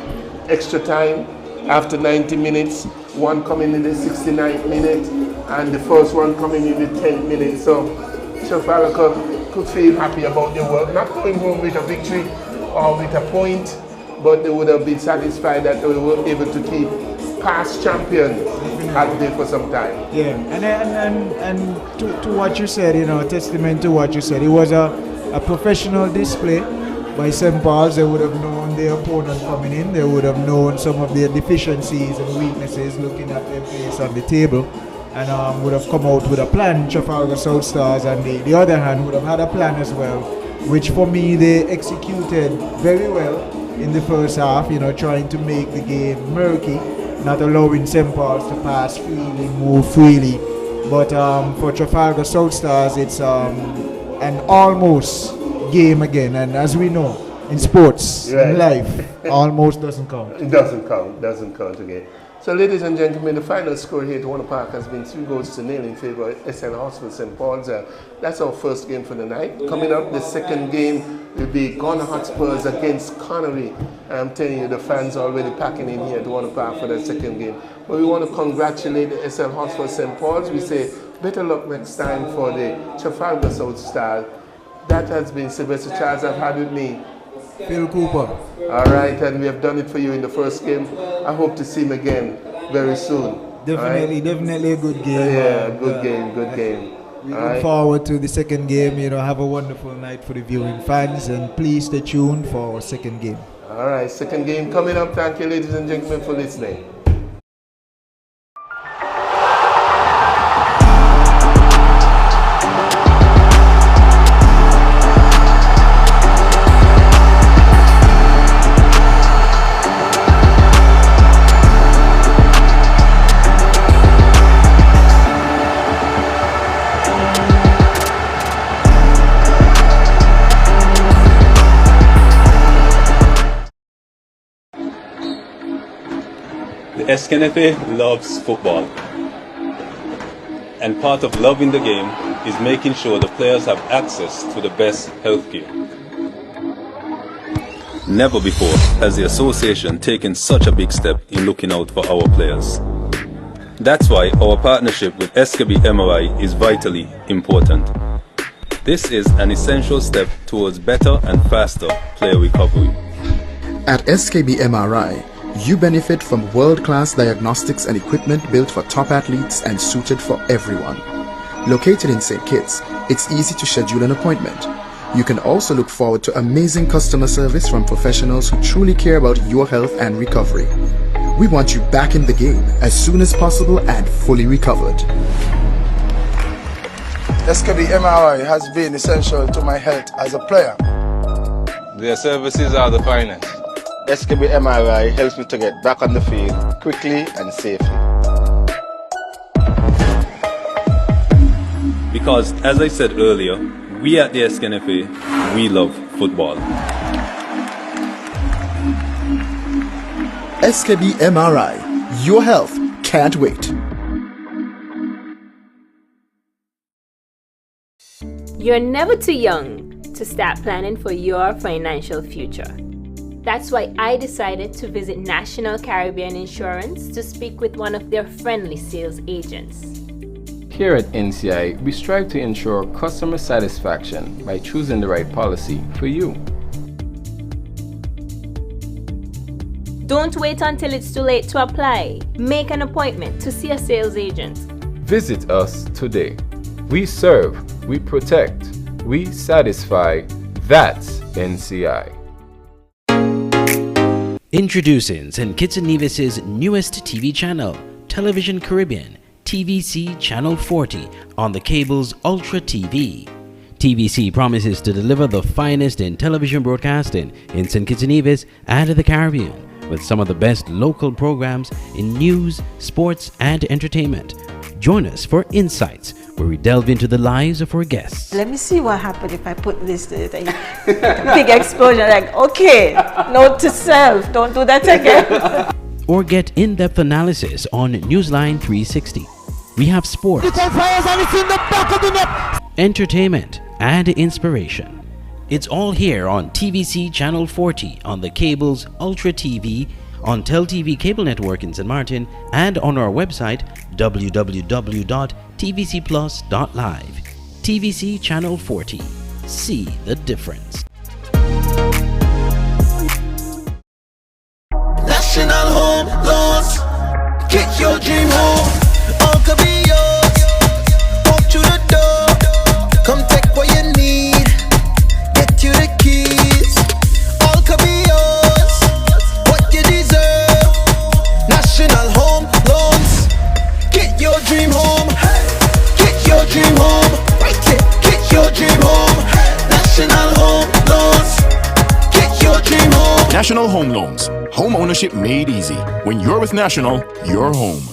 extra time after 90 minutes, one coming in the 69th minute, and the first one coming in the 10th minute. So Trafalgar could feel happy about their work, not going home with a victory or with a point, but they would have been satisfied that they were able to keep past champions has been for some time. Yeah, and to what you said, testament to what you said. It was a professional display by St. Paul's. They would have known their opponent coming in. They would have known some of their deficiencies and weaknesses looking at their place on the table, and would have come out with a plan. Trafalgar South Stars, and the other hand, would have had a plan as well, which for me they executed very well in the first half, trying to make the game murky, not allowing St. Paul's to pass freely, move freely. But for Trafalgar South Stars, it's an almost game again. And as we know, in sports, in life, almost doesn't count. It doesn't count again. So ladies and gentlemen, the final score here at Warner Park has been 3-0 in favor of SL Hospital St. Paul's. That's our first game for the night. Coming up, the second game will be Ghana Hotspurs against Connory. I'm telling you, the fans are already packing in here at Warner Park for the second game. But we want to congratulate the SL Hospital St. Paul's. We say better luck next time for the Trafalgar South Stars. That has been Sylvester Charles. I've had with me Phil Cooper. All right, and we have done it for you in the first game. I hope to see him again very soon. Definitely a good game. Yeah, good game. We look forward to the second game. Have a wonderful night for the viewing fans, and please stay tuned for our second game. All right, second game coming up. Thank you, ladies and gentlemen, for listening. The SKNFA loves football, and part of loving the game is making sure the players have access to the best healthcare. Never before has the association taken such a big step in looking out for our players. That's why our partnership with SKB MRI is vitally important. This is an essential step towards better and faster player recovery. At SKB MRI, you benefit from world-class diagnostics and equipment built for top athletes and suited for everyone. Located in St. Kitts, it's easy to schedule an appointment. You can also look forward to amazing customer service from professionals who truly care about your health and recovery. We want you back in the game as soon as possible and fully recovered. SKB MRI has been essential to my health as a player. Their services are the finest. SKB MRI helps me to get back on the field quickly and safely. Because, as I said earlier, we at the SKNFA, we love football. SKB MRI, your health can't wait. You're never too young to start planning for your financial future. That's why I decided to visit National Caribbean Insurance to speak with one of their friendly sales agents. Here at NCI, we strive to ensure customer satisfaction by choosing the right policy for you. Don't wait until it's too late to apply. Make an appointment to see a sales agent. Visit us today. We serve, we protect, we satisfy. That's NCI. Introducing St. Kitts and Nevis's newest TV channel, Television Caribbean, TVC Channel 40 on the cable's Ultra TV. TVC promises to deliver the finest in television broadcasting in St. Kitts and Nevis and the Caribbean, with some of the best local programs in news, sports, and entertainment. Join us for Insights, where we delve into the lives of our guests. Let me see what happened if I put this big explosion. Like, okay, note to self, don't do that again. Or get in-depth analysis on Newsline 360. We have sports, entertainment, and inspiration. It's all here on TVC Channel 40 on the cable's Ultra TV, on Tel TV cable network in St. Martin, and on our website www.tvcplus.live. TVC Channel 40. See the difference. National home loans. Get your dream home. National Home Loans. Home ownership made easy. When you're with National, you're home.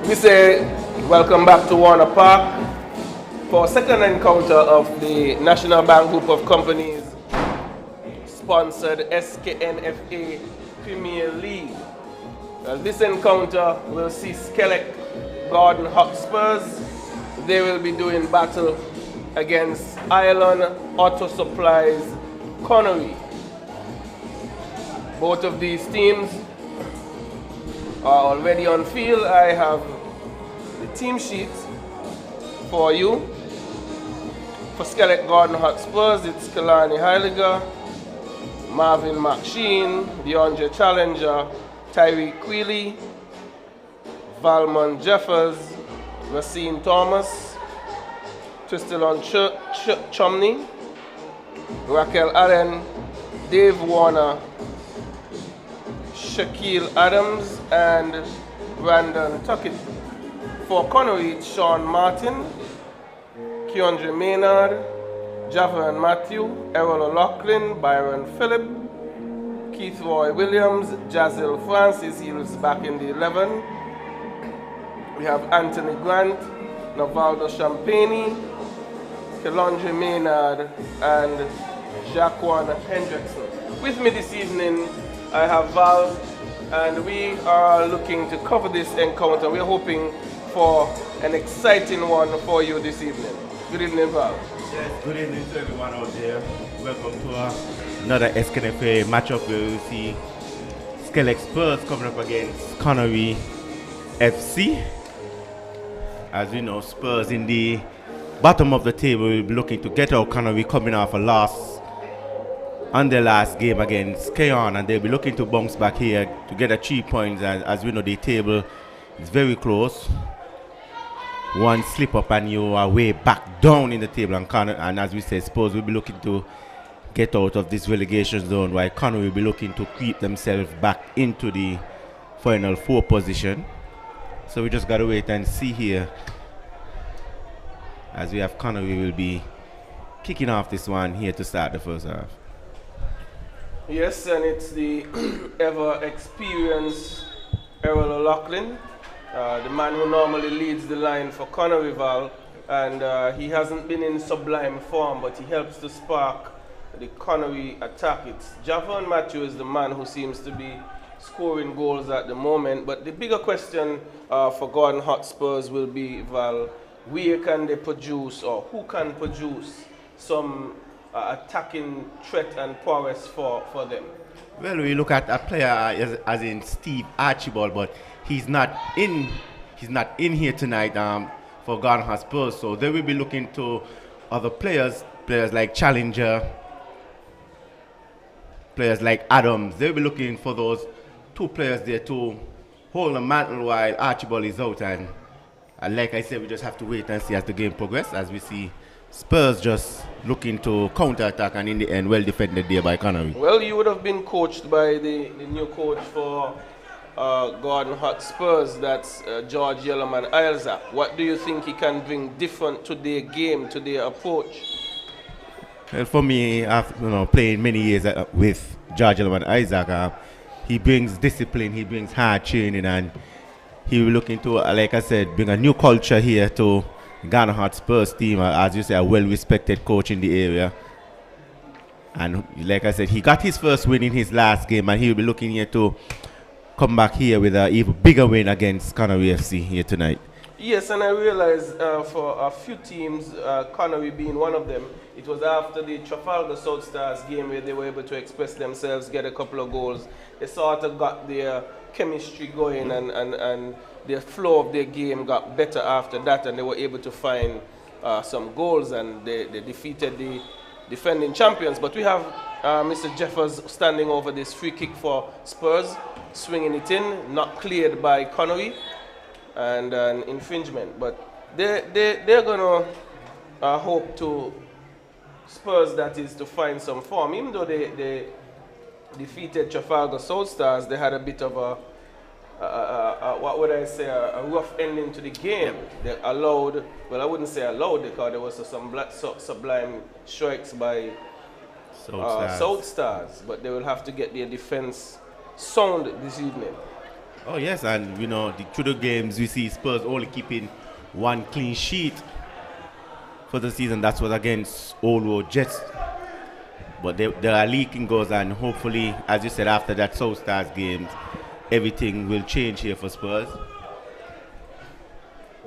We say welcome back to Warner Park for a second encounter of the National Bank Group of Companies sponsored SKNFA Premier League. Well, this encounter will see Skellig Gordon Hotspurs. They will be doing battle against Ireland Auto Supplies Connory. Both of these teams are already on field. I have the team sheet for you. For Skellig Gordon Hotspurs, it's Kalani Heiliger, Marvin McSheen, DeAndre Challenger, Tyreek Queely, Valmon Jeffers, Racine Thomas, Tristan Chumney, Raquel Allen, Dave Warner, Shaquille Adams, and Brandon Tuckett. For Connory, it's Sean Martin, Keandre Maynard, Javan Matthew, Errol O'Loughlin, Byron Phillip, Keith Roy Williams, Jazil Francis, he was back in the 11. We have Anthony Grant, Navaldo Champagne, Kelandre Maynard, and Jaquan Hendrickson. With me this evening, I have Val, and we are looking to cover this encounter. We're hoping for an exciting one for you this evening. Good evening, Val. Yes, good evening to everyone out there. Welcome to another SKNFA matchup where we see Skellig Spurs coming up against Connory FC. As we know, Spurs in the bottom of the table will be looking to get out Connory coming off a loss on their last game against Keon, and they'll be looking to bounce back here to get a 3 points. And as we know, the table is very close. One slip up and you are way back down in the table, and as we said, Spurs will be looking to get out of this relegation zone, while Connory will be looking to creep themselves back into the final 4 position. So we just got to wait and see here, as we have Connory will be kicking off this one here to start the first half. Yes, and it's the ever-experienced Errol O'Loughlin, the man who normally leads the line for Connory, Val, and he hasn't been in sublime form, but he helps to spark the Connory attack. It's Javon Matthew is the man who seems to be scoring goals at the moment, but the bigger question for Gordon Hotspurs will be, Val, where can they produce, or who can produce some attacking threat and prowess for them? Well, we look at a player as in Steve Archibald, but he's not in here tonight for Gordon Hotspurs, so they will be looking to other players like Challenger, players like Adams. They'll be looking for those 2 players there to hold the mantle while Archibald is out, and like I said, we just have to wait and see as the game progresses, as we see Spurs just looking to counter-attack, and in the end, well defended there by Connory. Well, you would have been coached by the new coach for Gordon Hotspurs, that's George Yellowman Isaac. What do you think he can bring different to their game, to their approach? Well, for me, after playing many years with George Yellowman Isaac, he brings discipline, he brings hard training, and he will be looking to, like I said, bring a new culture here to Ghana Hotspurs team. As you say, a well-respected coach in the area. And like I said, he got his first win in his last game, and he will be looking here to come back here with an even bigger win against Connory FC here tonight. Yes, and I realize for a few teams, Connory being one of them, it was after the Trafalgar South Stars game where they were able to express themselves, get a couple of goals. They sort of got their chemistry going, and the flow of their game got better after that, and they were able to find some goals, and they defeated defending champions. But we have Mr. Jeffers standing over this free kick for Spurs, swinging it in, not cleared by Connory, and an infringement. But they're going to hope to Spurs, that is, to find some form. Even though they defeated Trafalgar South Stars, they had a bit of a what would I say, a rough ending to the game. They allowed, well, I wouldn't say allowed, because there was some sublime strikes by South Stars, but they will have to get their defense sound this evening. Oh yes, and you know, through the games we see Spurs only keeping one clean sheet for the season. That was against Old Road Jets. But they are leaking goals, and hopefully, as you said, after that South Stars game, everything will change here for Spurs.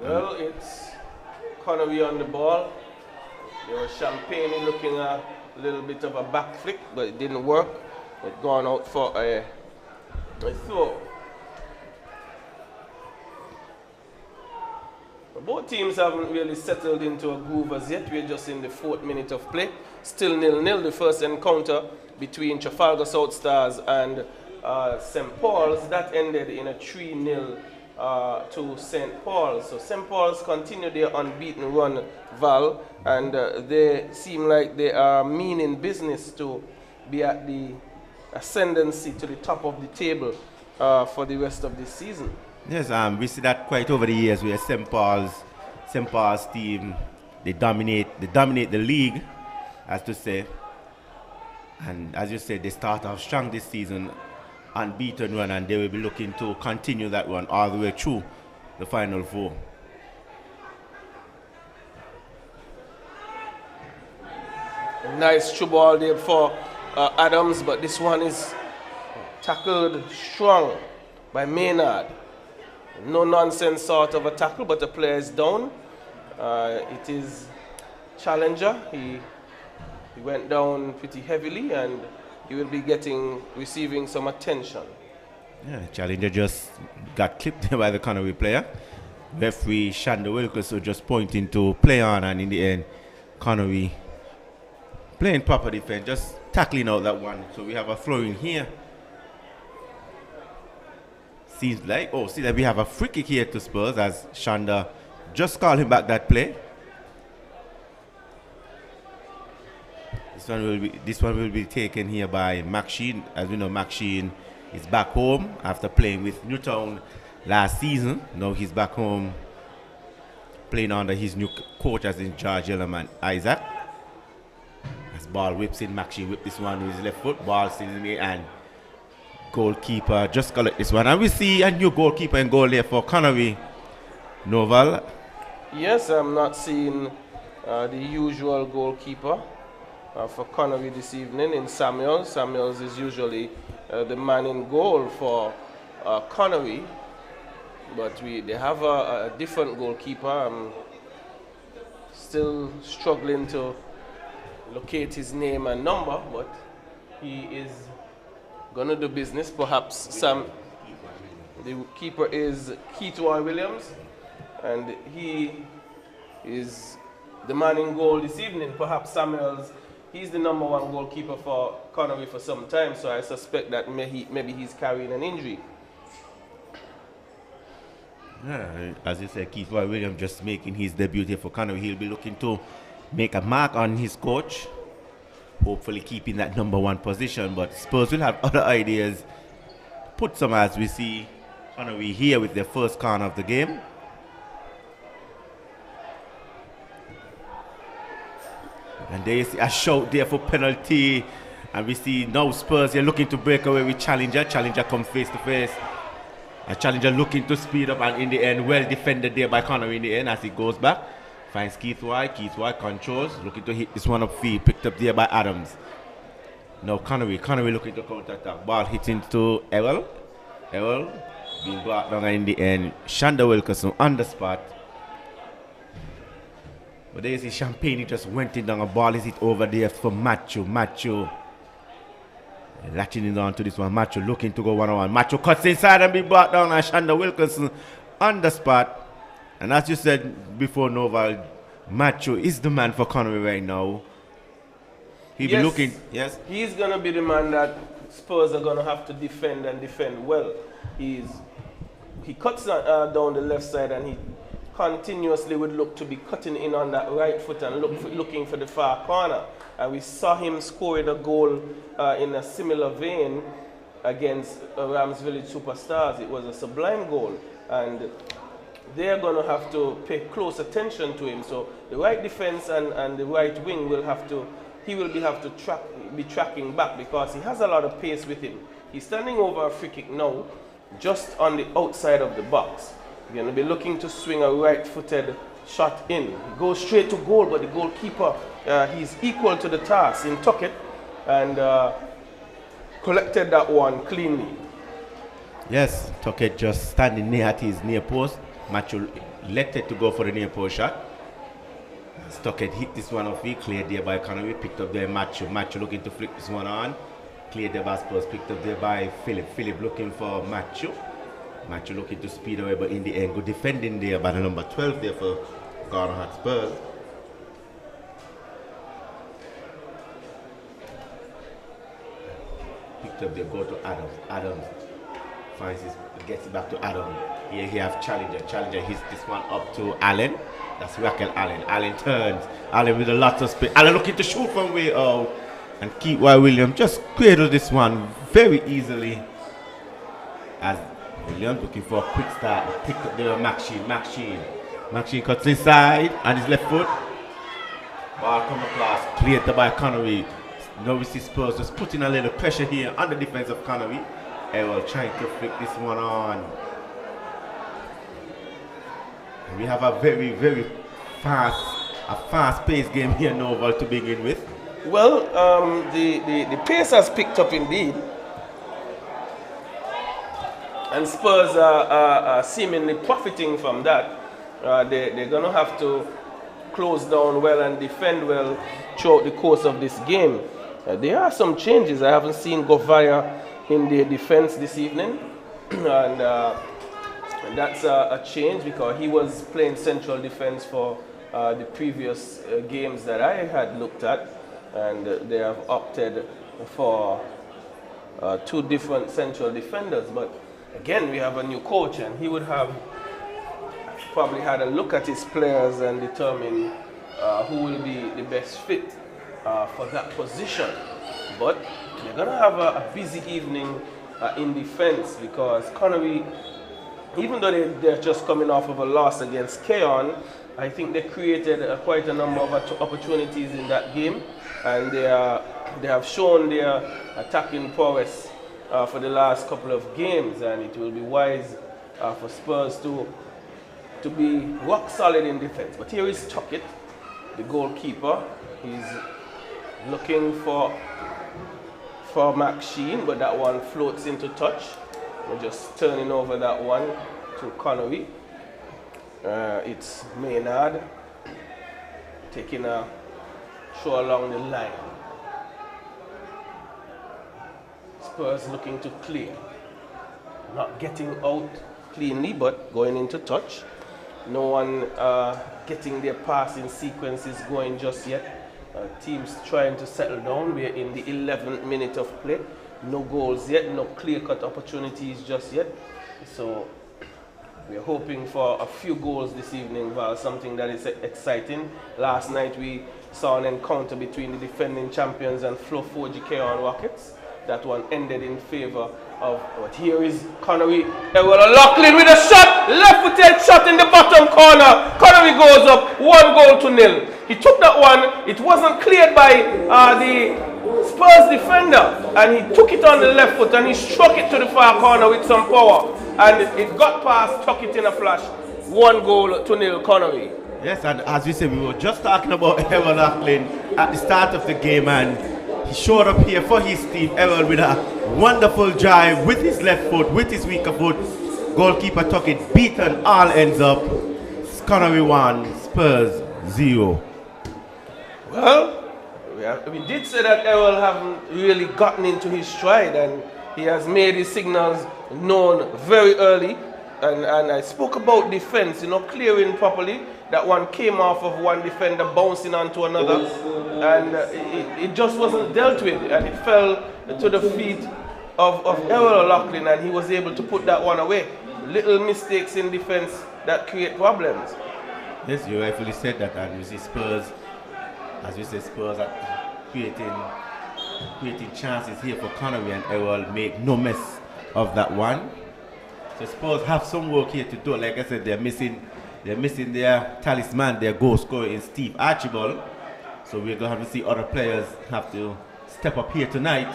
Well, it's Connory on the ball. There was Champagne looking a little bit of a back flick, but it didn't work. It gone out for a throw. Both teams haven't really settled into a groove as yet. We're just in the 4th minute of play. Still 0-0. The first encounter between Trafalgar South Stars and St. Paul's, that ended in a 3-0 to St. Paul's. So St. Paul's continue their unbeaten run, Val, and they seem like they are meaning business to be at the ascendancy to the top of the table for the rest of this season. Yes, we see that quite over the years where St. Paul's team, they dominate the league, as to say. And as you said, they start off strong this season, unbeaten run, and they will be looking to continue that run all the way through the Final Four. A nice through ball there for Adams, but this one is tackled strong by Maynard. No nonsense sort of a tackle, but the player is down. It is Challenger. He went down pretty heavily, and he will be receiving some attention. Yeah, Challenger just got clipped by the Connory player. Referee Shanda Wilkerson just pointing to play on, and in the end, Connory playing proper defense, just tackling out that one. So we have a throw in here. Seems like we have a free kick here to Spurs, as Shanda just called him back that play. This one will be taken here by Maxine. As we know, Maxine is back home after playing with Newtown last season. Now he's back home playing under his new coach, as in George Ellerman Isaac. As ball whips in, Maxine whip this one with his left foot. Ball still in the and goalkeeper just collect this one, and we see a new goalkeeper in goal there for Connory. Noval. Yes, I'm not seeing the usual goalkeeper for Connory this evening in Samuels. Samuels is usually the man in goal for Connory, but they have a different goalkeeper. I'm still struggling to locate his name and number, but he is gonna do business. Perhaps the keeper is Keith Roy Williams, and he is the man in goal this evening. Perhaps Samuels, he's the number 1 goalkeeper for Connory for some time, so I suspect that maybe he's carrying an injury. Yeah, as you said, Keith Roy Williams just making his debut here for Connory. He'll be looking to make a mark on his coach, hopefully keeping that number 1 position, but Spurs will have other ideas. Put some, as we see Connory here with their first corner of the game. And there is a shout there for penalty, and we see now Spurs are looking to break away with Challenger. Challenger come face to face. A Challenger looking to speed up, and in the end, well defended there by Connory in the end as he goes back. Finds Keith White controls, looking to hit this one upfield, picked up there by Adams. Now Connory looking to counter-attack. Ball hitting to Errol being brought down, in the end, Shanda Wilkerson on the spot. But there you see Champagne just went in down, a ball is hit over there for Macho. Latching it on to this one. Macho looking to go one-on-one. Macho cuts inside and be brought down, and Shanda Wilkerson on the spot. And as you said before, Noval, Macho is the man for Connory right now. He'll be looking, yes? He's going to be the man that Spurs are going to have to defend and defend well. He cuts down the left side, and he continuously would look to be cutting in on that right foot and looking for the far corner. And we saw him scoring a goal in a similar vein against Rams Village Superstars. It was a sublime goal, and they're going to have to pay close attention to him. So the right defense and the right wing will have to be tracking back, because he has a lot of pace with him. He's standing over a free kick now, just on the outside of the box. We're going to be looking to swing a right-footed shot in. He goes straight to goal, but the goalkeeper, he's equal to the task in Tuckett, and collected that one cleanly. Yes, Tuckett just standing near at his near post. Macho elected to go for the near post shot. Tuckett hit this one off, he cleared there by Connory, picked up there Macho. Macho looking to flick this one on. Cleared there by Spurs, picked up there by Philip. Philip looking for Macho. Macho looking to speed away, but in the end, good defending there by the number 12 there for Garner Hotspurs. Picked up there, go to Adams. Adams finds his, gets it back to Adams. Here he have Challenger. Challenger hits this one up to Allen. That's Raquel Allen. Allen turns. Allen with a lot of space. Allen looking to shoot from way out. And keep while Williams just cradle this one very easily. As Williams looking for a quick start. Pick up there Maxine. Maxine cuts inside on his left foot. Ball come across. Cleared by Connory. Now we see Spurs just putting a little pressure here on the defense of Connory. Errol trying to flick this one on. We have a very, very fast-paced game here in Oval to begin with. Well, the pace has picked up indeed, and Spurs are seemingly profiting from that. They're going to have to close down well and defend well throughout the course of this game. There are some changes. I haven't seen Govaya in the defense this evening, and that's a change, because he was playing central defense for the previous games that I had looked at, and they have opted for two different central defenders. But again, we have a new coach, and he would have probably had a look at his players and determine who will be the best fit for that position. But they're going to have a busy evening in defense, because Connory, even though they're just coming off of a loss against Keon, I think they created quite a number of opportunities in that game, and they have shown their attacking prowess for the last couple of games, and it will be wise for Spurs to be rock solid in defense. But here is Tuckett, the goalkeeper. He's looking for Maxine, but that one floats into touch. We're just turning over that one to Connory. It's Maynard taking a throw along the line. Spurs looking to clear. Not getting out cleanly, but going into touch. No one getting their passing sequences going just yet. Teams trying to settle down. We're in the 11th minute of play. No goals yet, no clear-cut opportunities just yet. So we're hoping for a few goals this evening, Val, something that is exciting. Last night we saw an encounter between the defending champions and Flo 4G Keon Rockets. That one ended in favor of, but here is Connory. Errol O'Loughlin with a shot, left-footed shot in the bottom corner. Connory goes up 1-0. He took that one, it wasn't cleared by the Spurs defender, and he took it on the left foot and he struck it to the far corner with some power, and it got past, took it in a flash. 1-0 Connory. Yes, and as we said, we were just talking about Errol O'Loughlin at the start of the game, and he showed up here for his team, Errol, with a wonderful drive with his left foot, with his weaker foot. Goalkeeper Tuckett beaten, all ends up. Connory 1, Spurs 0. Well, we did say that Errol haven't really gotten into his stride, and he has made his signals known very early. And I spoke about defense, clearing properly. That one came off of one defender bouncing onto another, and it just wasn't dealt with, and it fell to the feet of Errol O'Loughlin, and he was able to put that one away. Little mistakes in defense that create problems. Yes, you rightfully said that, and we see Spurs, as we say, Spurs are creating chances here for Connory, and Errol make no mess of that one. So Spurs have some work here to do. Like I said, they're missing their talisman, their goal scorer in Steve Archibald. So we're going to have to see other players have to step up here tonight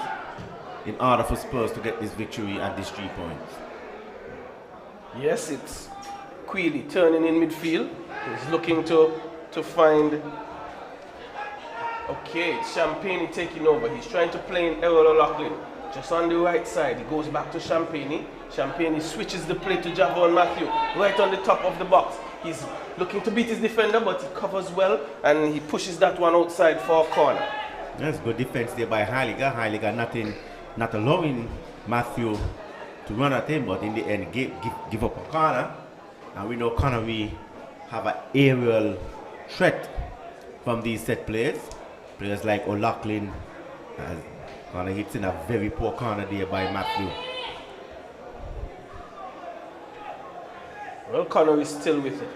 in order for Spurs to get this victory and these 3 points. Yes, it's Queely turning in midfield. He's looking to find... Okay, it's Champagne taking over. He's trying to play in Errol O'Loughlin. Just on the right side, he goes back to Champagne. Champagne switches the play to Javon Matthew, right on the top of the box. He's looking to beat his defender, but he covers well, and he pushes that one outside for a corner. That's good defense there by Heiliger. Heiliger not allowing Matthew to run at him, but in the end give up a corner. And we know Connory have an aerial threat from these set plays. Players like O'Loughlin, Connory hits in a very poor corner there by Matthew. Well, Connory is still with it.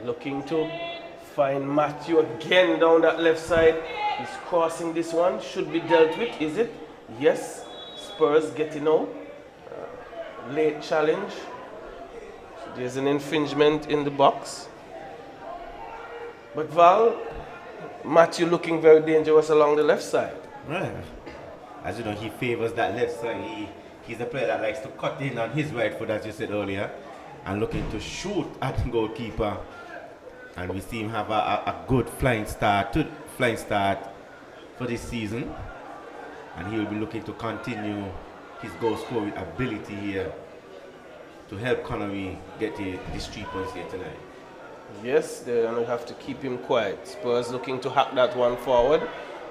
Looking to find Matthew again down that left side. He's crossing this one. Should be dealt with, is it? Yes. Spurs getting out. Late challenge. There's an infringement in the box. But Val, Matthew looking very dangerous along the left side. Right. As you know, he favors that left side. He's a player that likes to cut in on his right foot, as you said earlier, and looking to shoot at the goalkeeper. And we see him have a good flying start for this season. And he will be looking to continue his goal scoring ability here to help Connory get these 3 points here tonight. Yes, they only have to keep him quiet. Spurs looking to hack that one forward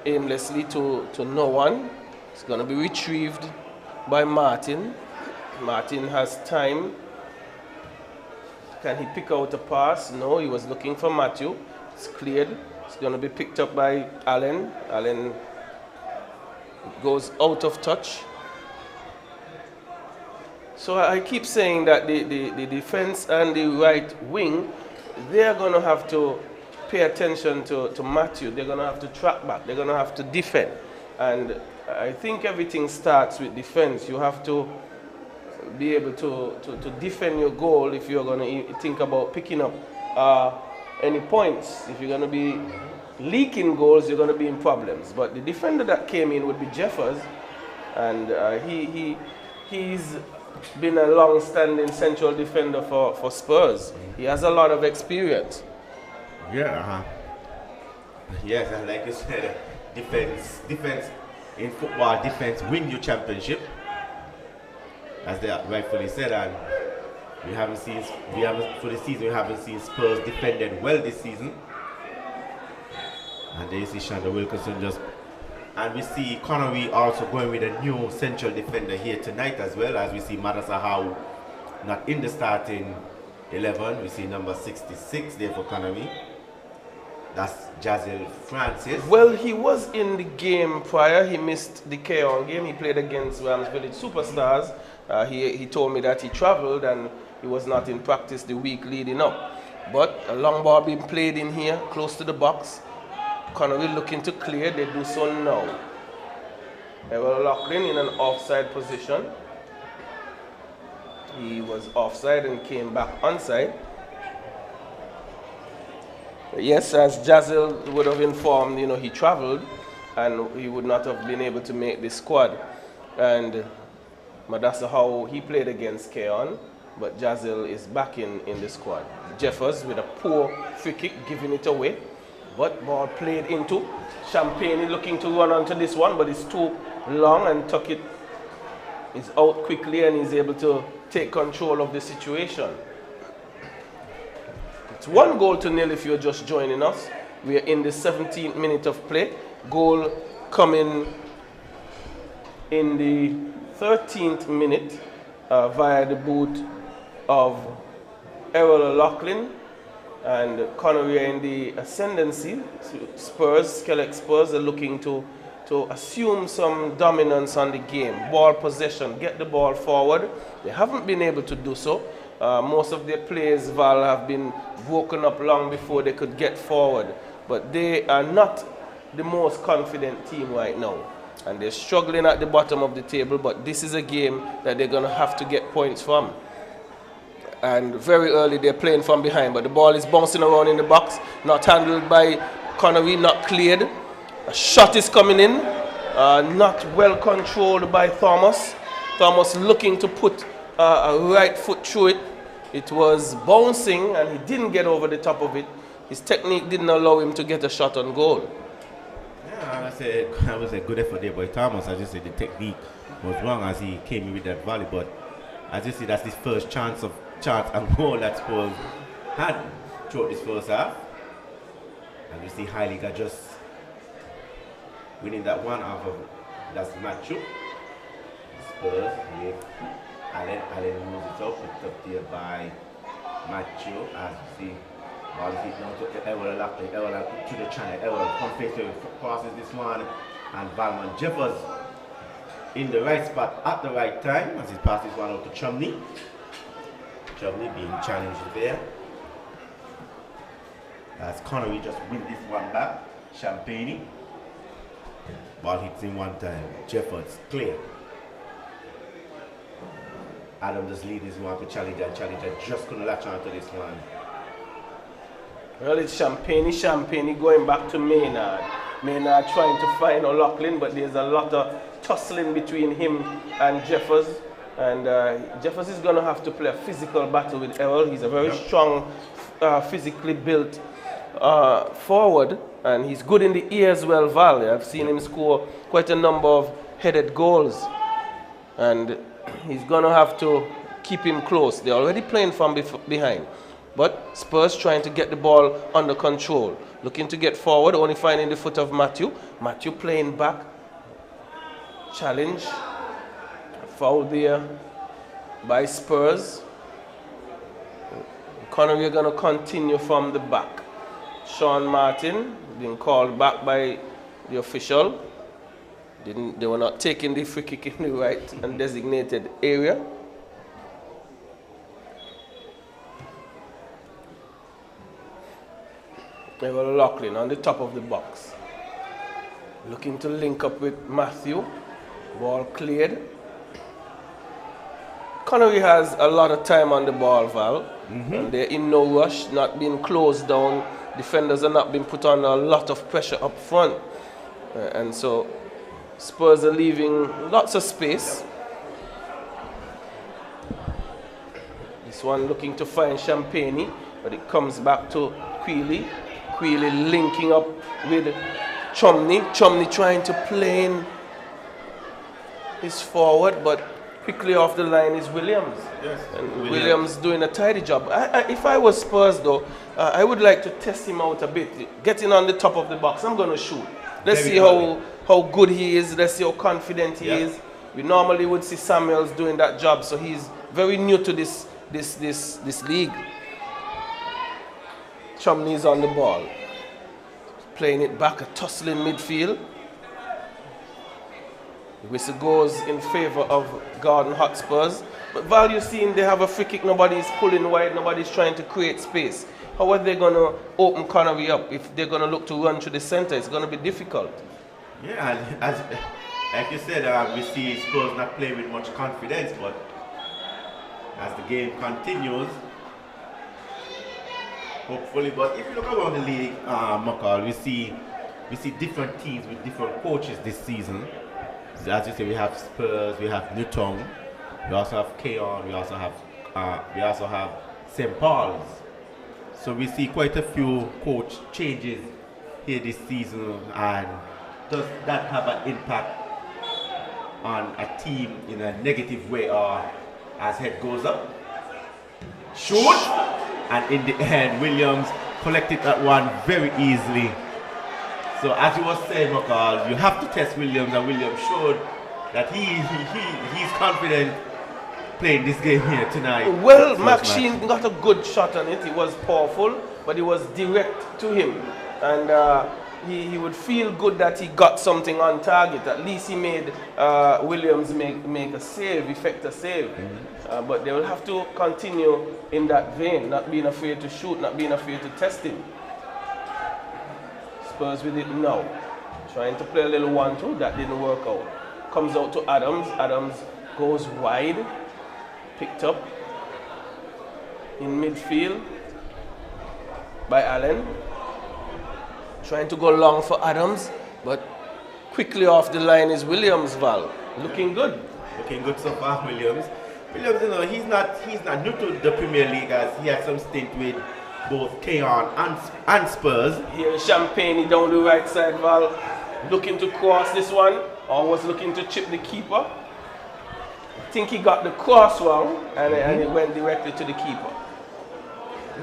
aimlessly to no one. It's going to be retrieved by Martin. Martin has time. Can he pick out a pass? No, he was looking for Matthew. It's cleared. It's going to be picked up by Allen. Allen goes out of touch. So I keep saying that the defense and the right wing, they're going to have to pay attention to Matthew. They're going to have to track back. They're going to have to defend. And I think everything starts with defense. You have to be able to defend your goal if you're going to think about picking up any points. If you're going to be leaking goals, you're going to be in problems. But the defender that came in would be Jeffers, and he's been a long-standing central defender for Spurs. He has a lot of experience. Yeah, yes, and like you said, defense in football, defense win you championship, as they rightfully said. And we haven't seen Spurs defended well this season. And there you see Shonda Wilkinson and we see Connory also going with a new central defender here tonight, as well as we see Madasa Howe not in the starting 11. We see number 66 there for Connory. That's Jazil Francis. Well, he was in the game prior. He missed the K-On game. He played against Rams Village Superstars. He told me that he traveled and he was not in practice the week leading up. But a long ball being played in here, close to the box. Connory looking to clear. They do so now. Errol O'Loughlin in an offside position. He was offside and came back onside. Yes, as Jazil would have informed, he traveled and he would not have been able to make the squad. And Madasa Howe, he played against Keon, but Jazil is back in the squad. Jeffers with a poor free kick, giving it away. But ball played into Champagne, looking to run onto this one, but it's too long, and Tuckett is out quickly and he's able to take control of the situation. It's 1-0 if you're just joining us. We are in the 17th minute of play. Goal coming in the 13th minute via the boot of Errol O'Loughlin. and Connory are in the ascendancy. Spurs, Skellig Spurs, are looking to assume some dominance on the game. Ball possession, get the ball forward. They haven't been able to do so. Most of their players, Val, have been woken up long before they could get forward. But they are not the most confident team right now. And they're struggling at the bottom of the table, but this is a game that they're going to have to get points from. And very early they're playing from behind, but the ball is bouncing around in the box, not handled by Connory, not cleared. A shot is coming in, not well controlled by Thomas. Thomas looking to put a right foot through it. It was bouncing and he didn't get over the top of it. His technique didn't allow him to get a shot on goal. Yeah, I was a good effort there by Thomas. I just said the technique was wrong as he came in with that volley, but as you see, that's his first chance and goal that Spurs had throughout this first half. And you see Heiliger just winning that one off of that's Matthew. Spurs with Allen moves it up, picked up there by Matthew. As you see, ball is hit down to Ewell to the channel. Ewell comes face to crosses this one, and Valmont Jeffers in the right spot at the right time as he passes one out to Chumney. Chumney being challenged there. As Connery just wins this one back. Champagne. Ball hits him one time. Jeffords clear. Adam just leads this one to Challenger. Challenger just couldn't latch on to this one. Well, it's Champagne going back to Maynard. Maynard trying to find O'Loughlin, but there's a lot of tussling between him and Jeffers. And Jeffers is going to have to play a physical battle with Errol. He's a very strong, physically built forward, and he's good in the air as well, Val. I've seen him score quite a number of headed goals. And he's going to have to keep him close. They're already playing from behind. But Spurs trying to get the ball under control. Looking to get forward, only finding the foot of Matthew. Matthew playing back. Challenge. Foul there by Spurs. Connory are going to continue from the back. Sean Martin being called back by the official. They were not taking the free kick in the right and designated area. Errol Loughlin on the top of the box. Looking to link up with Matthew. Ball cleared. Connory has a lot of time on the ball, Val. And they're in no rush, not being closed down. Defenders are not being put under a lot of pressure up front. And so Spurs are leaving lots of space. This one looking to find Champagne, but it comes back to Quealy. Quealy linking up with Chumney. Chumney trying to play in his forward, but quickly off the line is Williams. Yes. And Williams doing a tidy job. If I was Spurs though, I would like to test him out a bit. Getting on the top of the box, I'm going to shoot. Let's see how good he is. Let's see how confident he is. We normally would see Samuels doing that job, so he's very new to this league. Chumney's on the ball. Playing it back, a tussling midfield. The whistle goes in favor of Garden Hotspurs. But Val, you're seeing they have a free kick, nobody's pulling wide, nobody's trying to create space. How are they going to open Connery up? If they're going to look to run to the center, it's going to be difficult. Yeah, like you said, we see Spurs not playing with much confidence, but as the game continues, hopefully, but if you look around the league, Makal, we see different teams with different coaches this season. As you say, we have Spurs, we have Newtown, we also have Keon, we also have St. Paul's. So we see quite a few coach changes here this season, and does that have an impact on a team in a negative way, or as head goes up? Shoot! And in the end, Williams collected that one very easily. So as you were saying, Makal, you have to test Williams, and Williams showed that he's confident playing this game here tonight. Well, Maxine got a good shot on it. It was powerful. but it was direct to him. And he would feel good that he got something on target. At least he made Williams make a save, effect a save. But they will have to continue in that vein, not being afraid to shoot, not being afraid to test him. Spurs with it now. Trying to play a little 1-2, that didn't work out. Comes out to Adams. Adams goes wide, picked up in midfield by Allen. Trying to go long for Adams, but quickly off the line is Williams, Val. Looking good. Looking good so far, Williams. Williams, you know, he's not new to the Premier League, as he had some stint with both Keon and Spurs. Here is Champagne down the right side, Val. Looking to cross this one, or was looking to chip the keeper. I think he got the cross wrong, and it went directly to the keeper.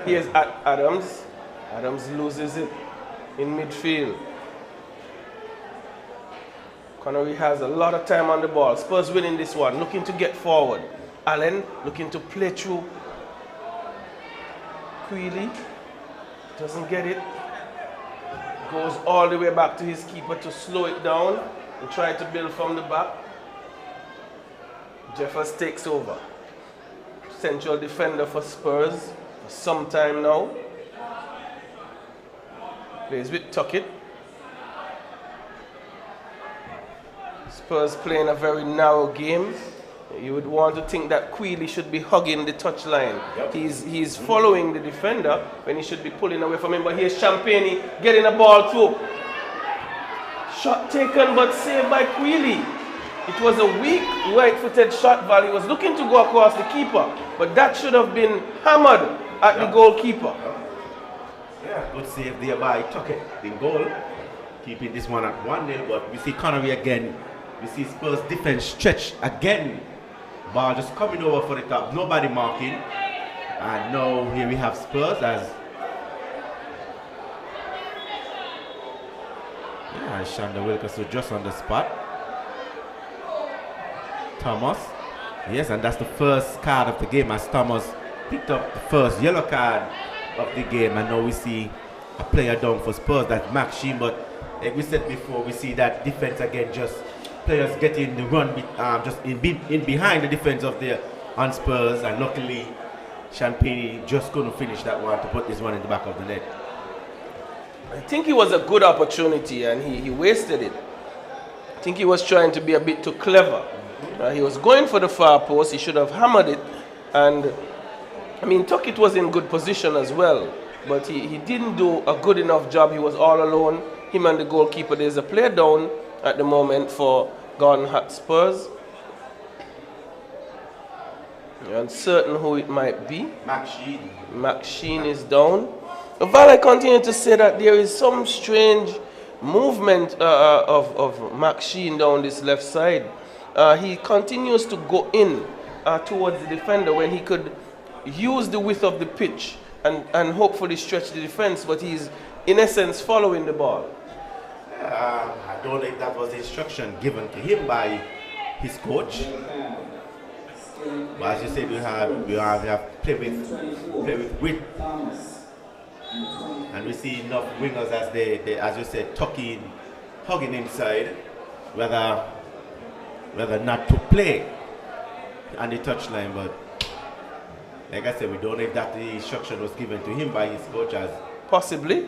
Here's Adams. Adams loses it in midfield. Connory has a lot of time on the ball. Spurs winning this one, looking to get forward. Allen looking to play through. Queeley doesn't get it. Goes all the way back to his keeper to slow it down and try to build from the back. Jeffers takes over. Central defender for Spurs for some time now. Plays with Tuckett. Spurs playing a very narrow game. You would want to think that Queeley should be hugging the touchline. Yep. He's following the defender when he should be pulling away from him. But here's Champagne getting a ball through. Shot taken but saved by Queeley. It was a weak right-footed shot. Val was looking to go across the keeper, but that should have been hammered at the goalkeeper. Yeah, good save there by Tuckett in goal. Keeping this one at 1-0, but we see Connory again. We see Spurs defense stretch again. Ball just coming over for the top, nobody marking. And now here we have Spurs as Shanda Wilkerson just on the spot. Thomas. Yes, and that's the first card of the game as Thomas picked up the first yellow card of the game. And now we see a player down for Spurs, that's Max Sheen. But like we said before, we see that defense again, just players getting the run just in behind the defense of the on Spurs, and luckily Champagne just couldn't finish that one to put this one in the back of the net. I think it was a good opportunity and he wasted it. I think he was trying to be a bit too clever. He was going for the far post, he should have hammered it, and I mean Tuckett was in good position as well, but he didn't do a good enough job. He was all alone, him and the goalkeeper. There's a player down at the moment for Gordon Spurs. You're uncertain who it might be. Max Sheen. Max Sheen is down. Val, I continue to say that there is some strange movement of Max Sheen down this left side. He continues to go in towards the defender when he could use the width of the pitch and hopefully stretch the defense, but he's in essence following the ball. I don't think that was the instruction given to him by his coach. But as you said, we have play with width. And we see enough wingers as they as you said, hugging inside, whether not to play on the touchline. But like I said, we don't know if that the instruction was given to him by his coach. As possibly.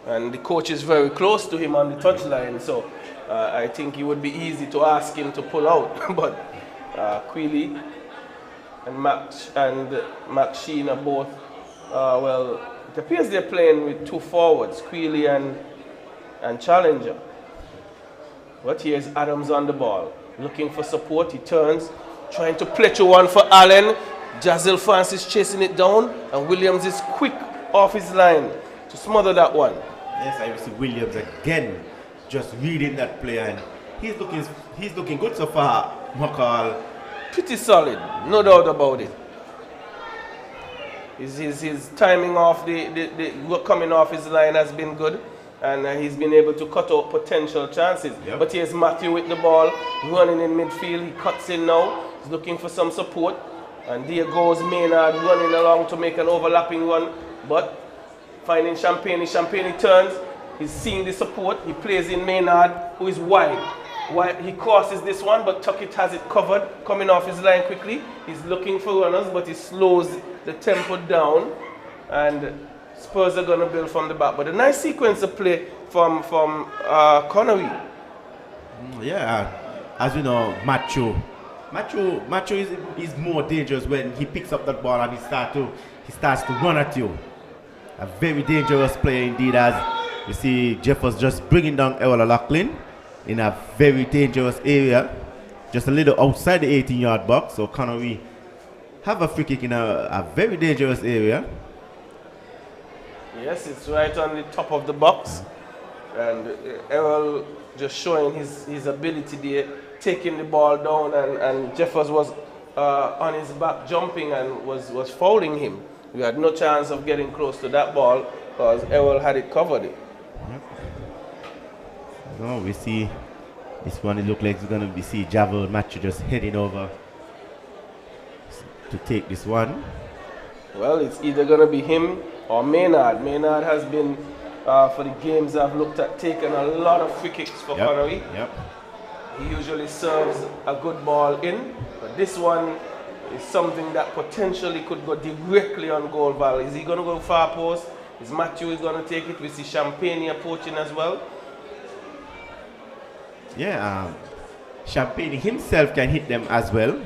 And the coach is very close to him on the touchline, so I think it would be easy to ask him to pull out. But Queeley and Max Sheen are both, well, it appears they're playing with two forwards, Queeley and Challenger. But here's Adams on the ball, looking for support. He turns, trying to play through one for Allen. Jazil Francis chasing it down, and Williams is quick off his line to smother that one. Yes, I see Williams again, just reading that player, and he's looking good so far. McCall, pretty solid, no doubt about it. His timing off the coming off his line has been good, and he's been able to cut out potential chances. Yep. But here's Matthew with the ball, running in midfield. He cuts in now. He's looking for some support, and there goes Maynard running along to make an overlapping run. but finding Champagne. Champagne turns, he's seeing the support, he plays in Maynard, who is wide. He crosses this one, but Tuckett has it covered, coming off his line quickly. He's looking for runners, but he slows the tempo down, and Spurs are going to build from the back. But a nice sequence of play from Connory. Yeah, as we know, Macho is more dangerous when he picks up that ball and he starts to run at you. A very dangerous player indeed, as you see Jeffers just bringing down Errol Lachlan in a very dangerous area, just a little outside the 18-yard box. So Connory have a free kick in a very dangerous area. Yes, it's right on the top of the box, and Errol just showing his ability there, taking the ball down, and Jeffers was on his back jumping and was fouling him. We had no chance of getting close to that ball because Errol had it covered. No, we see this one. It looks like it's going to be Javel Macho just heading over to take this one. Well, it's either going to be him or Maynard. Maynard has been, for the games I've looked at, taken a lot of free kicks for Connory. He usually serves a good ball in, but this one is something that potentially could go directly on goal. Val. Is he going to go far post? Is Matthew going to take it? We see Champagne approaching as well. Yeah, Champagne himself can hit them as well.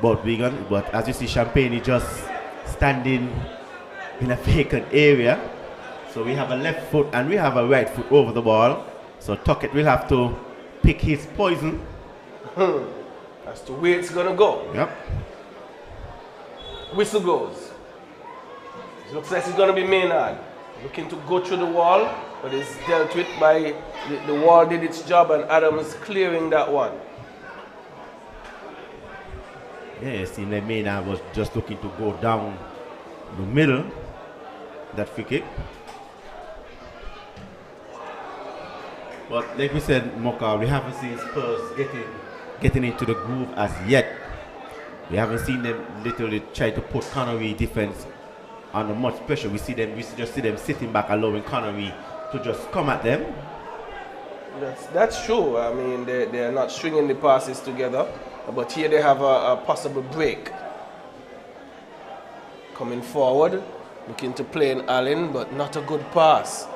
But as you see, Champagne just standing in a vacant area. So we have a left foot and we have a right foot over the ball. So Tuckett will have to pick his poison. That's the way it's going to go. Yep. Whistle goes. It looks like it's going to be Maynard. Looking to go through the wall, but it's dealt with by the wall did its job, and Adams clearing that one. Yeah, you see, Maynard was just looking to go down the middle, that free kick. But like we said, Mocha, we haven't seen Spurs getting into the groove as yet. We haven't seen them literally try to put Connory defense under much pressure. We just see them sitting back, allowing Connory to just come at them. That's true. I mean, they're not stringing the passes together, but here they have a possible break. Coming forward, looking to play in Allen, but not a good pass.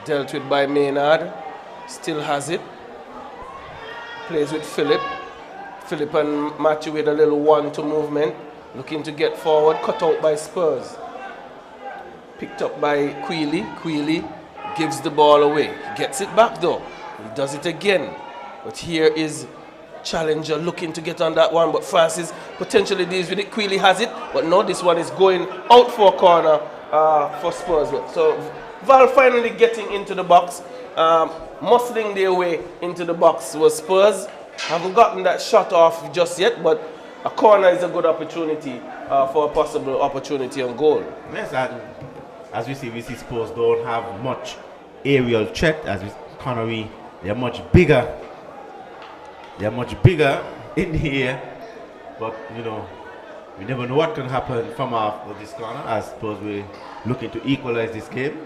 Dealt with by Maynard, still has it. Plays with Philip. Philip and Matthew with a little 1-2 movement. Looking to get forward, cut out by Spurs. Picked up by Queely. Queely gives the ball away. He gets it back though. He does it again. But here is Challenger looking to get on that one, but Francis potentially deals with it. Queely has it, but no, this one is going out for a corner for Spurs. So Val finally getting into the box, muscling their way into the box was Spurs. Haven't gotten that shot off just yet, but a corner is a good opportunity for a possible opportunity on goal. Yes, as we see Spurs don't have much aerial threat. As with Connory, they're much bigger. They're much bigger in here, but you know, we never know what can happen from off of this corner. As Spurs we're looking to equalize this game.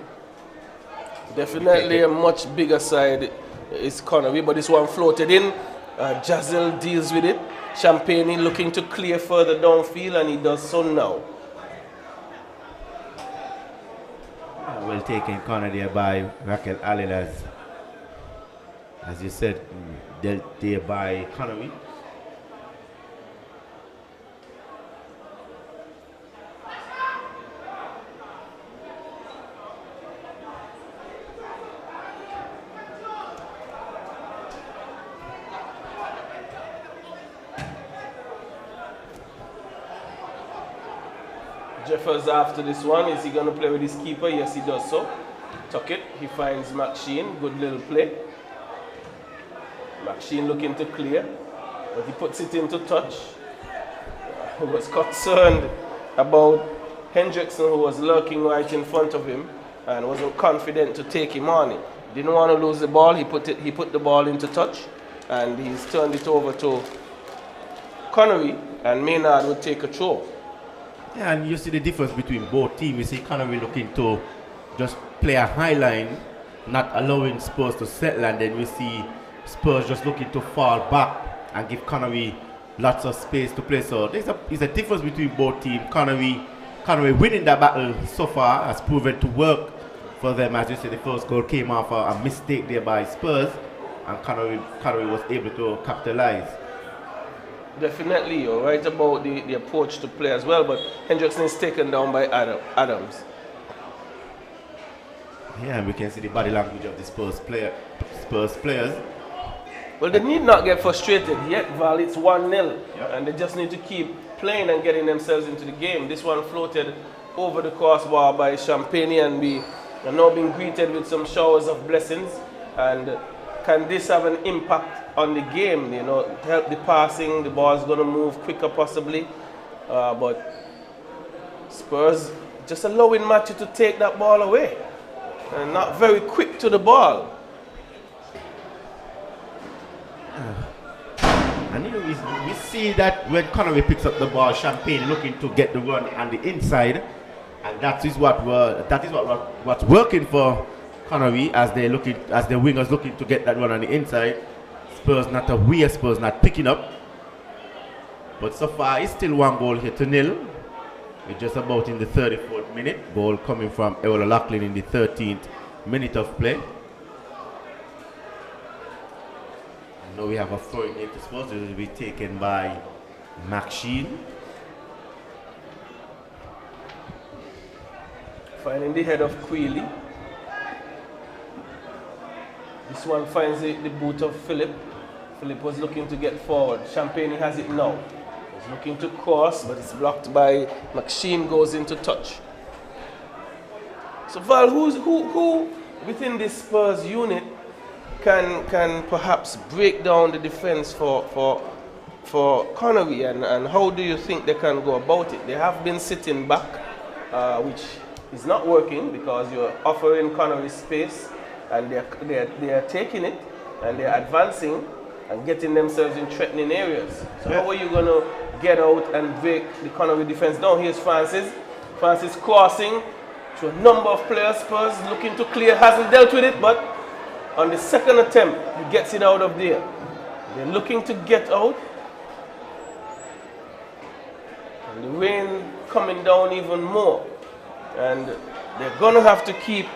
Definitely a much bigger side is Connory, but this one floated in. Jazel deals with it. Champagne looking to clear further downfield, and he does so now. Well taken corner there by Raquel Allen, as you said, dealt there by Connory. Jeffers after this one. Is he going to play with his keeper? Yes, he does so. Tuck it. He finds McSheen. Good little play. McSheen looking to clear, but he puts it into touch. He was concerned about Hendrickson, who was lurking right in front of him and wasn't confident to take him on it. Didn't want to lose the ball. He put the ball into touch, and he's turned it over to Connory, and Maynard would take a throw. Yeah, and you see the difference between both teams. You see Connory looking to just play a high line, not allowing Spurs to settle, and then we see Spurs just looking to fall back and give Connory lots of space to play. So there's a difference between both teams. Connory winning that battle so far has proven to work for them. As you say, the first goal came off a mistake there by Spurs, and Connory was able to capitalize. Definitely, you're right about the approach to play as well, but Hendrickson is taken down by Adams. Yeah, and we can see the body language of the Spurs players. Well, they need not get frustrated yet, Val. It's 1-0, and they just need to keep playing and getting themselves into the game. This one floated over the crossbar by Champagne, and we are now being greeted with some showers of blessings. And can this have an impact on the game? You know, help the passing, the ball's going to move quicker possibly. But Spurs just allowing Matthew to take that ball away. And not very quick to the ball. And you know, we see that when Connory picks up the ball, Champagne looking to get the run on the inside, and that is what's working for Connory as the wingers looking to get that run on the inside. Spurs not aware, Spurs not picking up, but so far it's still 1 goal to nil. We're just about in the 34th minute. Goal coming from Errol O'Loughlin in the 13th minute of play. Now we have a throwing into Spurs. It will be taken by Maxine. Finding the head of Queely. This one finds the boot of Philip. Philip was looking to get forward. Champagne has it now. He's looking to cross, but it's blocked by Maxine, goes into touch. So Val, who within this Spurs unit can perhaps break down the defense for Connory, and how do you think they can go about it? They have been sitting back, which is not working because you're offering Connory space, and they are taking it and they're advancing and getting themselves in threatening areas. So how are you going to get out and break the Connory defense down? Here's Francis. Francis crossing to a number of players. Spurs looking to clear, hasn't dealt with it, but on the second attempt, he gets it out of there. They're looking to get out. And the rain coming down even more. And they're going to have to keep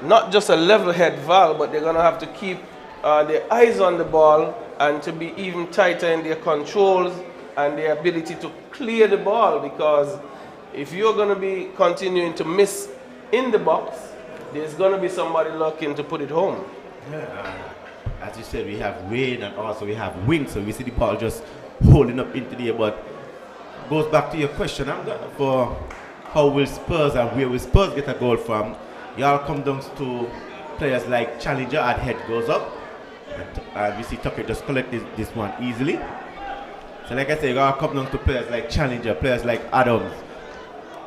not just a level head, Val, but they're going to have to keep their eyes on the ball and to be even tighter in their controls and their ability to clear the ball, because if you're going to be continuing to miss in the box, there's going to be somebody looking to put it home. Yeah, as you said, we have rain and also we have wind, so we see the ball just holding up into the air. But goes back to your question, for how will Spurs and where will Spurs get a goal from? Y'all come down to players like Challenger and head goes up, and we see Tucker just collect this one easily. So like I said, y'all come down to players like Challenger, players like Adams.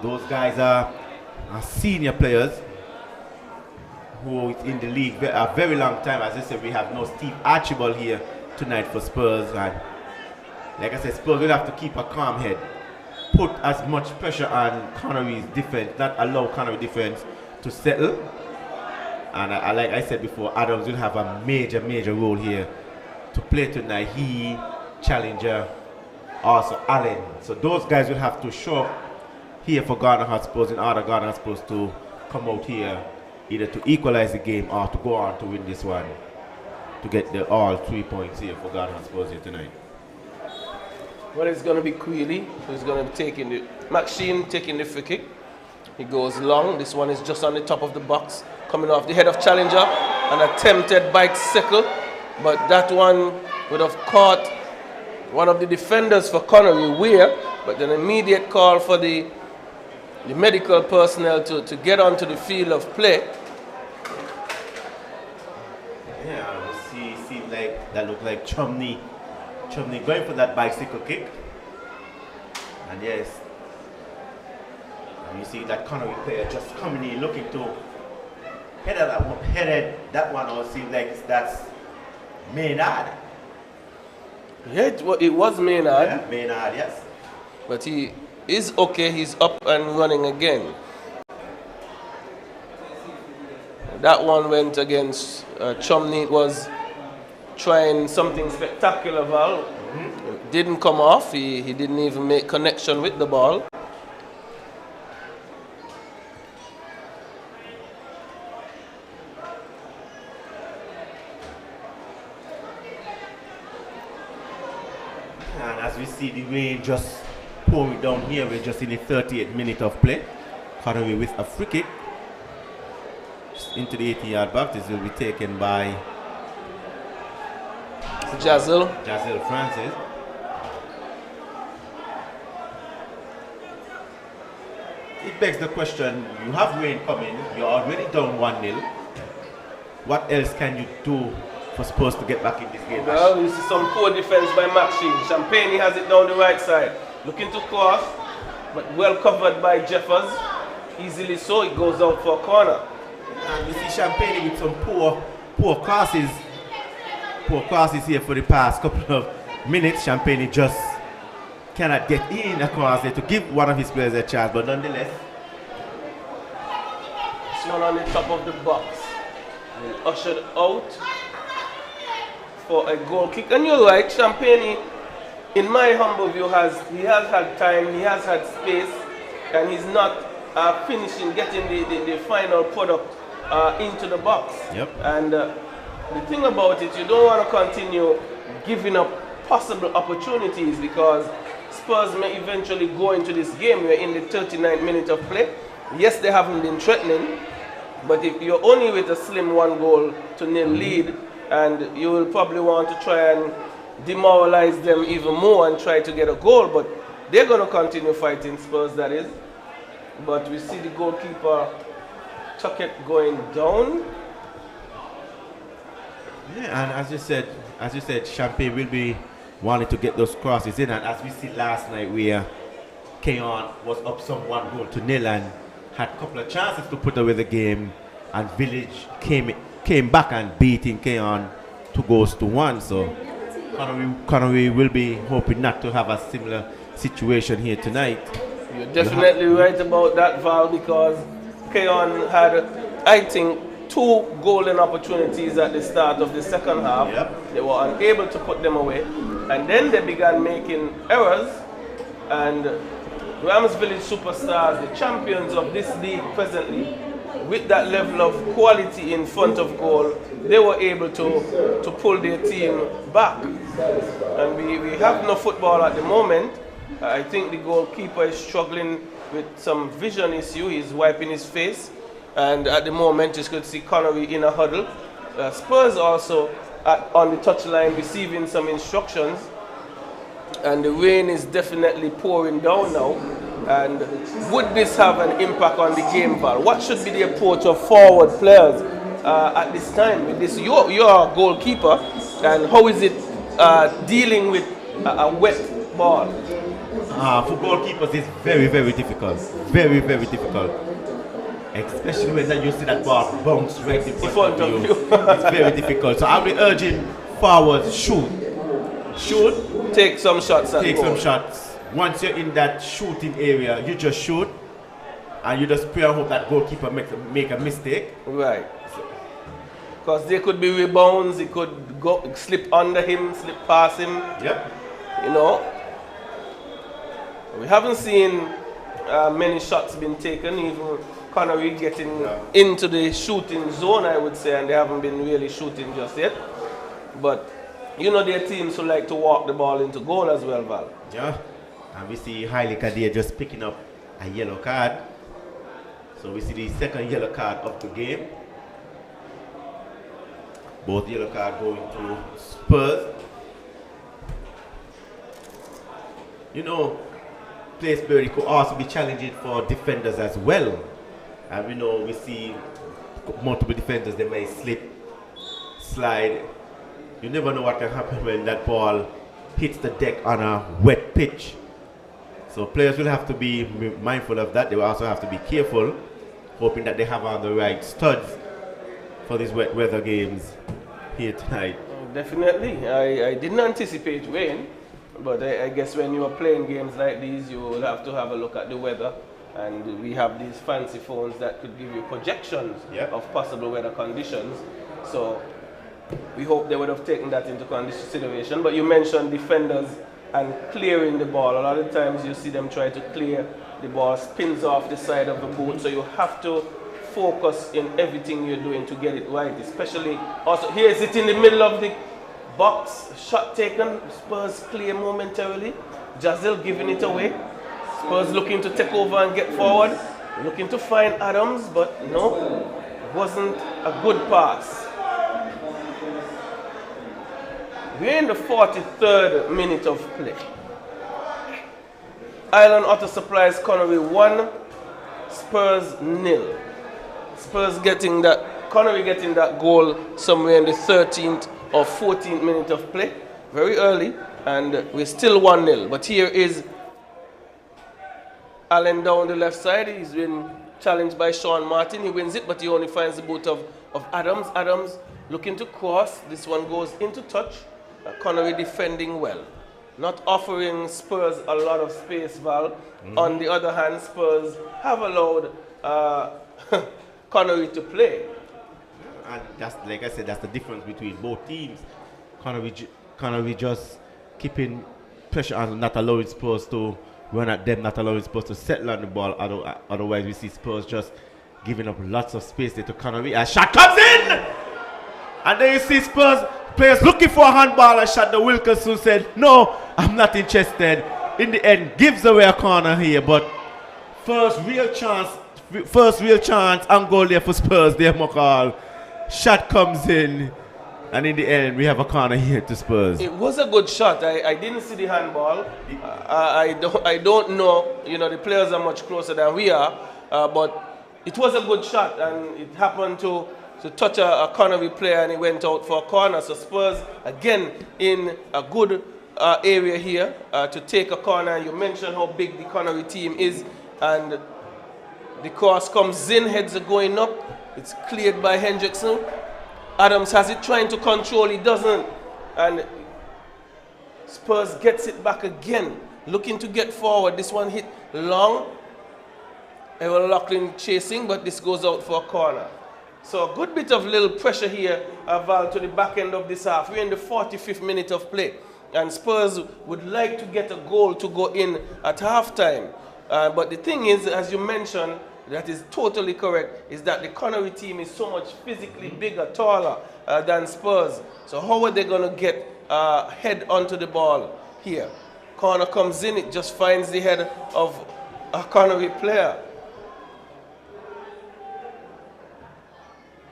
Those guys are senior players who is in the league a very long time. As I said, we have no Steve Archibald here tonight for Spurs, and like I said, Spurs will have to keep a calm head, put as much pressure on Connory's defense, not allow Connory defense to settle. And like I said before, Adams will have a major role here to play tonight. He, Challenger, also Allen. So those guys will have to show up here for Ghana Hotspurs in order Ghana Hotspurs to come out here either to equalize the game or to go on to win this one, to get all 3 points here for Ghana Hotspurs here tonight. Well, it's going to be Queely who's going to be taking the Maxine taking the free kick. He goes long. This one is just on the top of the box, coming off the head of Challenger, an attempted bicycle, but that one would have caught one of the defenders for Connory, Weir, but an immediate call for the medical personnel to get onto the field of play. Yeah, see like that looked like Chumney going for that bicycle kick. And yes, and you see that Connory player just coming in looking to headed that one, or seems like that's Maynard. Yeah, it was Maynard. Yeah, Maynard, yes. But he is okay. He's up and running again. That one went against Chumney. It was trying something spectacular, Val. Didn't come off. He didn't even make connection with the ball. And as we see the rain just pouring down here, we're just in the 38th minute of play. Connory with a free kick into the 80-yard box. This will be taken by Jazel Francis. It begs the question, you have rain coming, you're already down 1-0. What else can you do for Spurs to get back in this game? Well, you see some poor defense by Maxine. Champagne has it down the right side. Looking to cross, but well covered by Jeffers. Easily so, it goes out for a corner. And we see Champagne with some poor crosses. Poor crosses here for the past couple of minutes. Champagne just cannot get in across there to give one of his players a chance, but nonetheless. This one on the top of the box. And ushered out for a goal kick. And you're right, Champagne, in my humble view, he has had time, he has had space, and he's not finishing, getting the final product into the box. Yep. And the thing about it, you don't want to continue giving up possible opportunities, because Spurs may eventually go into this game. We're in the 39th minute of play. Yes, they haven't been threatening, but if you're only with a slim 1-0 lead, and you will probably want to try and demoralize them even more and try to get a goal, but they're going to continue fighting, Spurs that is. But we see the goalkeeper Tuckett going down. Yeah, and as you said, Champagne will be wanting to get those crosses in, and as we see last night where Keon was up some 1-0 and had a couple of chances to put away the game, and Village came back and beating Keon 2-1. So Connory will be hoping not to have a similar situation here tonight. You're definitely right about that, Val, because Keon had, I think, 2 golden opportunities at the start of the second half. Yep. They were unable to put them away, and then they began making errors, and Rams Village Superstars, the champions of this league presently, with that level of quality in front of goal, they were able to pull their team back. And we have no football at the moment. I think the goalkeeper is struggling with some vision issue. He's wiping his face, and at the moment you could see Connory in a huddle. Spurs also on the touchline receiving some instructions, and the rain is definitely pouring down now. And would this have an impact on the game, Val? What should be the approach of forward players at this time? With this, you're a goalkeeper, and how is it dealing with a wet ball? For goalkeepers, it's very, very difficult. Very, very difficult. Especially when you see that ball bounce right in front of you. It's very difficult. So I'll be urging forwards, shoot. Take some shots. Take some shots. Once you're in that shooting area, you just shoot, and you just pray and hope that goalkeeper make a mistake. Right. Because there could be rebounds, it could slip under him, slip past him. Yep. You know. We haven't seen many shots being taken, even Connory getting into the shooting zone, I would say, and they haven't been really shooting just yet. But you know, there are teams who like to walk the ball into goal as well, Val. Yeah. And we see Haile Kadir just picking up a yellow card. So we see the second yellow card of the game. Both yellow cards going to Spurs. You know, Placeberry could also be challenging for defenders as well. And we know we see multiple defenders, they may slip, slide. You never know what can happen when that ball hits the deck on a wet pitch. So players will have to be mindful of that. They will also have to be careful, hoping that they have on the right studs for these wet weather games here tonight. Definitely. I didn't anticipate rain. But I guess when you are playing games like these, you will have to have a look at the weather. And we have these fancy phones that could give you projections of possible weather conditions. So we hope they would have taken that into consideration. But you mentioned defenders and clearing the ball. A lot of times you see them try to clear the ball, spins off the side of the boot. So you have to focus in everything you're doing to get it right. Especially also, here is it in the middle of the box, shot taken, Spurs clear momentarily. Jazil giving it away. Spurs looking to take over and get forward. Looking to find Adams, but no, it wasn't a good pass. We're in the 43rd minute of play. Island Auto Supplies Connory 1, Spurs 0. Spurs getting that, Connory getting that goal somewhere in the 13th or 14th minute of play, very early, and we're still 1-0. But here is Allen down the left side. He's been challenged by Sean Martin. He wins it, but he only finds the boot of Adams. Adams looking to cross. This one goes into touch. Connory defending well. Not offering Spurs a lot of space, Val. On the other hand, Spurs have allowed Connory to play. And that's, like I said, that's the difference between both teams. Connory just keeping pressure on, not allowing Spurs to run at them, not allowing Spurs to settle on the ball. Otherwise, we see Spurs just giving up lots of space there to Connory. A shot comes in! And then you see Spurs players looking for a handball. A shot. The Wilkerson said, no, I'm not interested. In the end, gives away a corner here. But first real chance, and goal there for Spurs there, Mokal. Shot comes in. And in the end, we have a corner here to Spurs. It was a good shot. I didn't see the handball. I don't know. You know, the players are much closer than we are. But it was a good shot, and it happened to touch a Connory player, and he went out for a corner. So Spurs, again, in a good area here to take a corner. You mentioned how big the Connory team is, and the cross comes in, heads are going up. It's cleared by Hendrickson. Adams has it, trying to control, he doesn't. And Spurs gets it back again, looking to get forward. This one hit long. Evan Lachlan chasing, but this goes out for a corner. So a good bit of little pressure here, Val, to the back end of this half. We're in the 45th minute of play. And Spurs would like to get a goal to go in at halftime. But the thing is, as you mentioned, that is totally correct, is that the Connory team is so much physically bigger, taller than Spurs. So how are they going to get head onto the ball here? Corner comes in, it just finds the head of a Connory player.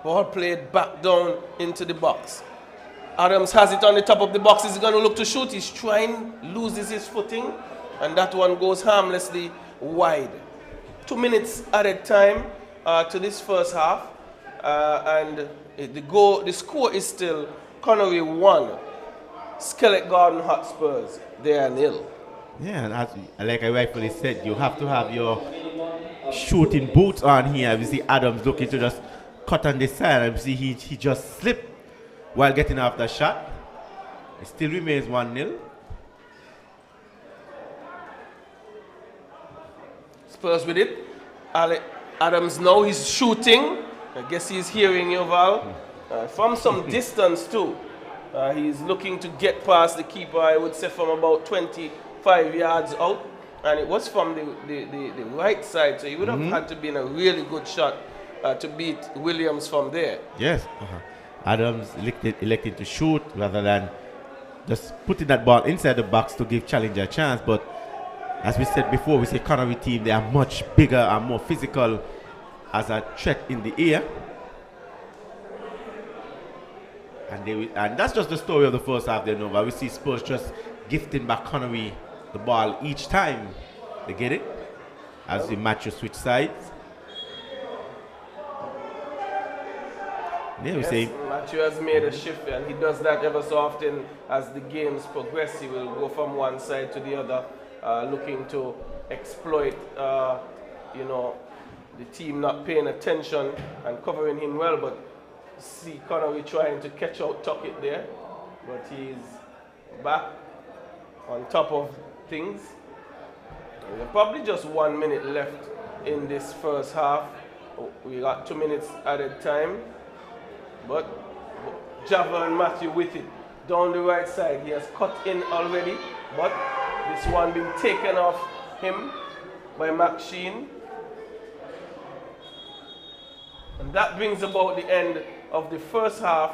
Ball played back down into the box. Adams has it on the top of the box. He's going to look to shoot. He's trying, loses his footing, and that one goes harmlessly wide. 2 minutes added time to this first half, and the score is still Connory 1, Skelett Garden Hotspurs, they are 0. Yeah, and as, like I rightfully said, you have to have your shooting boots on here. We see Adams looking to just cut on this side, and we see he just slipped while getting off the shot. It still remains 1-0. Spurs with it. Adams now he's shooting. I guess he's hearing you, Val. From some distance too. He's looking to get past the keeper, I would say from about 25 yards out. And it was from the right side, so he would have had to be in a really good shot to beat Williams from there. Yes. Adams elected to shoot rather than just putting that ball inside the box to give challenger a chance. But as we said before, we say Connory team, they are much bigger and more physical as a threat in the air. And that's just the story of the first half there, Nova. We see Spurs just gifting back Connory the ball each time they get it, as we match you switch sides. Yeah, we say Matthew has made a shift, and he does that ever so often as the games progress. He will go from one side to the other, looking to exploit, you know, the team not paying attention and covering him well. But see Connory trying to catch out Tuckett there, but he's back. on top of things. There's probably just 1 minute left in this first half. We got 2 minutes added time, but Javan Matthew with it down the right side. He has cut in already, but this one been taken off him by McSheen. And that brings about the end of the first half.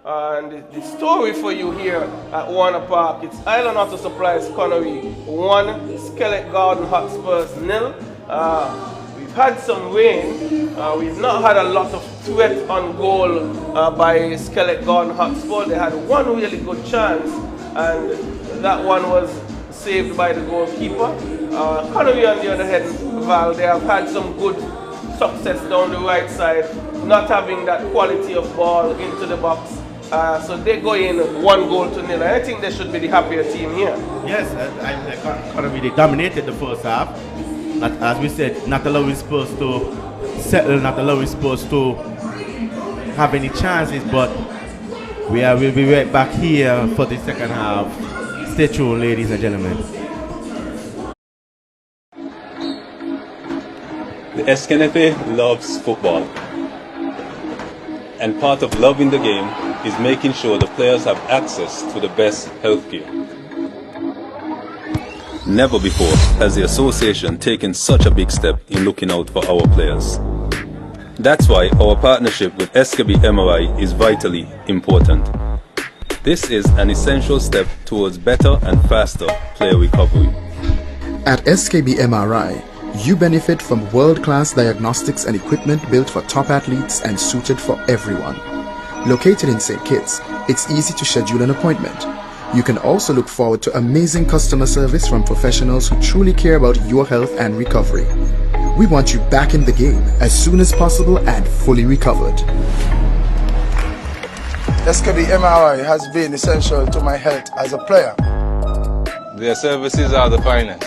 And the story for you here at Warner Park, it's Island Auto Supplies Connory 1, Skelett Garden Hotspurs 0. We've had some rain. We've not had a lot of threat on goal by Skelett Garden Hotspur. They had one really good chance, and that one was saved by the goalkeeper. Connory, on the other hand, Val, they have had some good success down the right side, not having that quality of ball into the box. So they go in 1-0. I think they should be the happier team here. Yes, Connory, they dominated the first half. As we said, not allowing Spurs to settle, not allowing Spurs to have any chances, but we'll be right back here for the second half. Stay tuned, ladies and gentlemen. The Eskenefe loves football. And part of loving the game is making sure the players have access to the best healthcare. Never before has the association taken such a big step in looking out for our players. That's why our partnership with SKB MRI is vitally important. This is an essential step towards better and faster player recovery. At SKB MRI, you benefit from world-class diagnostics and equipment built for top athletes and suited for everyone. Located in St. Kitts, it's easy to schedule an appointment. You can also look forward to amazing customer service from professionals who truly care about your health and recovery. We want you back in the game as soon as possible and fully recovered. SKB MRI has been essential to my health as a player. Their services are the finest.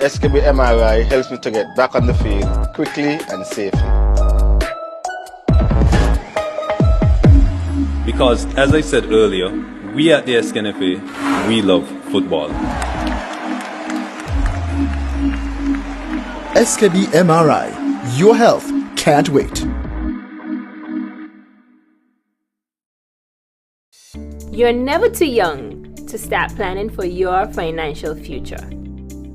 SKB MRI helps me to get back on the field quickly and safely. Because, as I said earlier, we at the Eskenefe, we love football. SKB MRI, your health can't wait. You're never too young to start planning for your financial future.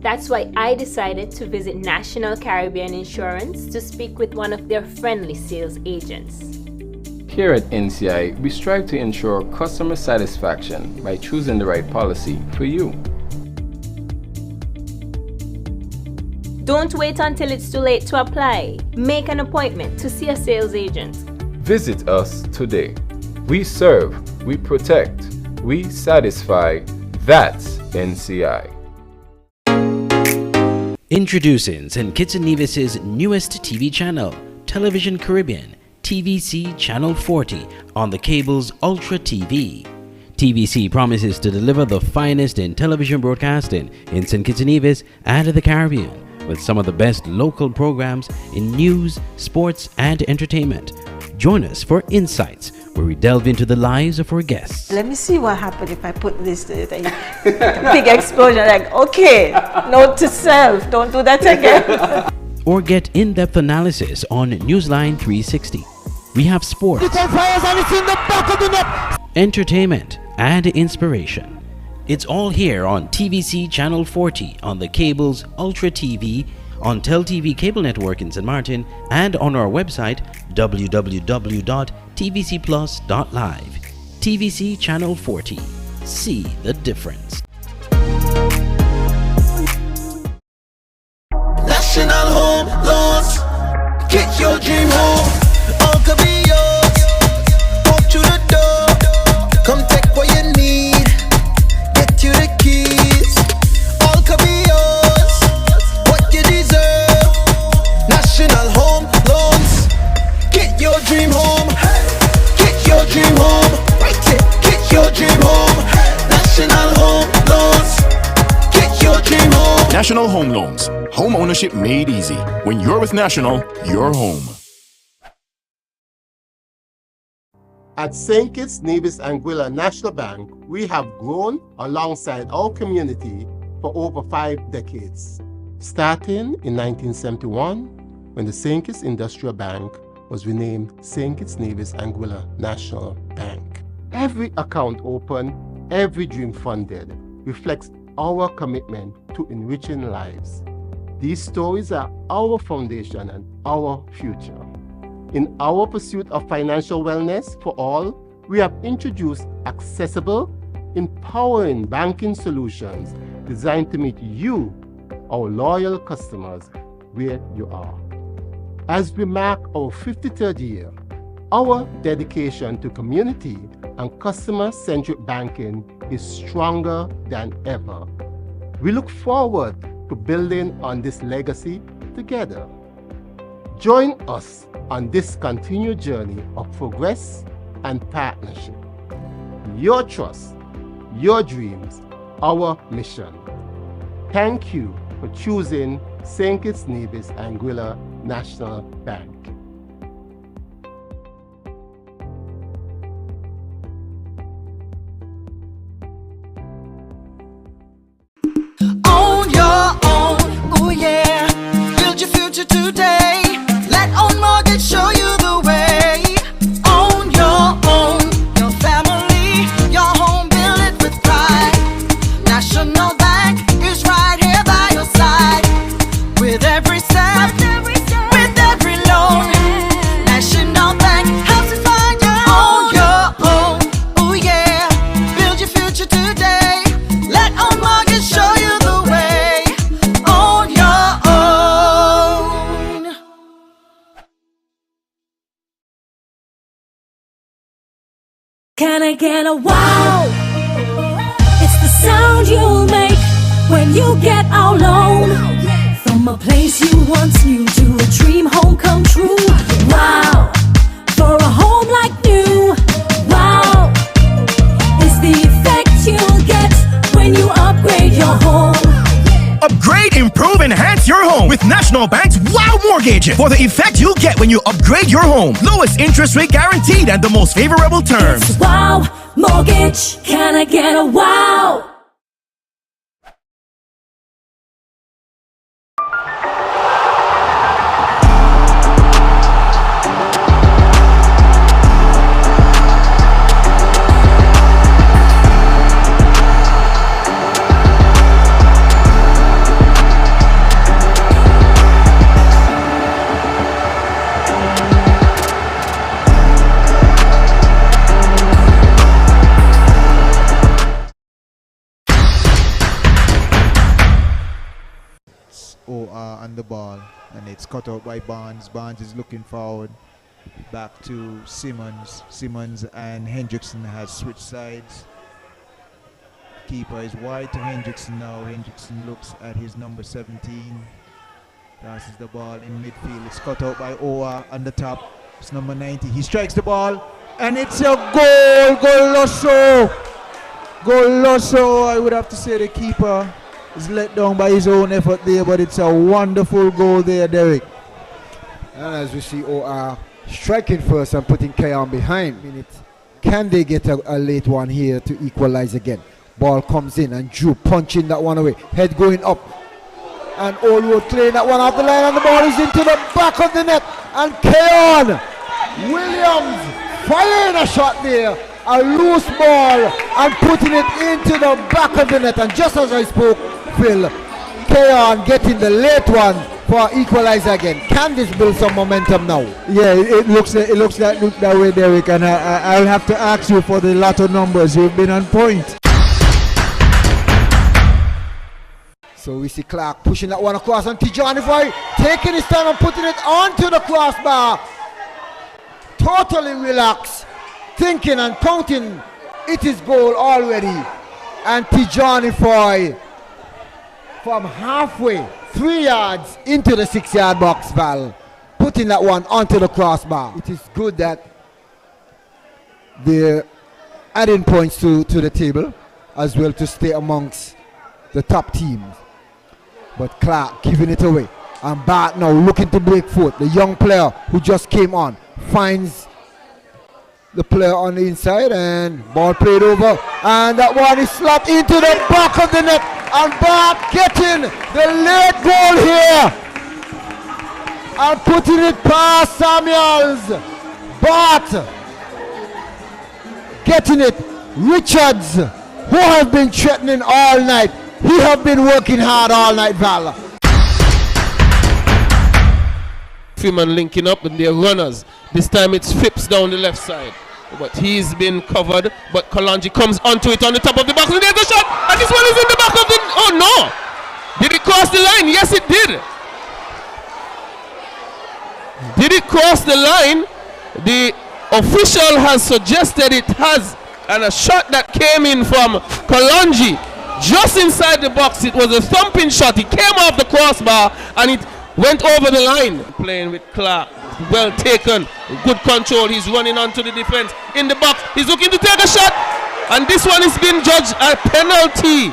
That's why I decided to visit National Caribbean Insurance to speak with one of their friendly sales agents. Here at NCI, we strive to ensure customer satisfaction by choosing the right policy for you. Don't wait until it's too late to apply. Make an appointment to see a sales agent. Visit us today. We serve, we protect, we satisfy. That's NCI. Introducing St. Kitts and Nevis's newest TV channel, Television Caribbean, TVC Channel 40 on the cable's Ultra TV. TVC promises to deliver the finest in television broadcasting in St. Kitts and Nevis and the Caribbean, with some of the best local programs in news, sports, and entertainment. Join us for Insights, where we delve into the lives of our guests. Let me see what happens if I put this thing. Big explosion, like, okay, note to self, don't do that again. Or get in-depth analysis on Newsline 360. We have sports, entertainment, and inspiration. It's all here on TVC Channel 40 on the cable's Ultra TV, on TelTV Cable Network in St. Martin, and on our website www.tvcplus.live. TVC Channel 40. See the difference. National Home Loans. Get your dream home. All could be yours. Walk through the door. Come take what you need. Get you the keys. All could be yours. What you deserve. National Home Loans. Get your dream home. Get your dream home. Right it. Get your dream home. National Home Loans. Get your dream home. National Home Loans. Home ownership made easy. When you're with National, you're home. At St. Kitts Nevis Anguilla National Bank, we have grown alongside our community for over 5 decades. Starting in 1971, when the St. Kitts Industrial Bank was renamed St. Kitts Nevis Anguilla National Bank. Every account opened, every dream funded, reflects our commitment to enriching lives. These stories are our foundation and our future. In our pursuit of financial wellness for all, we have introduced accessible, empowering banking solutions designed to meet you, our loyal customers, where you are. As we mark our 53rd year, our dedication to community and customer-centric banking is stronger than ever. We look forward to building on this legacy together. Join us on this continued journey of progress and partnership. Your trust, your dreams, our mission. Thank you for choosing St. Kitts Nevis Anguilla National Bank. On your own, oh yeah. Build your future today. Let Own Mortgage show you the way. On your own, your family, your home, build it with pride. National Bank is right here by your side. With every step, with every loan. National Bank helps you find your on your own, oh yeah. Build your future today. Let Own Mortgage show you the way. On your own. Can I get a wow? It's the sound you'll make when you get our loan. From a place you once knew to a dream home come true. Wow, for a home like new. Wow, it's the effect you'll get when you upgrade your home. Upgrade, improve, enhance your home with National Bank's Wow Mortgage for the effect you'll get when you upgrade your home. Lowest interest rate guaranteed and the most favorable terms. It's Wow Mortgage. Can I get a wow? On the ball, and it's cut out by Barnes. Barnes is looking forward back to Simmons. Simmons and Hendrickson has switched sides. Keeper is wide to Hendrickson now. Hendrickson looks at his number 17. Passes the ball in midfield. It's cut out by Oa on the top. It's number 90. He strikes the ball, and it's a goal. Goloso. Goloso. I would have to say the keeper is let down by his own effort there, but it's a wonderful goal there, Derek. And as we see OR striking first and putting Kayan behind. Can they get a late one here to equalize again? Ball comes in and Drew punching that one away. Head going up. And Allwood clearing that one off the line, and the ball is into the back of the net. And Kayan Williams firing a shot there. A loose ball and putting it into the back of the net. And just as I spoke, Phil, Kayan getting the late one for equalizer again. Can this build some momentum now? Yeah, it looks like that way, Derek. And I'll have to ask you for the lotto numbers. You've been on point. So we see Clark pushing that one across, and Tijani Foy taking his time and putting it onto the crossbar. Totally relaxed, thinking and counting. It is goal already. And Tijani Foy from halfway, 3 yards into the 6-yard box, Val, putting that one onto the crossbar. It is good that they're adding points to the table as well to stay amongst the top teams. But Clark giving it away. And Bart now looking to break foot. The young player who just came on finds the player on the inside, and ball played over, and that one is slapped into the back of the net, and Bart getting the late goal here and putting it past Samuels. Bart getting it. Richards, who has been threatening all night, he have been working hard all night, Val. Freeman linking up and they're runners. This time it's Phipps down the left side. But he's been covered. But Kalonji comes onto it on the top of the box. And there's the shot. And this one is in the back of the... Oh no! Did it cross the line? Yes, it did. Did it cross the line? The official has suggested it has. And a shot that came in from Kalonji just inside the box. It was a thumping shot. It came off the crossbar and it went over the line. Playing with Clark. Well taken. Good control. He's running onto the defense. In the box. He's looking to take a shot. And this one is being judged a penalty.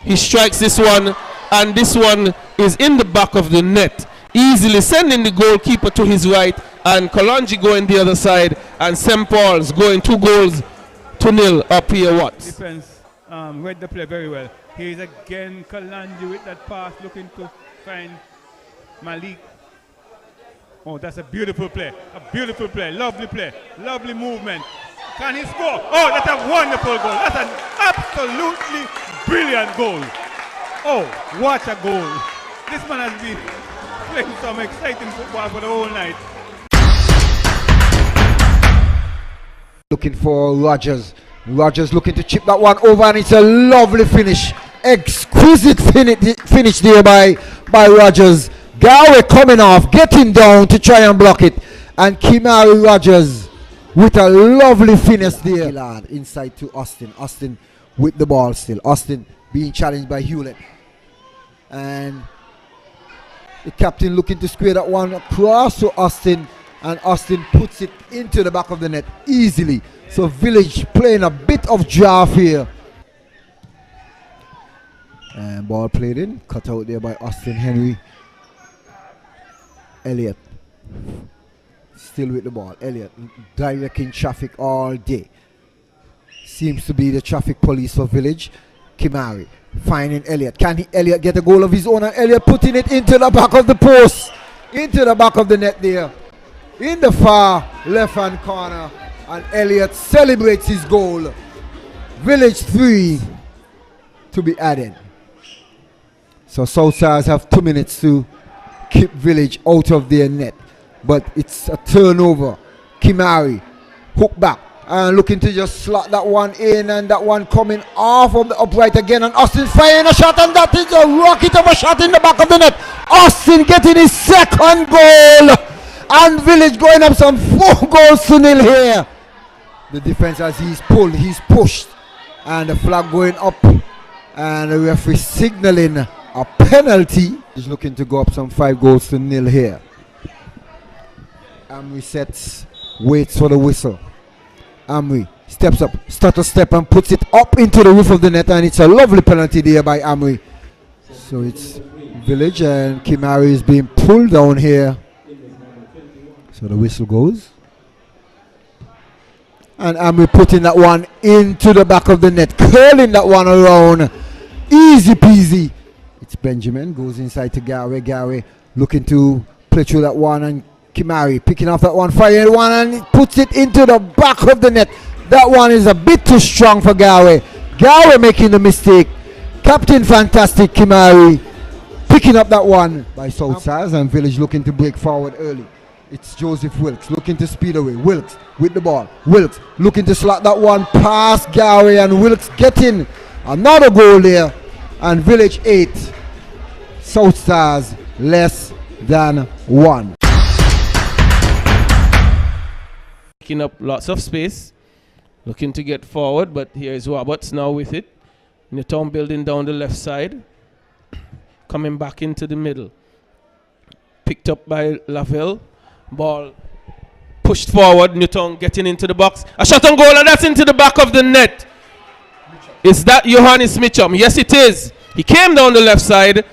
He strikes this one. And this one is in the back of the net. Easily sending the goalkeeper to his right. And Kalonji going the other side. And St. Paul's going 2-0 up here. What? Defense read the play very well. Here's again Kalonji with that pass, looking to find Malik. Oh, that's a beautiful play. A beautiful play. Lovely play. Lovely movement. Can he score? Oh, that's a wonderful goal. That's an absolutely brilliant goal. Oh, what a goal. This man has been playing some exciting football for the whole night. Looking for Rogers. Rogers looking to chip that one over, and it's a lovely finish. Exquisite finish there by Rogers. Galway coming off, getting down to try and block it. And Kimari Rogers with a lovely finish there. Inside to Austin. Austin with the ball still. Austin being challenged by Hewlett. And the captain looking to square that one across to Austin. And Austin puts it into the back of the net easily. So Village playing a bit of draft here. And ball played in. Cut out there by Austin Henry. Elliott still with the ball. Elliott directing traffic all day. Seems to be the traffic police for Village. Kimari finding Elliott. Can Elliott get a goal of his own? And Elliott putting it into the back of the post. Into the back of the net there. In the far left hand corner. And Elliott celebrates his goal. Village 3 to be added. So Southsides have 2 minutes to keep Village out of their net. But it's a turnover. Kimari hook back and looking to just slot that one in, and that one coming off of the upright again, and Austin firing a shot, and that is a rocket of a shot in the back of the net. Austin getting his second goal, and Village going up some 4-0 here. The defense, as he's pulled, he's pushed, and the flag going up, and the referee signaling a penalty. He's looking to go up some 5-0 here. Amri sets, waits for the whistle. Amri steps up, stutter step, and puts it up into the roof of the net, and it's a lovely penalty there by Amri. So it's Village, and Kimari is being pulled down here. So the whistle goes. And Amri putting that one into the back of the net, curling that one around. Easy peasy. It's Benjamin, goes inside to Gary. Gary looking to play through that one, and Kimari picking off that one, firing one, and it puts it into the back of the net. That one is a bit too strong for Galway. Galway making the mistake. Captain Fantastic Kimari picking up that one by Southsides, and Village looking to break forward early. It's Joseph Wilkes looking to speed away. Wilkes with the ball. Wilkes looking to slot that one past Galway, and Wilkes getting another goal there. And Village 8, Southsides less than 1. Taking up lots of space, looking to get forward, but here is Roberts now with it. Newtown building down the left side, coming back into the middle. Picked up by Lavelle. Ball pushed forward. Newtown getting into the box. A shot on goal, and that's into the back of the net. Is that Johannes Mitchum? Yes, it is. He came down the left side,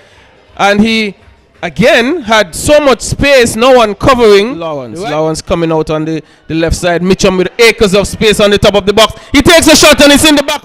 and he again had so much space, no one covering. Lawrence coming out on the left side. Mitchum with acres of space on the top of the box. He takes a shot and it's in the back.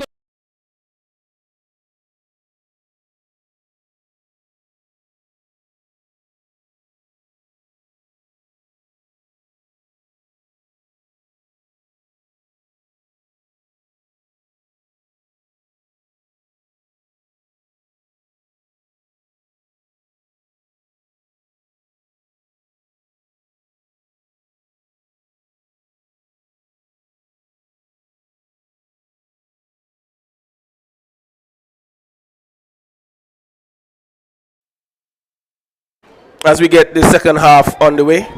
As we get the second half on the way,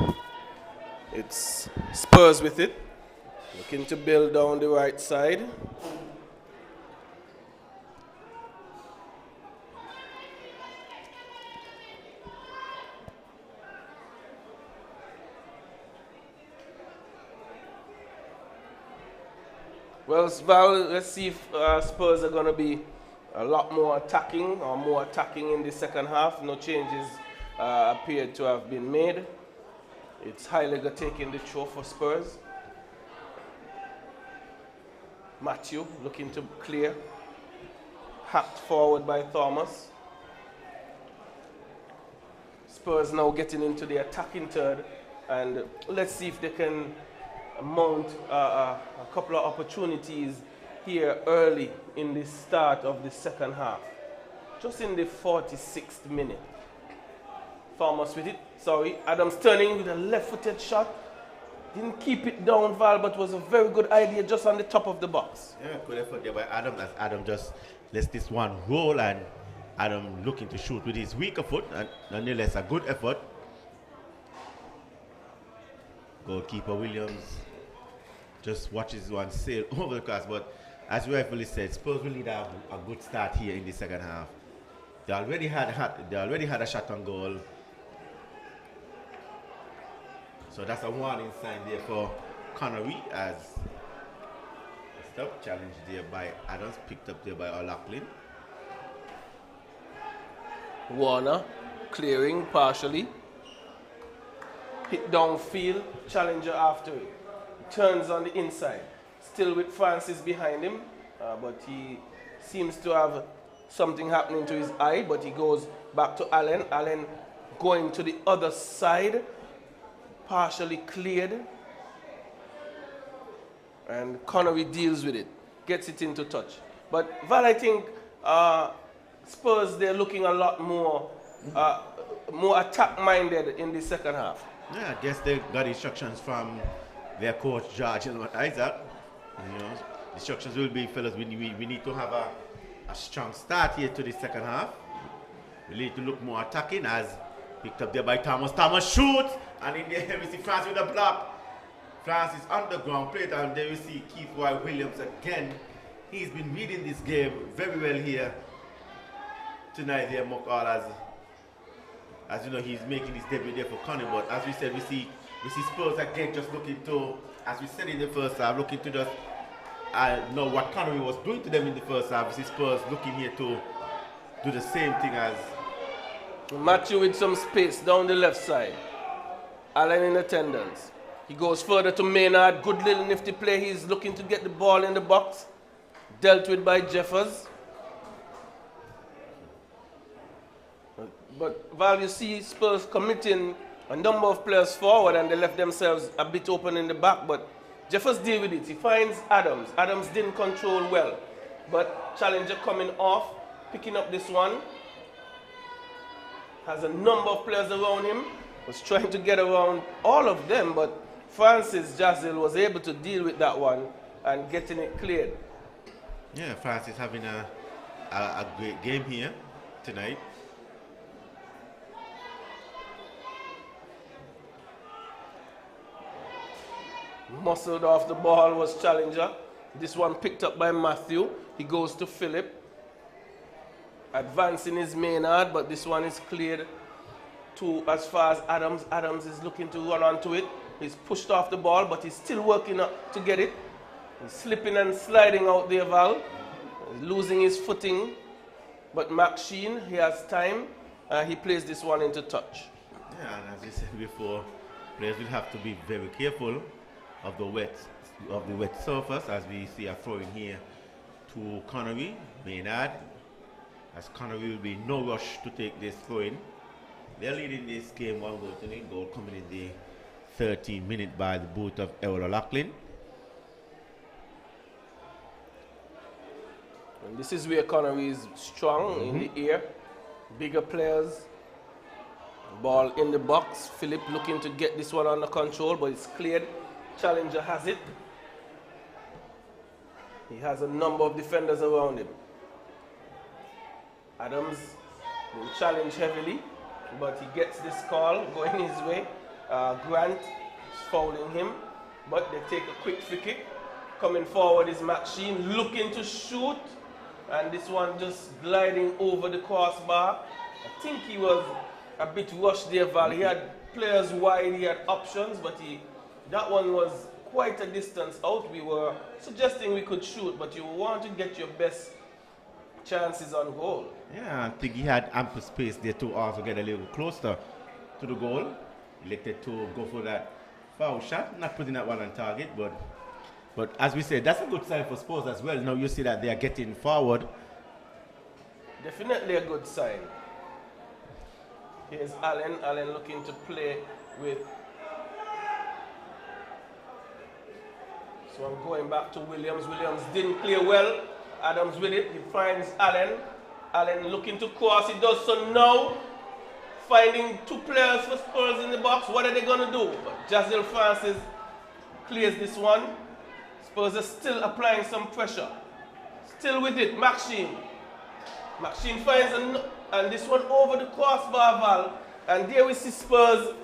it's Spurs with it, looking to build down the right side. Well, Val, let's see if Spurs are going to be a lot more attacking or more attacking in the second half. No changes appeared to have been made. It's Heiliger taking the throw for Spurs. Matthew looking to clear. Hacked forward by Thomas. Spurs now getting into the attacking third. And let's see if they can mount a couple of opportunities here early in the start of the second half. Just in the 46th minute. Thomas with it. Sorry, Adams turning with a left-footed shot. Didn't keep it down, Val, but was a very good idea just on the top of the box. Yeah, good effort there by Adam. As Adam just lets this one roll, and Adam looking to shoot with his weaker foot, and nonetheless a good effort. Goalkeeper Williams just watches one sail over the cross, but as you rightfully said, Spurs will need a good start here in the second half. They already had a shot on goal. So that's a warning sign there for Connory, as stop challenge there by Adams, picked up there by O'Loughlin. Warner clearing partially. Hit downfield, challenger after it. Turns on the inside. Still with Francis behind him, but he seems to have something happening to his eye, but he goes back to Allen. Allen going to the other side. Partially cleared, and Connory deals with it, gets it into touch. But Val, I think Spurs, they're looking a lot more attack-minded in the second half. Yeah, I guess they got instructions from their coach George and Isaac. You know, instructions will be, fellas, we need to have a strong start here to the second half. We need to look more attacking, as picked up there by Thomas. Thomas shoots, and in there we see Francis with a block. Francis underground plate, and there we see Keith White Williams again. He's been reading this game very well here tonight there, Mokal, as you know, he's making his debut there for Connie. But as we said, we see Spurs again just looking to, as we said in the first half, looking to just know what Connery was doing to them in the first half. We see Spurs looking here to do the same thing as Matthew with some space down the left side. Allen in attendance. He goes further to Maynard. Good little nifty play. He's looking to get the ball in the box. Dealt with by Jeffers. But Val, you see Spurs committing a number of players forward, and they left themselves a bit open in the back. But Jeffers deal with it. He finds Adams. Adams didn't control well. But Challenger coming off, picking up this one. Has a number of players around him. Was trying to get around all of them, but Francis Jazil was able to deal with that one and getting it cleared. Yeah, Francis having a great game here tonight. Muscled off the ball was Challenger. This one picked up by Matthew. He goes to Philip. Advancing his Maynard, but this one is cleared to as far as Adams. Adams is looking to run onto it. He's pushed off the ball, but he's still working to get it. He's slipping and sliding out there, Val. He's losing his footing. But Max Sheen, he has time. he plays this one into touch. Yeah, and as you said before, players will have to be very careful of the wet surface, as we see a throw in here to Connory, Maynard. As Connory will be no rush to take this throw in. They're leading this game 1-0, goal coming in the 13th minute by the boot of Errol O'Loughlin. And this is where Connory is strong in the air. Bigger players. Ball in the box. Philip looking to get this one under control, but it's cleared. Challenger has it. He has a number of defenders around him. Adams will challenge heavily, but he gets this call going his way. Grant is fouling him, but they take a quick free kick. Coming forward is Maxine looking to shoot, and this one just gliding over the crossbar. I think he was a bit rushed there, Val. He had players wide, he had options, but that one was quite a distance out. We were suggesting we could shoot, but you want to get your best chances on goal. Yeah, I think he had ample space there to also get a little closer to the goal. Elected to go for that foul shot, not putting that one on target, but as we said, that's a good sign for Spurs as well. Now you see that they are getting forward. Definitely a good sign. Here's Allen. Allen looking to play with. So I'm going back to Williams. Williams didn't clear well. Adams with it. He finds Allen. Allen looking to cross. He does so now. Finding two players for Spurs in the box. What are they going to do? But Jazil Francis clears this one. Spurs are still applying some pressure. Still with it. Maxine. Maxine finds and this one over the crossbar, Val. And there we see Spurs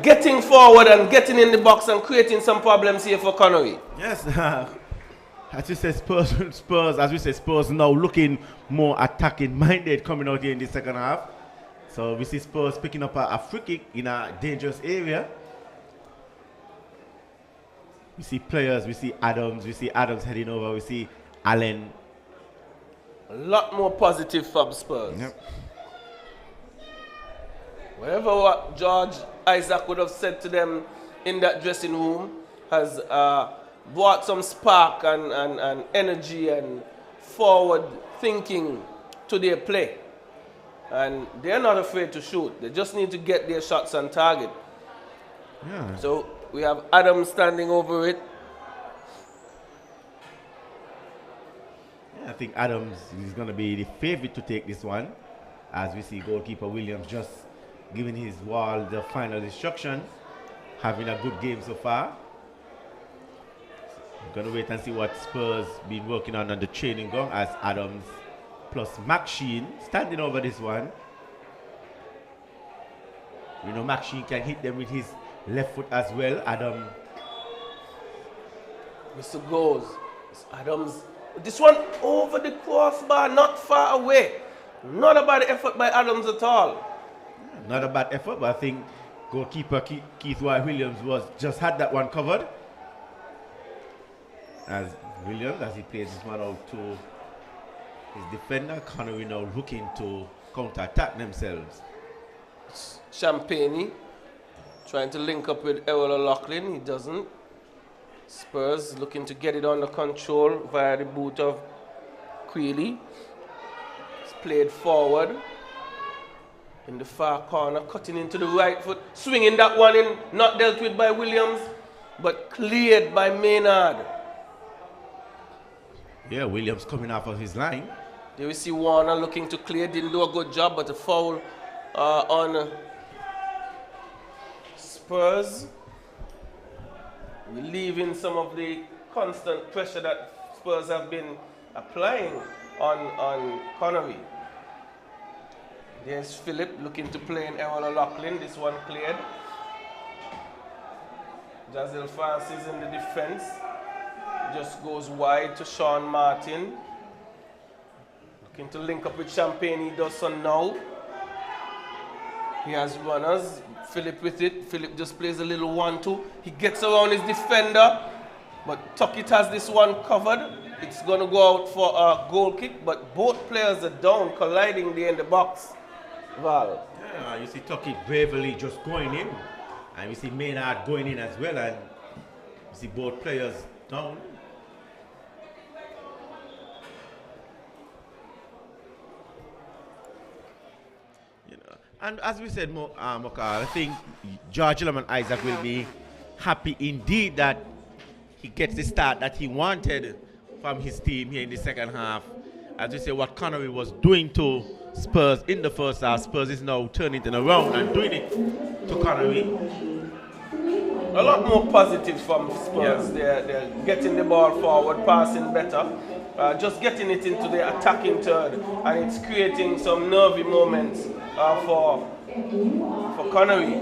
getting forward and getting in the box and creating some problems here for Connory. Yes, as you said, Spurs now looking more attacking minded coming out here in the second half. So we see Spurs picking up a free kick in a dangerous area. We see players, we see Adams heading over, we see Allen. A lot more positive from Spurs. Yep. Whatever what George Isaac would have said to them in that dressing room has brought some spark and energy and forward thinking to their play. And they're not afraid to shoot. They just need to get their shots on target. Yeah. So we have Adams standing over it. I think Adams is going to be the favorite to take this one, as we see goalkeeper Williams just giving his wall the final instruction, having a good game so far. I'm going to wait and see what Spurs been working on the training ground, as Adams plus Maxine standing over this one. You know, Maxine can hit them with his left foot as well. Adam. Mr. Goes. Adams. This one over the crossbar, not far away. Not a bad effort by Adams at all. Not a bad effort, but I think goalkeeper Keith White Williams just had that one covered. As Williams, as he plays this one out to his defender, Connory now looking to counter-attack themselves. Champagne trying to link up with Errol O'Loughlin. He doesn't. Spurs looking to get it under control via the boot of Queely. It's played forward in the far corner, cutting into the right foot, swinging that one in, not dealt with by Williams, but cleared by Maynard. Yeah, Williams coming off of his line. There we see Warner looking to clear, didn't do a good job, but a foul on Spurs, relieving some of the constant pressure that Spurs have been applying on Connory. There's Philip looking to play in Errol O'Loughlin. This one cleared. Jazil Francis in the defense. Just goes wide to Sean Martin. Looking to link up with Champagne. He does so now. He has runners. Philip with it. Philip just plays a little 1-2. He gets around his defender. But Tuckett has this one covered. It's going to go out for a goal kick. But both players are down, colliding there in the box. Val. Yeah, you see Tuckett bravely just going in, and you see Maynard going in as well, and you see both players down. And as we said, Mokar, I think George Lillman Isaac will be happy indeed that he gets the start that he wanted from his team here in the second half. As we say, what Connory was doing to Spurs in the first half, Spurs is now turning it around and doing it to Connory. A lot more positive from Spurs. Yeah. They're getting the ball forward, passing better, just getting it into the attacking third, and it's creating some nervy moments for Connory.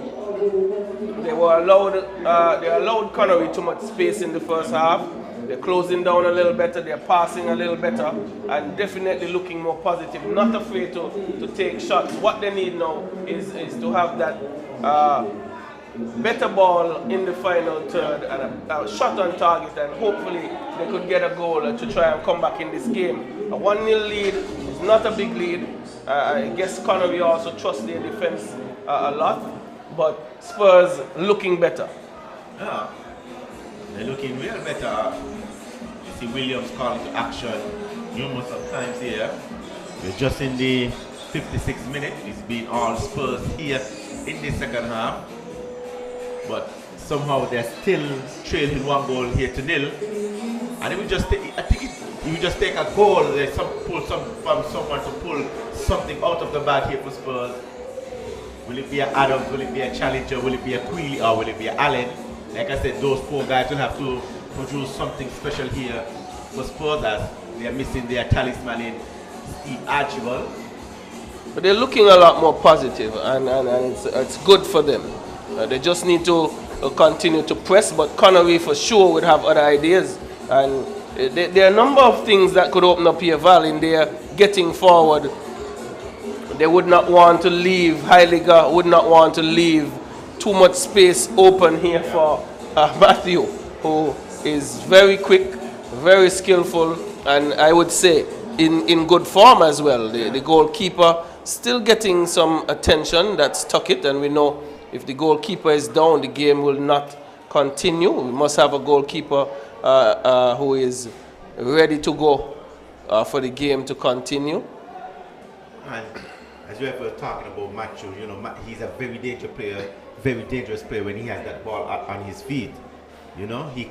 They allowed Connory too much space in the first half. They're closing down a little better, they're passing a little better, and definitely looking more positive, not afraid to take shots. What they need now is to have that better ball in the final third and a shot on target, and hopefully they could get a goal to try and come back in this game. A 1-0 lead is not a big lead. I guess Connory also trusts their defense a lot, but Spurs looking better. Yeah, they're looking real better. You see Williams calling to action numerous of times here. We're just in the 56th minute. It's been all Spurs here in the second half. But somehow they're still trailing 1 goal here to 0. And it will just take, I think it will just take a goal, from someone to pull something out of the bag here for Spurs. Will it be an Adams, will it be a Challenger, will it be a Queely, or will it be a Allen? Like I said, those 4 guys will have to produce something special here for Spurs, as they are missing their talisman in Steve Archibald. But they're looking a lot more positive, and it's good for them. They just need to continue to press, but Connory for sure would have other ideas. And there are a number of things that could open up here, Val, in there getting forward. They would not want to leave, Heiliger would not want to leave too much space open here for Matthew, who is very quick, very skillful, and I would say in good form as well. The goalkeeper still getting some attention, that's Tuckett, and we know if the goalkeeper is down, the game will not continue. We must have a goalkeeper who is ready to go for the game to continue. And as you were talking about Matthew, you know, he's a very dangerous player when he has that ball on his feet. You know, he's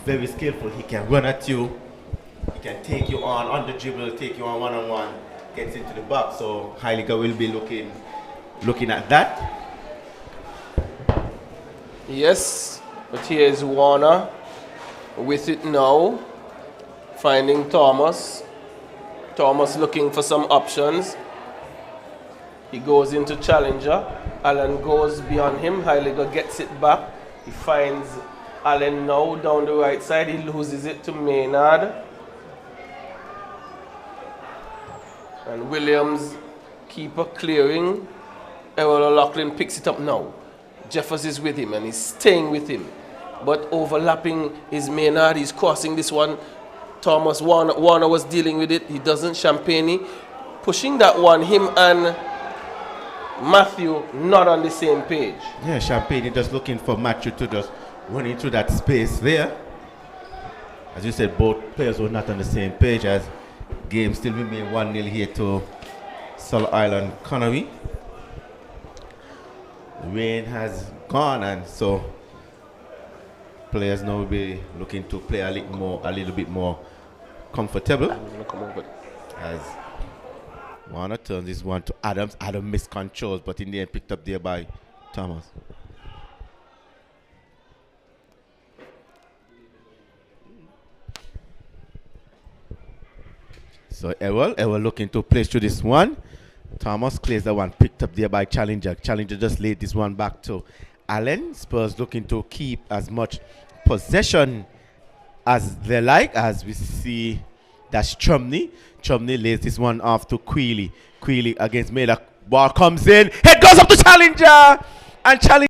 very skillful. He can run at you. He can take you on the dribble, take you on one-on-one, gets into the box. So Heiliger will be looking at that. Yes, but here is Warner with it now, finding Thomas. Thomas looking for some options. He goes into Challenger. Allen goes beyond him. Heiliger gets it back. He finds Allen now down the right side. He loses it to Maynard. And Williams, keeper clearing. Errol O'Loughlin picks it up now. Jeffers is with him and he's staying with him. But overlapping is Maynard. He's crossing this one. Thomas Warner was dealing with it. He doesn't. Champagne pushing that one. Him and Matthew not on the same page. Yeah, Champagne just looking for Matthew to just run into that space there. As you said, both players were not on the same page, as game still remain 1-0 here to Sully Island Connory. The rain has gone, and so players now will be looking to play a little bit more comfortable. As Warner turns this one to Adams. Adam missed controls, but in the end picked up there by Thomas. So Ewell looking to place through this one. Thomas clears the one, picked up there by Challenger. Challenger just laid this one back to Allen. Spurs looking to keep as much possession as they like, as we see that's Chumney. Chumney lays this one off to Queely. Queely against Miller. Ball comes in. Head goes up to Challenger. And Challenger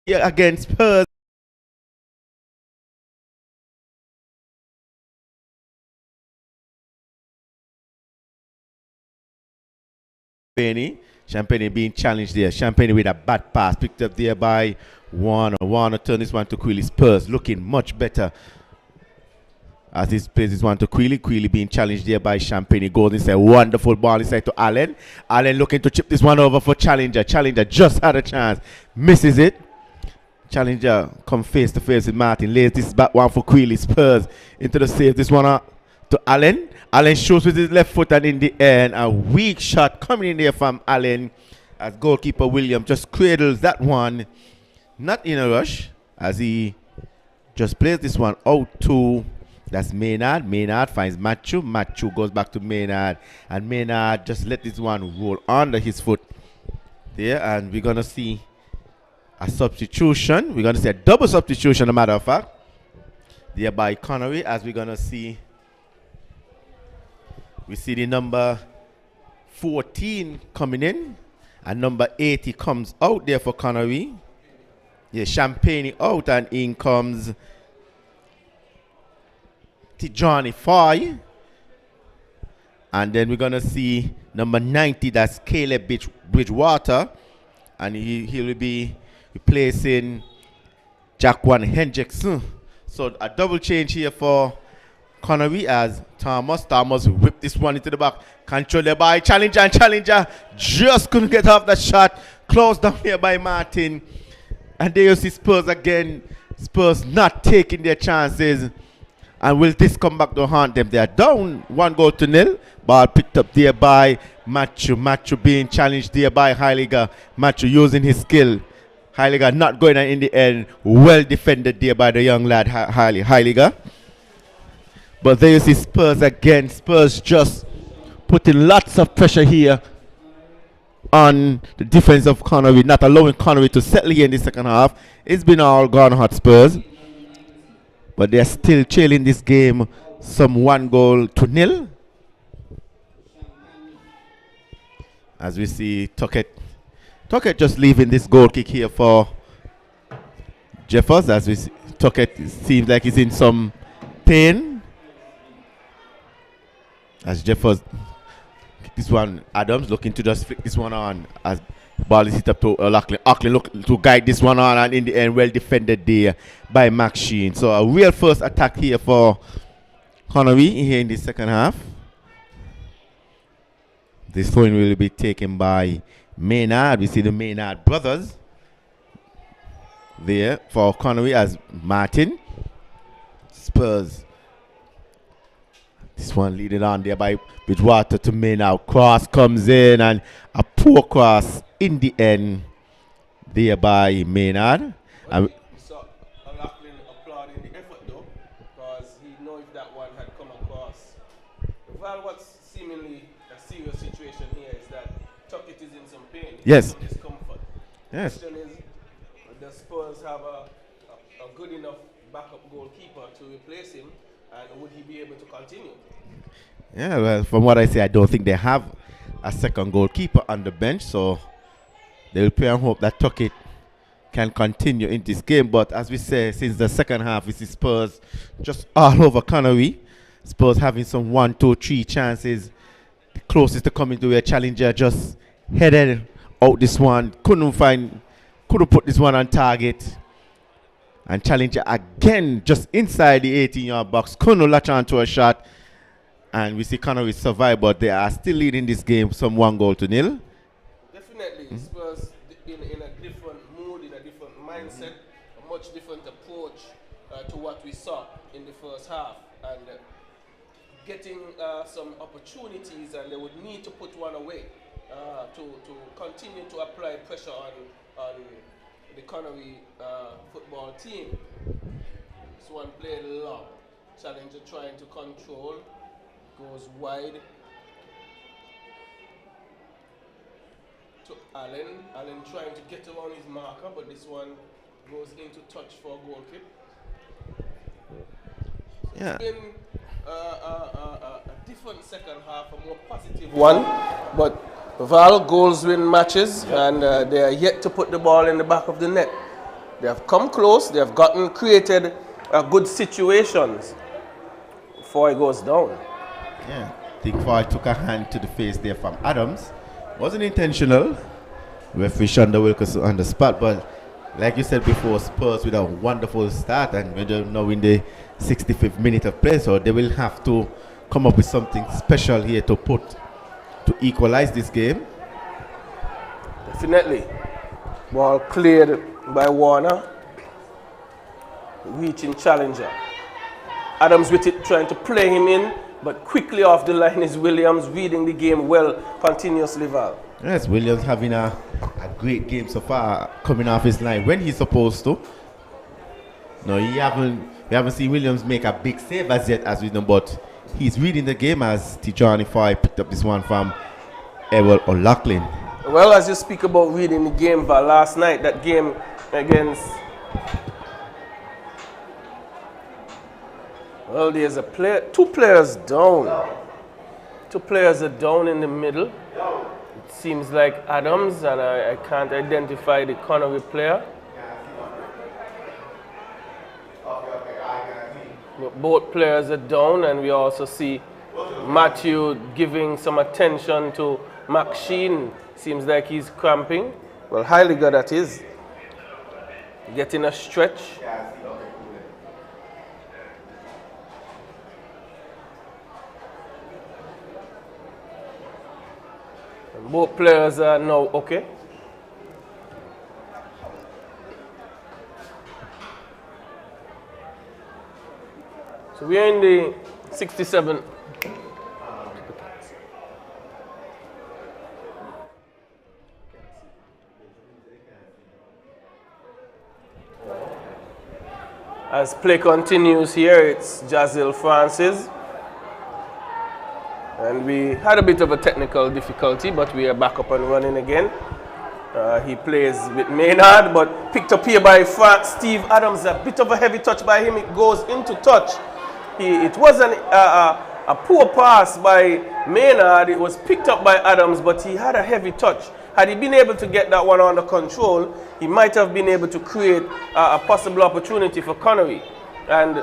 against Spurs. Champagne being challenged there. Champagne with a bad pass. Picked up there by Warner. Warner turn this one to Queely. Spurs looking much better as he plays this one to Queely. Queely being challenged there by Champagne. He goes inside. Wonderful ball inside to Allen. Allen looking to chip this one over for Challenger. Challenger just had a chance. Misses it. Challenger come face to face with Martin. Lays this back one for Queely. Spurs into the save. This one to Allen. Allen shoots with his left foot, and in the end, a weak shot coming in there from Allen as goalkeeper William just cradles that one. Not in a rush as he just plays this one out to, that's Maynard. Maynard finds Matthew. Matthew goes back to Maynard, and Maynard just let this one roll under his foot there, and we're going to see a substitution. We're going to see a double substitution, a matter of fact, there by Connory, as we're going to see. We see the number 14 coming in, and number 80 comes out there for Connory. Yeah, Champagne out, and in comes Johnny Foy. And then we're going to see number 90, that's Caleb Bridgewater, and he will be replacing Jaquan Hendrickson. So a double change here for Connory as Thomas whipped this one into the back. Controlled by Challenger, and Challenger just couldn't get off the shot. Closed down here by Martin. And there you see Spurs again. Spurs not taking their chances. And will this come back to haunt them? They are down 1-0. Ball picked up there by Matthew. Matthew being challenged there by Heiliger. Matthew using his skill. Heiliger not going in the end. Well defended there by the young lad Heiliger. But there you see Spurs again. Spurs just putting lots of pressure here on the defense of Connory, not allowing Connory to settle here in the second half. It's been all gone hot, Spurs. But they're still trailing this game some 1-0. As we see Tuckett just leaving this goal kick here for Jeffers. As we see Tuckett seems like he's in some pain. As Jeffers, this one, Adams looking to just flick this one on as ball is hit up to Lachlan. Lachlan look to guide this one on, and in the end, well defended there by Max Sheen. So a real first attack here for Connory here in the second half. This throw-in will be taken by Maynard. We see the Maynard brothers there for Connory as Martin. Spurs. This one leading on there by Bridgewater to Maynard. Cross comes in, and a poor cross in the end there by Maynard. We saw Lachlan applauding the effort though, because he knows if that one had come across. Well, what's seemingly a serious situation here is that Tuckett is in some pain. Yes. Some discomfort. Yes. The question is, does Spurs have a good enough backup goalkeeper to replace him, and would he be able to continue? Yeah, well, from what I say, I don't think they have a second goalkeeper on the bench, so they will pray and hope that Tuckett can continue in this game. But as we say, since the second half, we see Spurs just all over Connory. Spurs having some 1, 2, 3 chances. The closest to coming to a Challenger just headed out this one. Couldn't put this one on target. And Challenger again just inside the 18-yard box. Couldn't latch on to a shot. And we see Connory survive, but they are still leading this game some 1-0. Definitely. Spurs in a different mood, in a different mindset, a much different approach to what we saw in the first half. And getting some opportunities, and they would need to put one away to continue to apply pressure on the Connory football team. This one played long. Challenger trying to control. Goes wide to Allen. Allen trying to get around his marker, but this one goes into touch for a goal kick. So yeah. It's been a different second half, a more positive one. But Val goals win matches, and they are yet to put the ball in the back of the net. They have come close. They have created good situations before it goes down. Yeah, I think Foy took a hand to the face there from Adams. Wasn't intentional. Referee Shonda Wilkerson on the spot, but like you said before, Spurs with a wonderful start, and we're now in the 65th minute of play, so they will have to come up with something special here to equalize this game. Definitely. Ball cleared by Warner. Reaching challenger. Adams with it, trying to play him in, but quickly off the line is Williams, reading the game well, continuously, Val. Yes, Williams having a great game so far, coming off his line when he's supposed to. No, we haven't seen Williams make a big save as yet, as we know, but he's reading the game as Tijani Foy picked up this one from Errol O'Loughlin. Well, as you speak about reading the game, Val, last night, that game against... Well, there's two players down. Two players are down in the middle. It seems like Adams, and I can't identify the Connory player. But both players are down, and we also see Matthew giving some attention to McSheen. Seems like he's cramping. Well, highly good that is. Getting a stretch. And both players are now okay. So we are in the 67. As play continues here, it's Jazil Francis. And we had a bit of a technical difficulty, but we are back up and running again. He plays with Maynard, but picked up here by Steve Adams. A bit of a heavy touch by him. It goes into touch. It wasn't a poor pass by Maynard. It was picked up by Adams, but he had a heavy touch. Had he been able to get that one under control, he might have been able to create a possible opportunity for Connory. And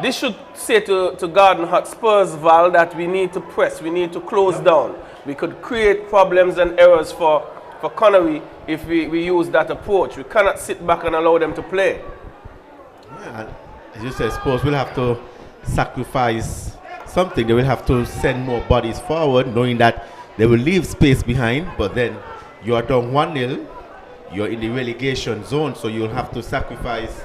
this should say to Garden Hotspurs, Val, that we need to press, we need to close down. We could create problems and errors for Connory if we use that approach. We cannot sit back and allow them to play. Yeah, as you said, Spurs will have to sacrifice something. They will have to send more bodies forward, knowing that they will leave space behind, but then you are down 1-0, you're in the relegation zone, so you'll have to sacrifice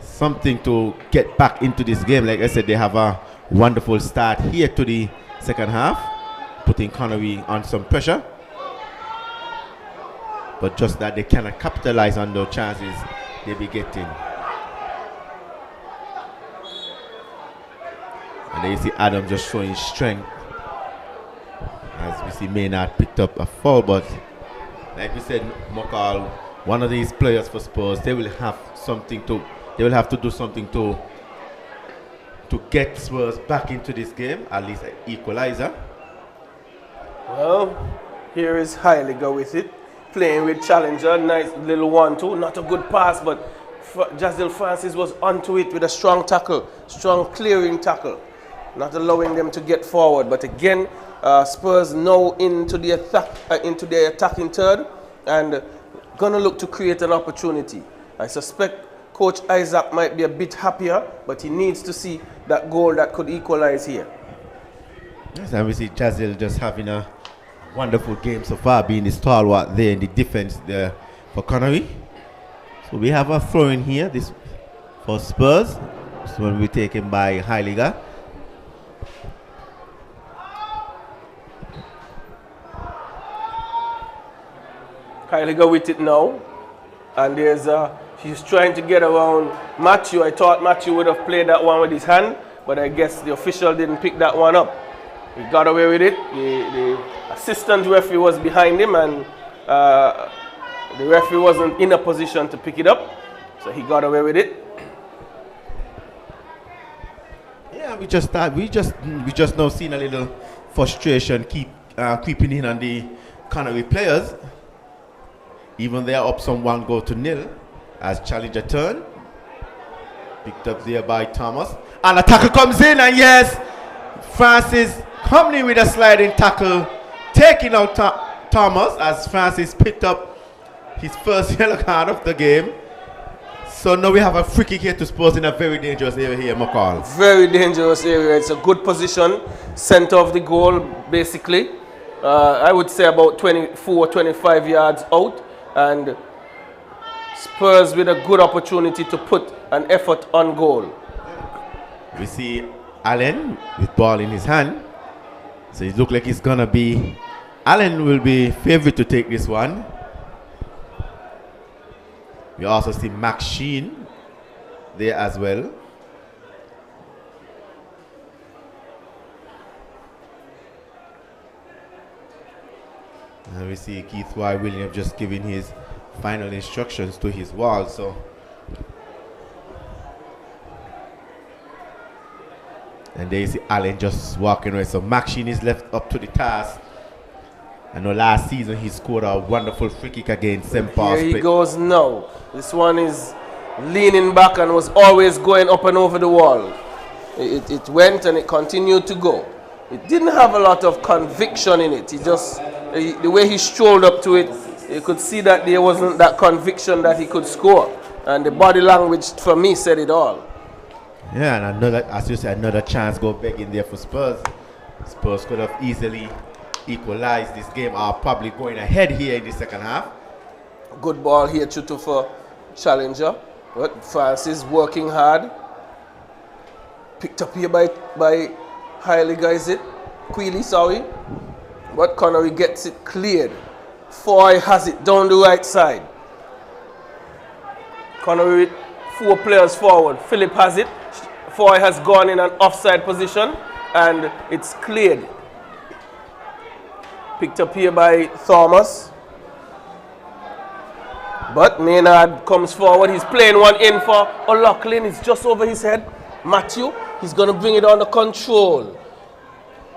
something to get back into this game. Like I said, they have a wonderful start here to the second half, putting Connory on some pressure. But just that they cannot capitalize on the chances they be getting. And then you see Adam just showing strength. As we see Maynard picked up a foul, but like we said, Mokal, one of these players for Spurs, they will have to do something to get Spurs back into this game, at least an equalizer. Well, here is Heiliger with it, playing with challenger, nice little 1-2, not a good pass, but Jazil Francis was onto it with a strong tackle, strong clearing tackle, not allowing them to get forward. But again, Spurs now into the attacking third and gonna look to create an opportunity. I suspect Coach Isaac might be a bit happier, but he needs to see that goal that could equalize here. Yes, and we see Jazil just having a wonderful game so far, being the stalwart there in the defense there for Connory. So we have a throw in here, this for Spurs. This one will be taken by Heiliger. Heiliger with it now, and he's trying to get around Matthew. I thought Matthew would have played that one with his hand, but I guess the official didn't pick that one up. He got away with it. The assistant referee was behind him, and the referee wasn't in a position to pick it up, so he got away with it. Yeah, we just now seen a little frustration creeping in on the Connory players. Even they are up some 1-0 as challenger turn. Picked up there by Thomas. And a tackle comes in, and yes, Francis coming in with a sliding tackle, taking out Thomas as Francis picked up his first yellow card of the game. So now we have a free kick here to Spurs in a very dangerous area here, McCall. Very dangerous area. It's a good position, center of the goal, basically. I would say about 24, 25 yards out. And Spurs with a good opportunity to put an effort on goal. We see Allen with ball in his hand. So it looks like it's going to be... Allen will be favorite to take this one. We also see Max Sheen there as well. And we see Keith Y. Williams just giving his final instructions to his wall. So, and there you see Allen just walking away. So Max Sheen is left up to the task. I know last season he scored a wonderful free kick against St. Paul's. Here he goes now. This one is leaning back and was always going up and over the wall. It went and it continued to go. It didn't have a lot of conviction in it. He just, the way he strolled up to it, you could see that there wasn't that conviction that he could score. And the body language for me said it all. Yeah, and another, as you said, another chance go back in there for Spurs. Spurs could have easily equalized this game, are probably going ahead here in the second half. Good ball here, Chutu, for Challenger. But Francis working hard. Picked up here by Queely, sorry. But Connory gets it cleared. Foy has it down the right side. Connory with 4 players forward. Philip has it. Foy has gone in an offside position and it's cleared. Picked up here by Thomas. But Maynard comes forward. He's playing one in for O'Loughlin. It's just over his head. Matthew, he's going to bring it under control.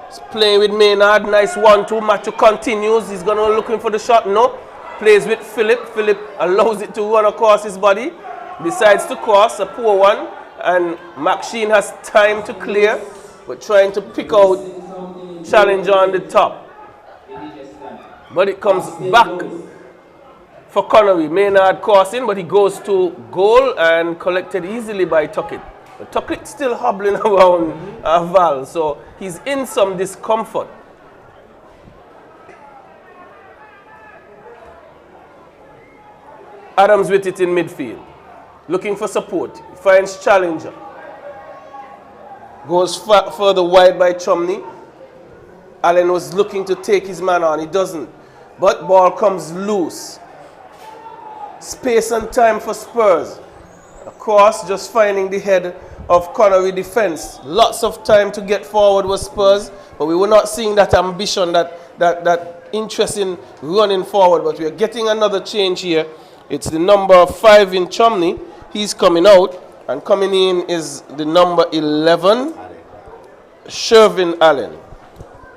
He's playing with Maynard. Nice 1-2. Matthew continues. He's going to looking for the shot. No. Plays with Philip. Philip allows it to run across his body. Decides to cross. A poor one. And Maxine has time to clear. But trying to pick out Challenger on the top. But it comes back for Connory. Maynard crossing, but he goes to goal and collected easily by Tuckett. But Tuckett still hobbling around Val, so he's in some discomfort. Adams with it in midfield. Looking for support. Finds Challenger. Goes further wide by Chumney. Allen was looking to take his man on. He doesn't. But ball comes loose. Space and time for Spurs. Across, just finding the head of Connory defense. Lots of time to get forward with Spurs, but we were not seeing that ambition, that interest in running forward. But we are getting another change here. It's the number 5 in Chumney. He's coming out, and coming in is the number 11, Shervin Allen.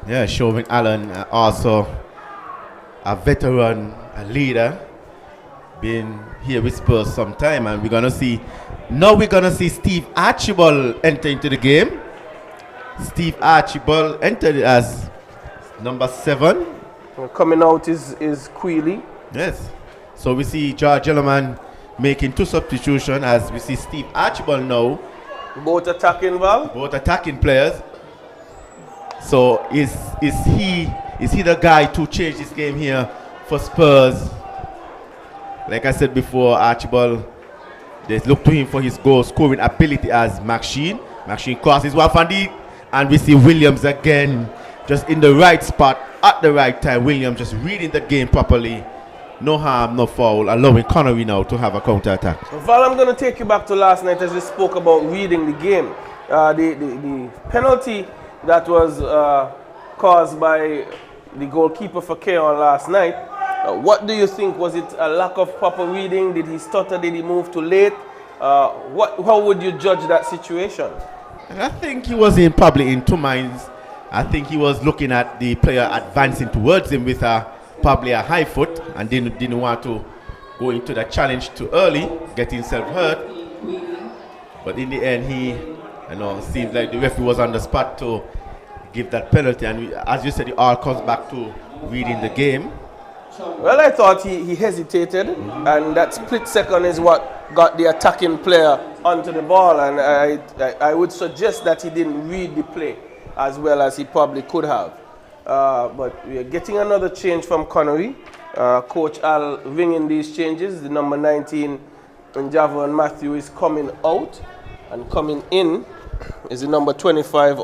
Yeah, Shervin Allen, also a veteran, a leader, been here with Spurs some time, and we're gonna see Steve Archibald enter into the game. Steve Archibald entered as number 7. Coming out is Queely. Yes. So we see George Jellerman making 2 substitutions as we see Steve Archibald now. Both attacking, Val? Both attacking players. So is he the guy to change this game here for Spurs? Like I said before, Archibald, they look to him for his goal scoring ability as Maxine. Maxine crosses one from deep, and we see Williams again, just in the right spot at the right time. Williams just reading the game properly. No harm, no foul, allowing Connory now to have a counter attack. Val, I'm going to take you back to last night as we spoke about reading the game. The penalty that was caused by the goalkeeper for Keon last night. What do you think? Was it a lack of proper reading? Did he stutter? Did he move too late? How would you judge that situation? I think he was probably in 2 minds. I think he was looking at the player advancing towards him with probably a high foot, and didn't want to go into the challenge too early, get himself hurt. But in the end, it seems like the referee was on the spot to give that penalty. And as you said, it all comes back to reading the game. Well, I thought he hesitated, and that split second is what got the attacking player onto the ball, and I would suggest that he didn't read the play as well as he probably could have. But we are getting another change from Connory. Coach Al ringing these changes. The number 19 in Javon Matthew is coming out, and coming in is the number 25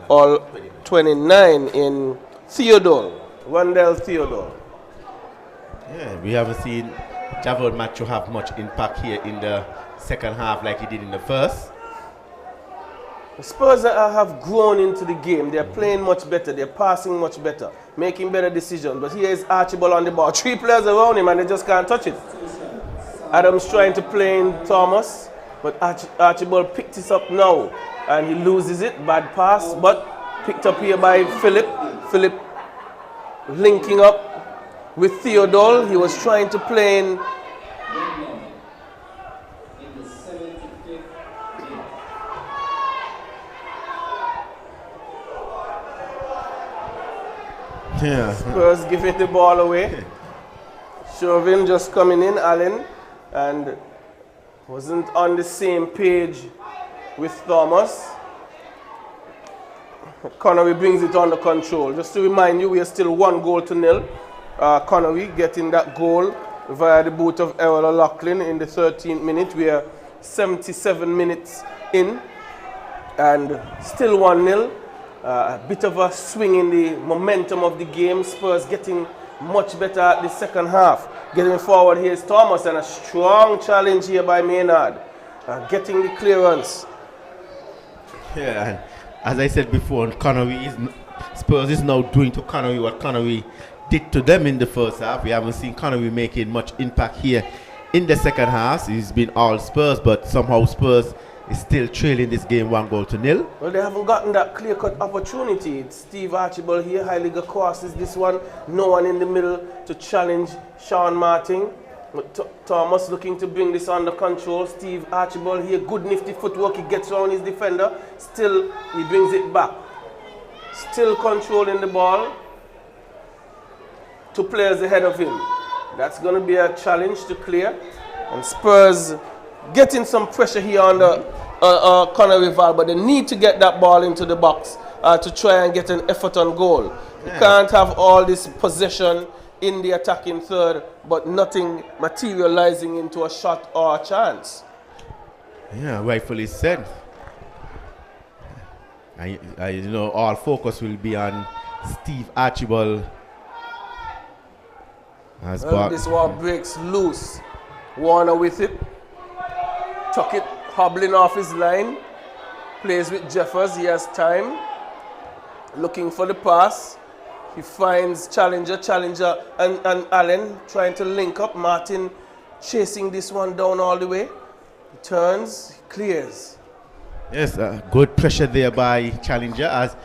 or 29 in Theodore, Wendell Theodore. Yeah, we haven't seen Javon Matthew have much impact here in the second half like he did in the first. The Spurs have grown into the game. They're playing much better. They're passing much better, making better decisions. But here is Archibald on the ball. 3 players around him and they just can't touch it. Adams trying to play in Thomas, but Archibald picked this up now and he loses it. Bad pass, but picked up here by Philip. Philip linking up with Theodore. He was trying to play in Spurs giving the ball away. Chauvin just coming in, Allen, and wasn't on the same page with Thomas. Connory brings it under control. Just to remind you, we are still 1-0. Connory getting that goal via the boot of Errol O'Loughlin in the 13th minute. We are 77 minutes in and still 1-0. A bit of a swing in the momentum of the game. Spurs getting much better at the second half. Getting forward here is Thomas, and a strong challenge here by Maynard. Getting the clearance. Yeah, and as I said before, Spurs is now doing to Connory what Connory did to them in the first half. We haven't seen Connory making much impact here in the second half. It's been all Spurs, but somehow Spurs is still trailing this game 1-0. Well, they haven't gotten that clear-cut opportunity. It's Steve Archibald here. Heiliger crosses this one. No one in the middle to challenge Sean Martin. Thomas looking to bring this under control. Steve Archibald here. Good nifty footwork. He gets around his defender. Still, he brings it back. Still controlling the ball. 2 players ahead of him. That's going to be a challenge to clear. And Spurs getting some pressure here on the Connory Val, but they need to get that ball into the box to try and get an effort on goal. You can't have all this possession in the attacking third, but nothing materializing into a shot or a chance. Yeah, rightfully said. You know, all focus will be on Steve Archibald. Well, this one breaks loose. Warner with it. Tuck it, hobbling off his line. Plays with Jeffers, he has time. Looking for the pass. He finds Challenger and Allen trying to link up. Martin chasing this one down all the way. He turns, clears. Yes, good pressure there by Challenger as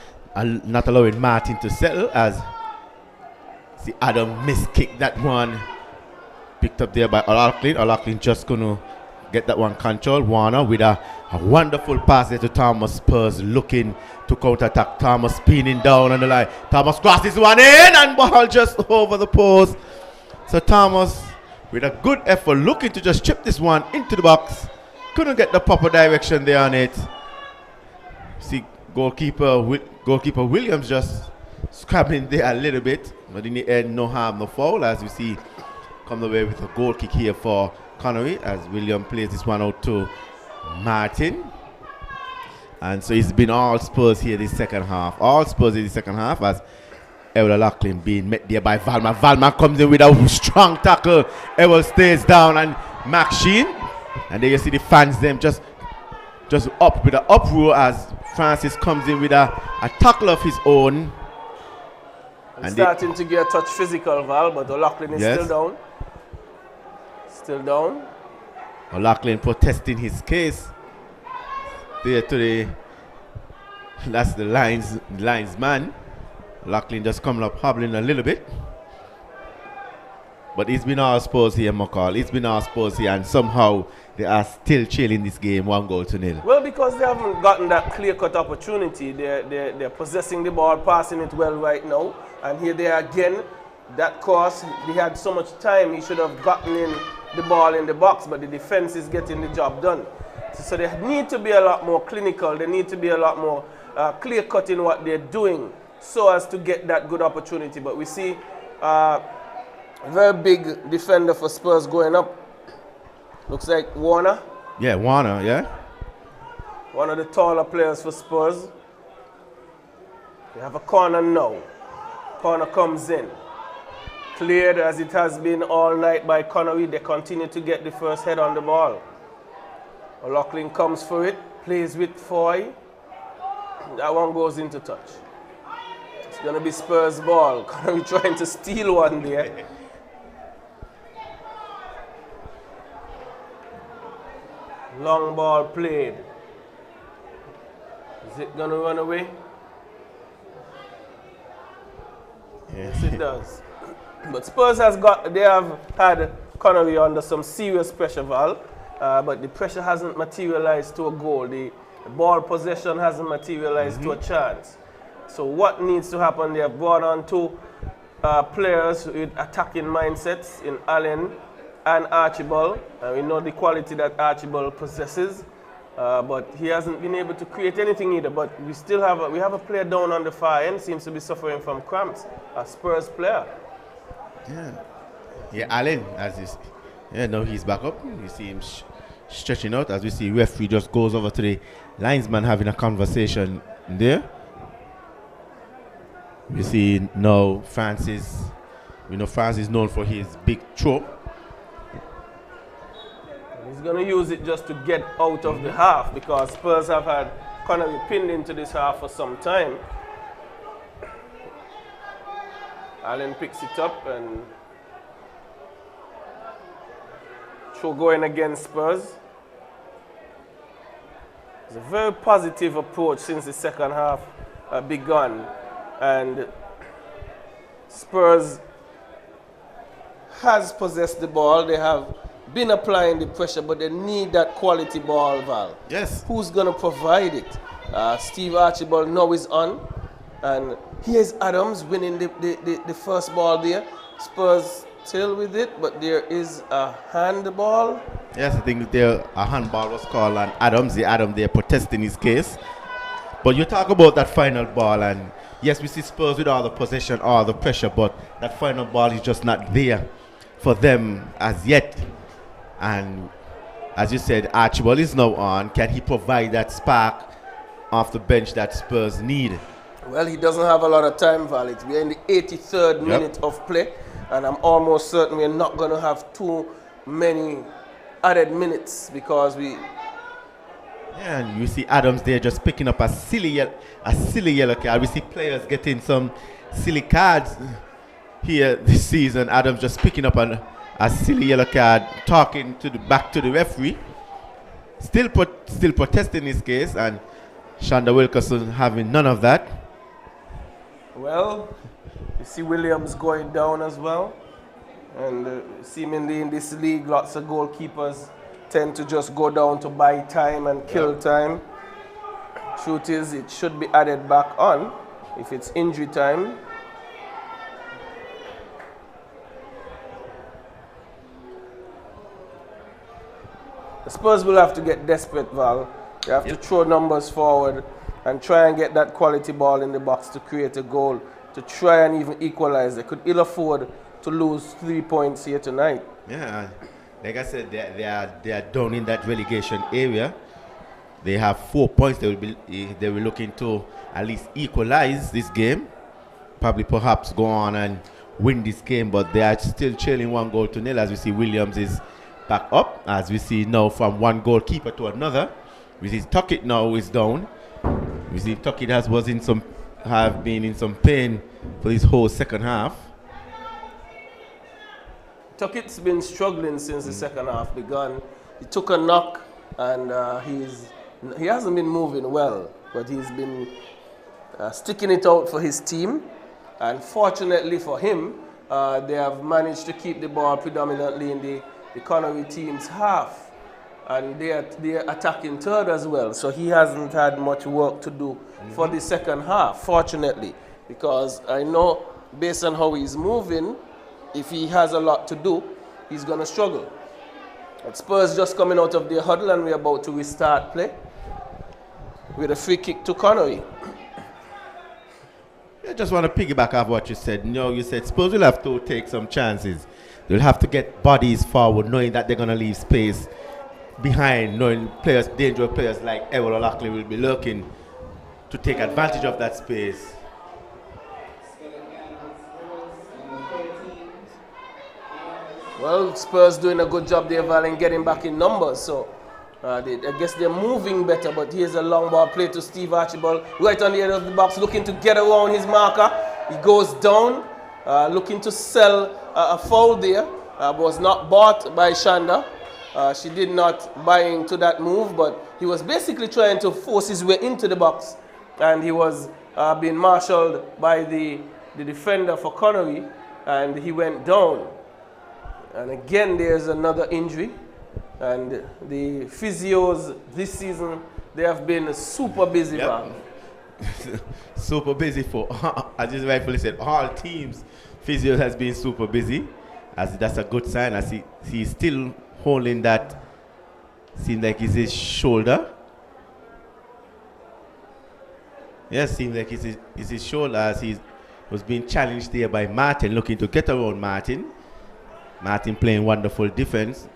not allowing Martin to settle as the Adam miskicked that one. Picked up there by O'Loughlin. O'Loughlin just going to get that one control. Warner with a wonderful pass there to Thomas. Spurs looking to counter-attack. Thomas spinning down on the line. Thomas crosses one in and ball just over the post. So Thomas with a good effort looking to just chip this one into the box. Couldn't get the proper direction there on it. See goalkeeper Williams just scrapping there a little bit. But in the end, no harm, no foul, as we see come away with a goal kick here for Connory as William plays this one out to Martin. And so it's been all Spurs here this second half. All Spurs in the second half as Errol O'Loughlin being met there by Valma. Valma comes in with a strong tackle. Errol stays down and Max Sheen. And there you see the fans them just up with an uproar as Francis comes in with a tackle of his own. And starting to get a touch physical, Val, but O'Loughlin is still down. Still down. O'Loughlin protesting his case. There to that's the linesman. O'Loughlin just coming up hobbling a little bit. But it's been our Spurs here, McCall. It's been our Spurs here, and somehow they are still trailing this game 1-0. Well, because they haven't gotten that clear-cut opportunity. They're possessing the ball, passing it well right now. And here they are again. That course, he had so much time, he should have gotten in the ball in the box, but the defense is getting the job done. So they need to be a lot more clinical, they need to be a lot more clear-cut in what they're doing so as to get that good opportunity. But we see a very big defender for Spurs going up. Looks like Warner. Yeah, Warner, yeah. One of the taller players for Spurs. We have a corner now. Corner comes in. Cleared as it has been all night by Connory. They continue to get the first head on the ball. O'Loughlin comes for it, plays with Foy. That one goes into touch. It's going to be Spurs ball. Connory trying to steal one there. Long ball played. Is it going to run away? Yes, it does. But Spurs they have had Connory under some serious pressure, Val. But the pressure hasn't materialized to a goal. The ball possession hasn't materialized to a chance. So what needs to happen? They have brought on two players with attacking mindsets in Allen and Archibald. We know the quality that Archibald possesses, but he hasn't been able to create anything either. But we still have a player down on the far end, seems to be suffering from cramps, a Spurs player. Yeah, Allen, now he's back up. You see him stretching out as we see referee just goes over to the linesman having a conversation there. We see now Francis. We know Francis is known for his big throw. He's going to use it just to get out of the half because Spurs have had Connory pinned into this half for some time. Allen picks it up and throw going against Spurs. It's a very positive approach since the second half begun. And Spurs has possessed the ball. They have been applying the pressure, but they need that quality ball, Val. Yes. Who's going to provide it? Steve Archibald now is on. And here's Adams winning the first ball there. Spurs still with it, but there is a handball. Yes, I think there a handball was called on Adams. The Adam there protesting his case. But you talk about that final ball, and yes, we see Spurs with all the possession, all the pressure, but that final ball is just not there for them as yet. And as you said, Archibald is now on. Can he provide that spark off the bench that Spurs need? Well, he doesn't have a lot of time, Val. We're in the 83rd minute of play, and I'm almost certain we're not going to have too many added minutes because we... Yeah, and you see Adams there just picking up a silly yellow card. We see players getting some silly cards here this season. Adams just picking up a silly yellow card, talking back to the referee. Still protesting his case, and Shonda Wilkerson having none of that. Well, you see Williams going down as well. And seemingly in this league, lots of goalkeepers tend to just go down to buy time and kill time. Truth is, it should be added back on if it's injury time. The Spurs will have to get desperate, Val. They have to throw numbers forward and try and get that quality ball in the box to create a goal, to try and even equalize. They could ill afford to lose 3 points here tonight. Yeah, like I said, they are down in that relegation area. They have 4 points. They will looking to at least equalize this game, probably perhaps go on and win this game, but they are still trailing 1-0 as we see Williams is back up, as we see now from one goalkeeper to another. We see Tuckett now is down. We see Tuckett have been in some pain for this whole second half. Tuckett's been struggling since the second half begun. He took a knock and he hasn't been moving well, but he's been sticking it out for his team. And fortunately for him, they have managed to keep the ball predominantly in the Connory team's half. And they're attacking third as well. So he hasn't had much work to do for the second half, fortunately. Because I know based on how he's moving, if he has a lot to do, he's going to struggle. But Spurs just coming out of their huddle and we're about to restart play with a free kick to Connory. I just want to piggyback off what you said. You said Spurs will have to take some chances. They'll have to get bodies forward, knowing that they're going to leave space behind, knowing dangerous players like Errol O'Loughlin will be looking to take advantage of that space. Well, Spurs doing a good job there, Val, in getting back in numbers. So I guess they're moving better, but here's a long ball play to Steve Archibald, right on the end of the box, looking to get around his marker. He goes down, looking to sell a foul there. Was not bought by Shanda. She did not buy into that move, but he was basically trying to force his way into the box, and he was being marshaled by the defender for Connory, and he went down. And again, there's another injury. And the physios this season, they have been super busy, man. Super busy for, as you rightfully said, all teams. Physio has been super busy. As that's a good sign. As he's still holding that, seems like it's his shoulder. Yes, seems like it's his shoulder, as he was being challenged there by Martin, looking to get around Martin. Martin playing wonderful defense.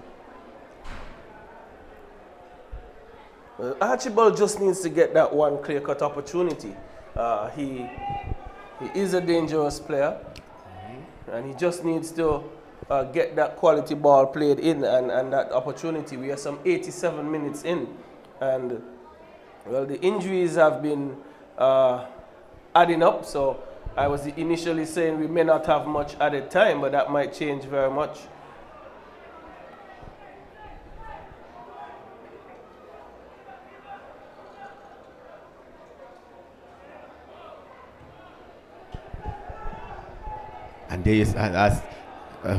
Archibald just needs to get that one clear-cut opportunity. He is a dangerous player, and he just needs to get that quality ball played in and that opportunity. We are some 87 minutes in, and well, the injuries have been adding up. So I was initially saying we may not have much added time, but that might change very much. And there is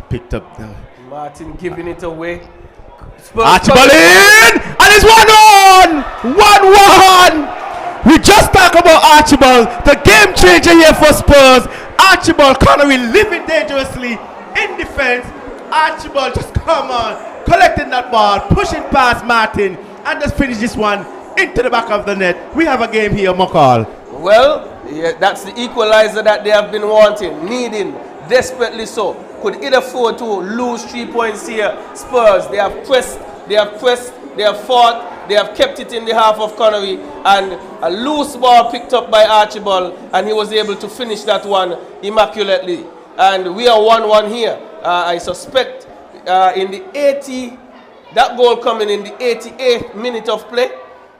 picked up. Martin giving it away. Archibald in! And it's 1-1! 1-1! We just talked about Archibald, the game changer here for Spurs. Archibald Connory living dangerously in defense. Archibald just come on, collecting that ball, pushing past Martin, and just finish this one into the back of the net. We have a game here, Mokal. Well, yeah, that's the equalizer that they have been wanting, needing, desperately so. Could it afford to lose 3 points here? Spurs, they have pressed, they have fought, they have kept it in the half of Connory, and a loose ball picked up by Archibald, and he was able to finish that one immaculately. And we are 1-1 here. I suspect in the 80, that goal coming in the 88th minute of play,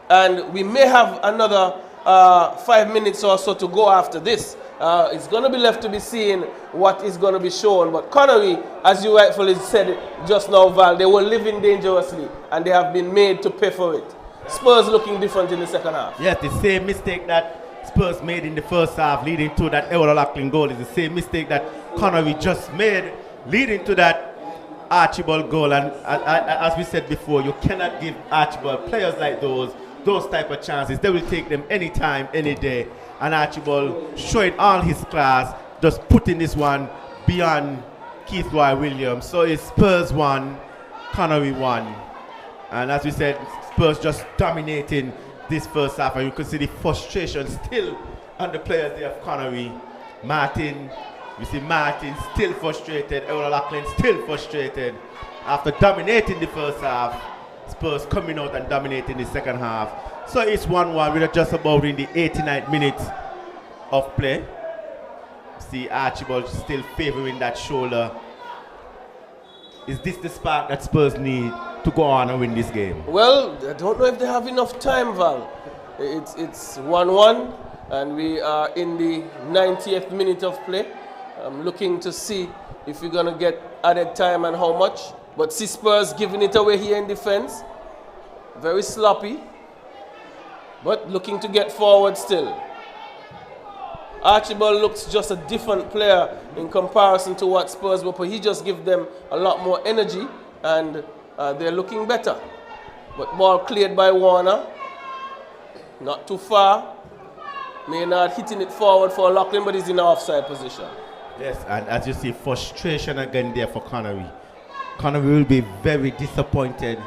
and we may have another 5 minutes or so to go after this. It's going to be left to be seen what is going to be shown. But Connory, as you rightfully said just now, Val, they were living dangerously, and they have been made to pay for it. Spurs looking different in the second half. Yes, the same mistake that Spurs made in the first half, leading to that Errol O'Loughlin goal, is the same mistake that Connory just made, leading to that Archibald goal. And as we said before, you cannot give Archibald players like those type of chances. They will take them anytime, any day. And Archibald showing all his class, just putting this one beyond Keith Roy Williams. So it's Spurs 1, Connory 1. And as we said, Spurs just dominating this first half. And you can see the frustration still on the players there of Connory. Martin, you see Martin still frustrated. Errol O'Loughlin still frustrated. After dominating the first half, Spurs coming out and dominating the second half. So it's 1-1. We're just about in the 89th minute of play. See Archibald still favoring that shoulder. Is this the spark that Spurs need to go on and win this game? Well, I don't know if they have enough time, Val. It's 1-1, and we are in the 90th minute of play. I'm looking to see if we're going to get added time and how much. But see Spurs giving it away here in defense. Very sloppy, but looking to get forward still. Archibald looks just a different player in comparison to what Spurs were, but he just gives them a lot more energy, and they're looking better. But ball cleared by Warner. Not too far. Maynard hitting it forward for O'Loughlin, but he's in an offside position. Yes, and as you see, frustration again there for Connory. Connory will be very disappointed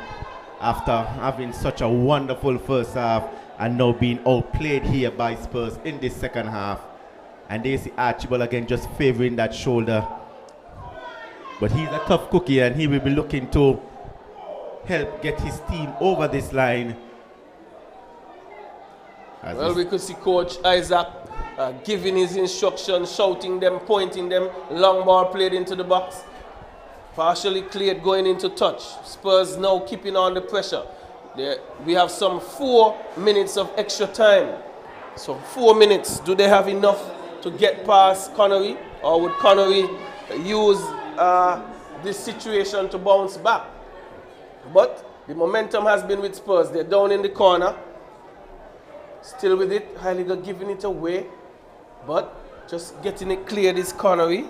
after having such a wonderful first half and now being outplayed here by Spurs in this second half. And they see Archibald again just favoring that shoulder. But he's a tough cookie and he will be looking to help get his team over this line. Well, we could see Coach Isaac giving his instructions, shouting them, pointing them. Long ball played into the box. Partially cleared going into touch. Spurs now keeping on the pressure. We have some 4 minutes of extra time. So 4 minutes. Do they have enough to get past Connory? Or would Connory use this situation to bounce back? But the momentum has been with Spurs. They're down in the corner. Still with it. Heiliger giving it away. But just getting it cleared is Connory.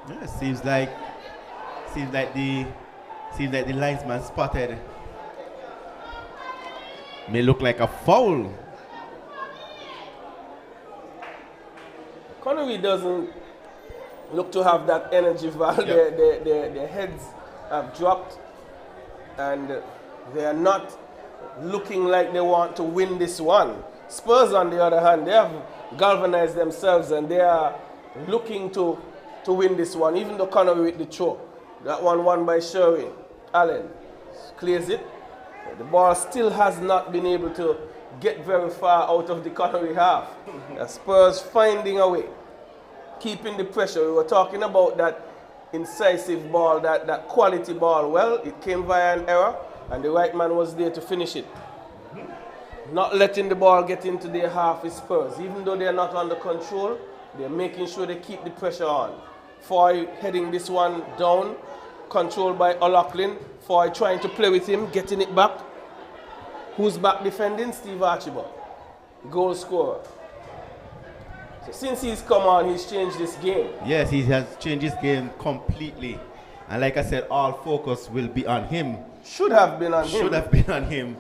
Yeah, seems like the linesman spotted. May look like a foul. Connory doesn't look to have that energy value. Yep. Their heads have dropped and they are not looking like they want to win this one. Spurs, on the other hand, they have galvanized themselves and they are looking to win this one, even though Connory with the throw. That one won by Sherwin. Allen clears it. The ball still has not been able to get very far out of the Connory half. The Spurs finding a way, keeping the pressure. We were talking about that incisive ball, that quality ball. Well, it came via an error, and the right man was there to finish it. Not letting the ball get into their half is Spurs. Even though they're not under control, they're making sure they keep the pressure on. Foy heading this one down, controlled by O'Loughlin. Foy trying to play with him, getting it back. Who's back defending? Steve Archibald, goal scorer. So since he's come on, he's changed this game. Yes, he has changed his game completely. And like I said, all focus will be on him. Should have been on him. Should have been on him.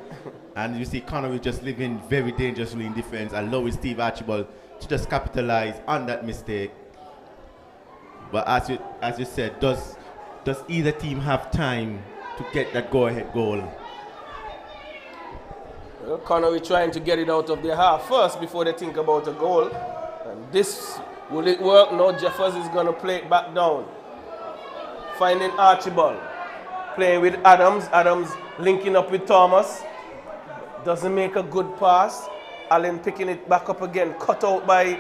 And you see Connory just living very dangerously in defense, allowing Steve Archibald to just capitalize on that mistake. But as you said, does either team have time to get that go-ahead goal? Well, Connory trying to get it out of their half first before they think about a goal. And this, will it work? No, Jeffers is going to play it back down. Finding Archibald. Playing with Adams. Adams linking up with Thomas. Doesn't make a good pass. Allen picking it back up again. Cut out by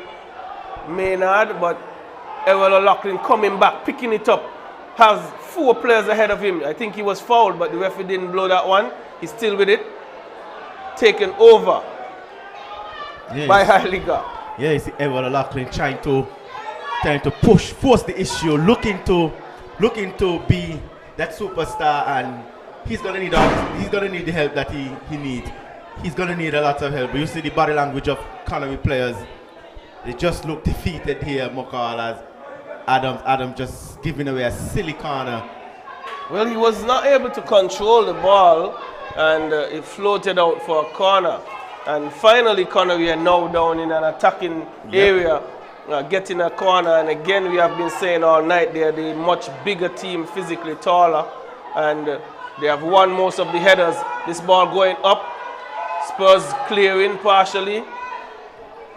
Maynard, but Errol O'Loughlin coming back, picking it up. Has 4 players ahead of him. I think he was fouled, but the referee didn't blow that one. He's still with it. Taken over by Heiliger. Yeah, you see Errol O'Loughlin trying to force the issue, looking to be that superstar, and he's gonna need the help that he needs. He's gonna need a lot of help. But you see the body language of Connory players. They just look defeated here, Mokal, as Adam just giving away a silly corner. Well, he was not able to control the ball, and it floated out for a corner. And finally, Connory are now down in an attacking area, getting a corner. And again, we have been saying all night, they're the much bigger team, physically taller, and they have won most of the headers. This ball going up, Spurs clearing partially.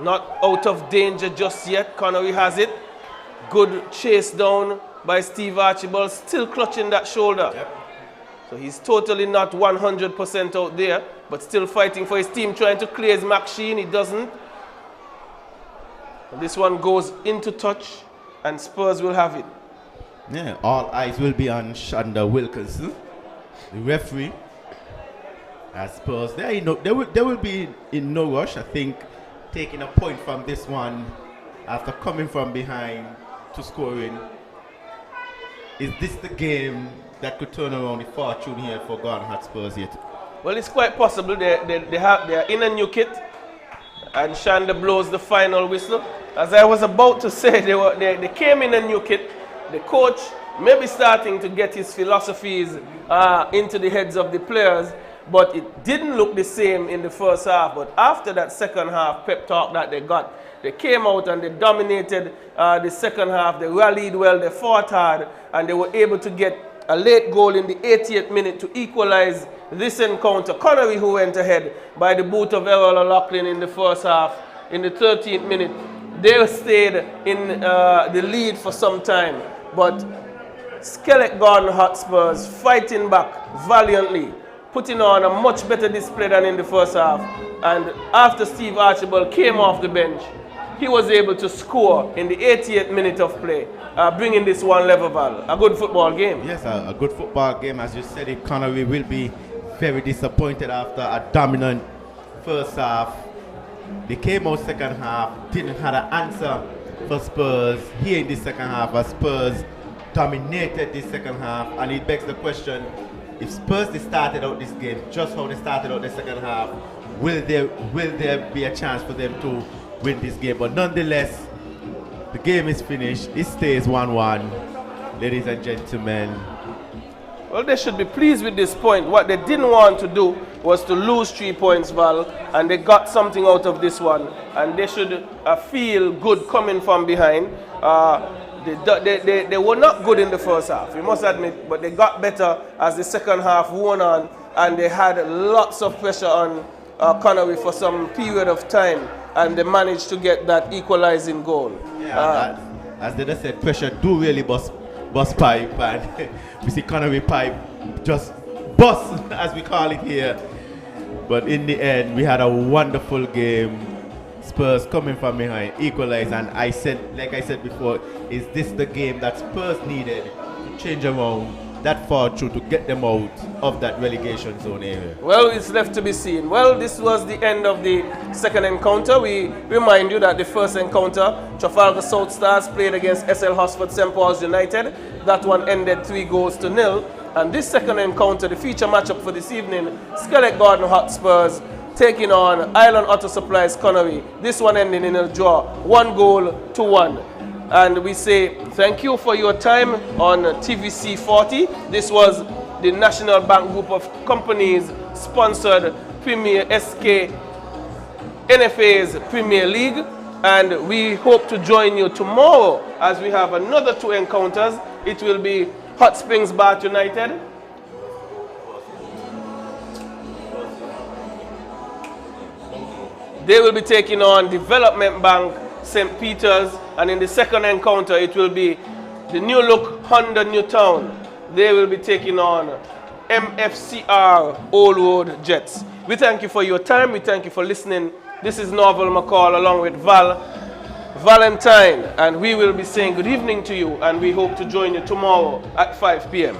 Not out of danger just yet. Connory has it. Good chase down by Steve Archibald, still clutching that shoulder. So he's totally not 100% out there, but still fighting for his team, trying to clear his mark Sheen. He doesn't. And this one goes into touch, and Spurs will have it. Yeah, all eyes will be on Shanda Wilkinson, the referee. As Spurs, they will be in no rush. I think taking a point from this one after coming from behind to scoring. Is this the game that could turn around the fortune here for Gordon Hotspurs yet? Well, it's quite possible. They are in a new kit, and Shanda blows the final whistle. As I was about to say, they came in a new kit. The coach may be starting to get his philosophies into the heads of the players, but it didn't look the same in the first half. But after that second half pep talk that they got, they came out and they dominated the second half. They rallied well, they fought hard, and they were able to get a late goal in the 80th minute to equalize this encounter. Connory, who went ahead by the boot of Errol O'Loughlin in the first half, in the 13th minute, they stayed in the lead for some time. But Skelett Garden Hotspurs fighting back valiantly, putting on a much better display than in the first half. And after Steve Archibald came off the bench, he was able to score in the 80th minute of play, bringing this one level. A good football game. Yes, a good football game. As you said, it Connory will be very disappointed after a dominant first half. They came out second half, didn't have an answer for Spurs. Here in the second half, as Spurs dominated the second half, and it begs the question, if Spurs they started out this game just how they started out the second half, will there be a chance for them to win this game? But nonetheless, the game is finished. It stays 1-1, ladies and gentlemen. Well, they should be pleased with this point. What they didn't want to do was to lose 3 points, Val, and they got something out of this one. And they should feel good coming from behind. They were not good in the first half, we must admit, but they got better as the second half went on, and they had lots of pressure on Connory for some period of time, and they managed to get that equalizing goal. Yeah, as they just said, pressure do really bust pipe, and we see Connory pipe just bust, as we call it here. But in the end, we had a wonderful game. Spurs coming from behind, equalize, and like I said before, is this the game that Spurs needed to change around that far through to get them out of that relegation zone area? Well, it's left to be seen. Well, this was the end of the second encounter. We remind you that the first encounter, Trafalgar South Stars played against SL Hosford St. Paul's United. That one ended 3-0. And this second encounter, the feature matchup for this evening, Skelett Garden Hotspurs taking on Island Auto Supplies Connory. This one ending in a draw, 1-1. And we say thank you for your time on TVC 40. This was the National Bank Group of Companies sponsored Premier SK NFA's Premier League. And we hope to join you tomorrow as we have another 2 encounters. It will be Hot Springs Bath United they will be taking on Development Bank St. Peter's, and in the second encounter it will be the New Look Honda Newtown. They will be taking on MFCR Old Road Jets. We thank you for your time. We thank you for listening. This is Norval McCall along with Valentine, and we will be saying good evening to you, and we hope to join you tomorrow at 5 p.m.